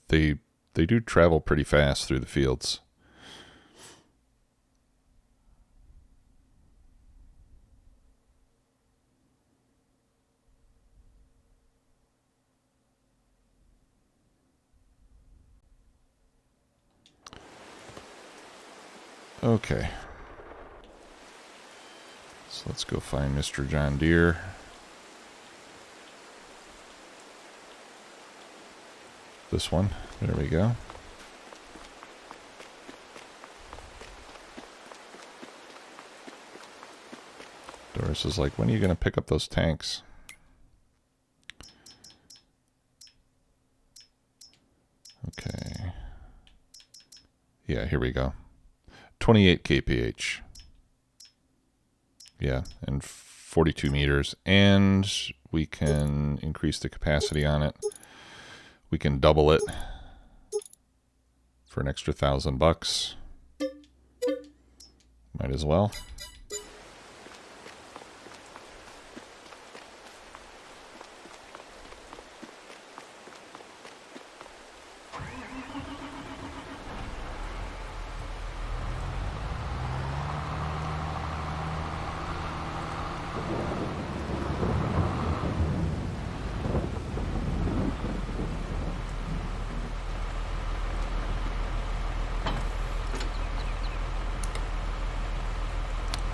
they do travel pretty fast through the fields. Okay. So let's go find Mr. John Deere. This one. There we go. Doris is like, when are you going to pick up those tanks? Okay. Yeah, here we go. 28 kph. Yeah, and 42 meters. And we can increase the capacity on it. We can double it for an extra $1,000. Might as well.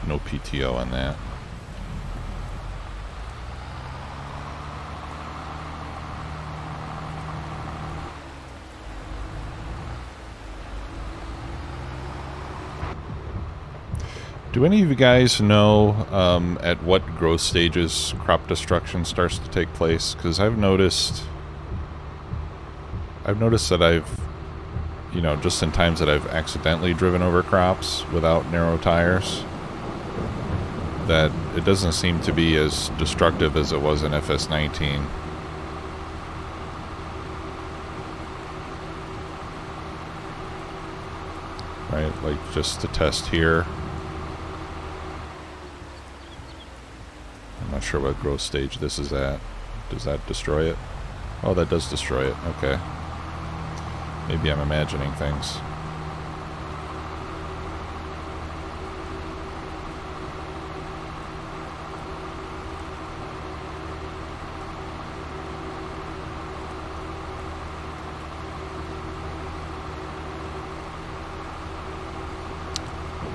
No PTO on that. Do any of you guys know at what growth stages crop destruction starts to take place? Because I've noticed that I've, you know, just in times that I've accidentally driven over crops without narrow tires, that it doesn't seem to be as destructive as it was in FS19. Right, like just to test here. I'm not sure what growth stage this is at. Does that destroy it? Oh, that does destroy it. Okay. Maybe I'm imagining things.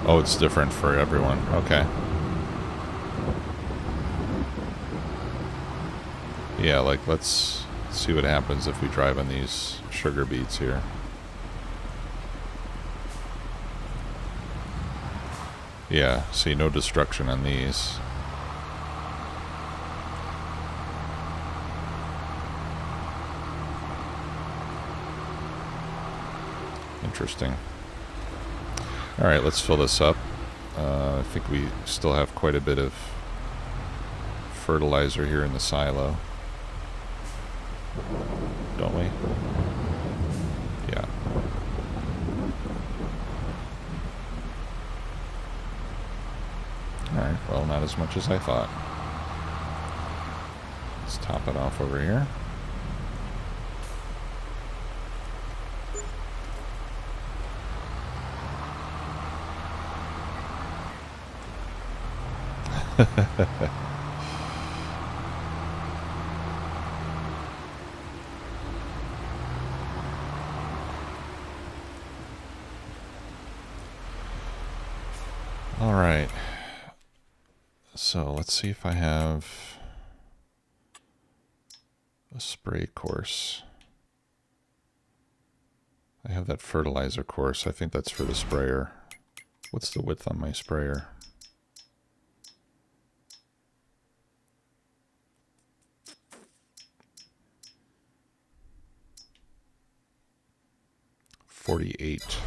Oh, it's different for everyone. Okay. Yeah, like let's see what happens if we drive on these sugar beets here. Yeah, see, no destruction on these. Interesting. Alright, let's fill this up. I think we still have quite a bit of fertilizer here in the silo. Don't we? Yeah. Alright, well, not as much as I thought. Let's top it off over here. All right. So let's see if I have a spray course. I have that fertilizer course. I think that's for the sprayer. What's the width on my sprayer? .48.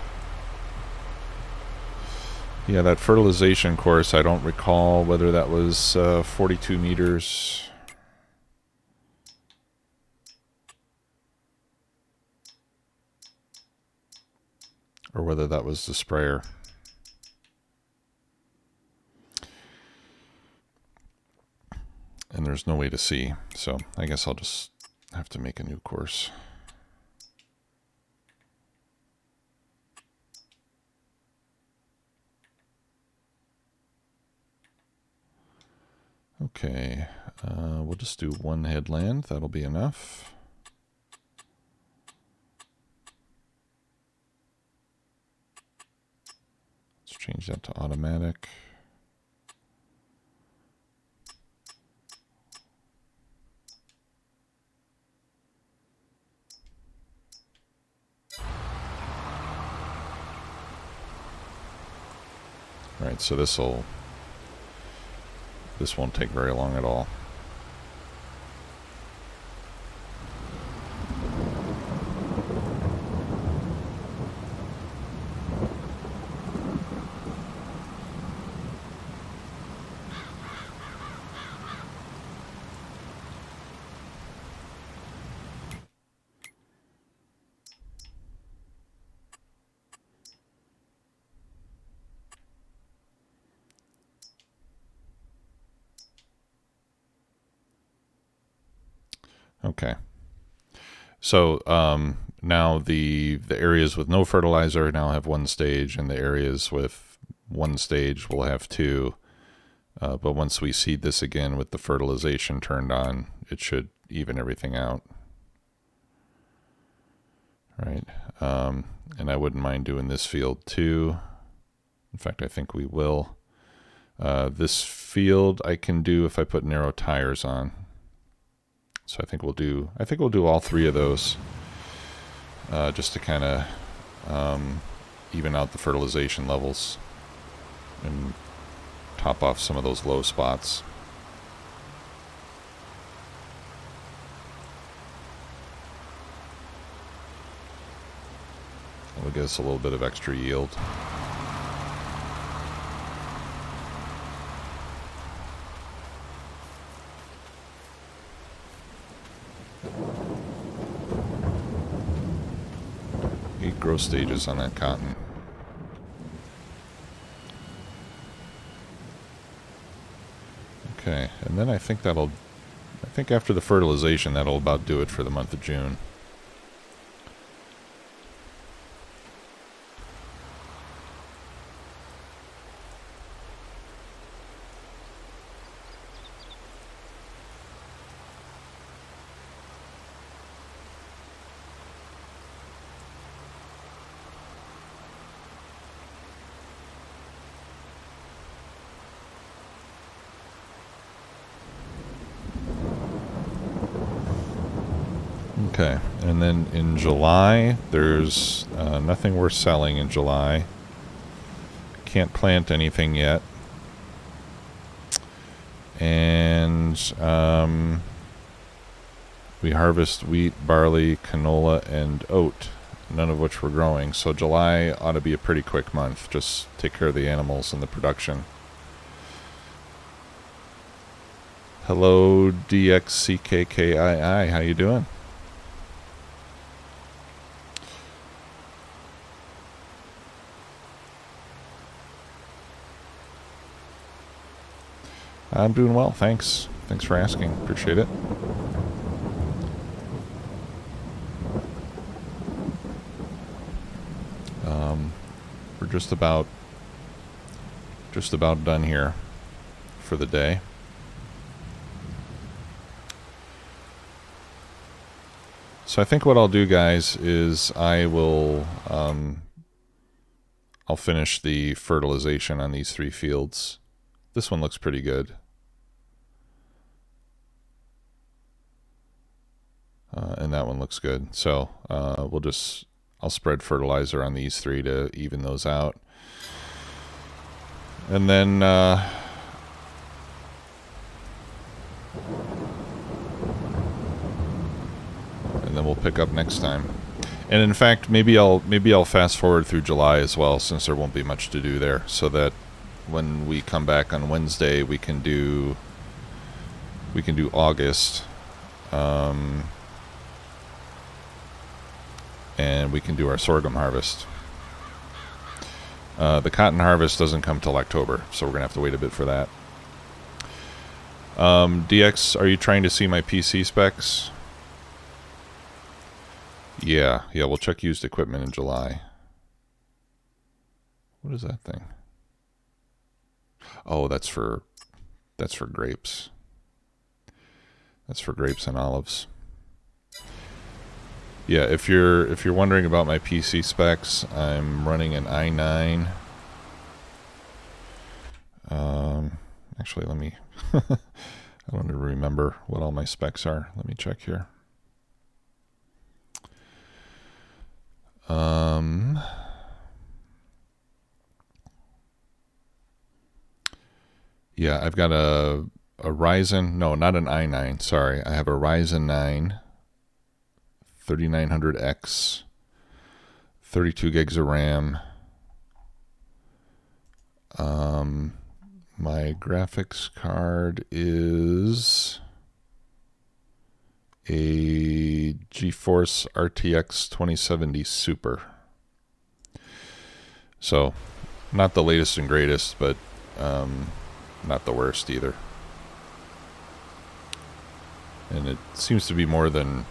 Yeah, that fertilization course, I don't recall whether that was 42 meters. Or whether that was the sprayer. And there's no way to see, so I guess I'll just have to make a new course. Okay, we'll just do one headland. That'll be enough. Let's change that to automatic. All right, so this won't take very long at all. Okay. So now the areas with no fertilizer now have one stage, and the areas with one stage will have two. But once we seed this again with the fertilization turned on, it should even everything out. Right. And I wouldn't mind doing this field too. In fact, I think we will. This field I can do if I put narrow tires on. So I think we'll do all three of those, just to kind of even out the fertilization levels and top off some of those low spots. It'll give us a little bit of extra yield. Growth stages on that cotton. Okay, and then I think after the fertilization that'll about do it for the month of June. Okay, and then in July, there's nothing worth selling in July. Can't plant anything yet. And we harvest wheat, barley, canola, and oat, none of which we're growing. So July ought to be a pretty quick month. Just take care of the animals and the production. Hello, DXCKKII. How you doing? I'm doing well, thanks. Thanks for asking. Appreciate it. We're just about done here for the day. So I think what I'll do, guys, is I'll finish the fertilization on these 3 fields. This one looks pretty good. And that one looks good. So I'll spread fertilizer on these 3 to even those out. And then we'll pick up next time. And in fact, maybe I'll fast forward through July as well, since there won't be much to do there, so that when we come back on Wednesday, we can do August, and we can do our sorghum harvest. The cotton harvest doesn't come till October, so we're gonna have to wait a bit for that. DX, are you trying to see my PC specs? Yeah, we'll check used equipment in July. What is that thing? Oh, that's for grapes. That's for grapes and olives. Yeah, if you're wondering about my PC specs, I'm running an i9. Actually, let me I don't remember what all my specs are. Let me check here. Yeah, I've got a Ryzen, no, not an i9, sorry. I have a Ryzen 9 3900X, 32 gigs of RAM. My graphics card is a GeForce RTX 2070 Super. So, not the latest and greatest, but not the worst either. And it seems to be more than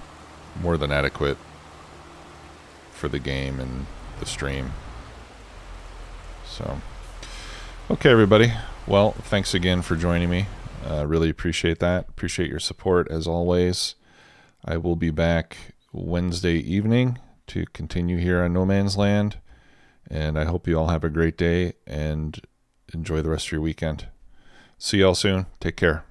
adequate for the game and the stream. So, okay, everybody. Well, thanks again for joining me. Really appreciate that. Appreciate your support as always. I will be back Wednesday evening to continue here on No Man's Land. And I hope you all have a great day and enjoy the rest of your weekend. See y'all soon. Take care.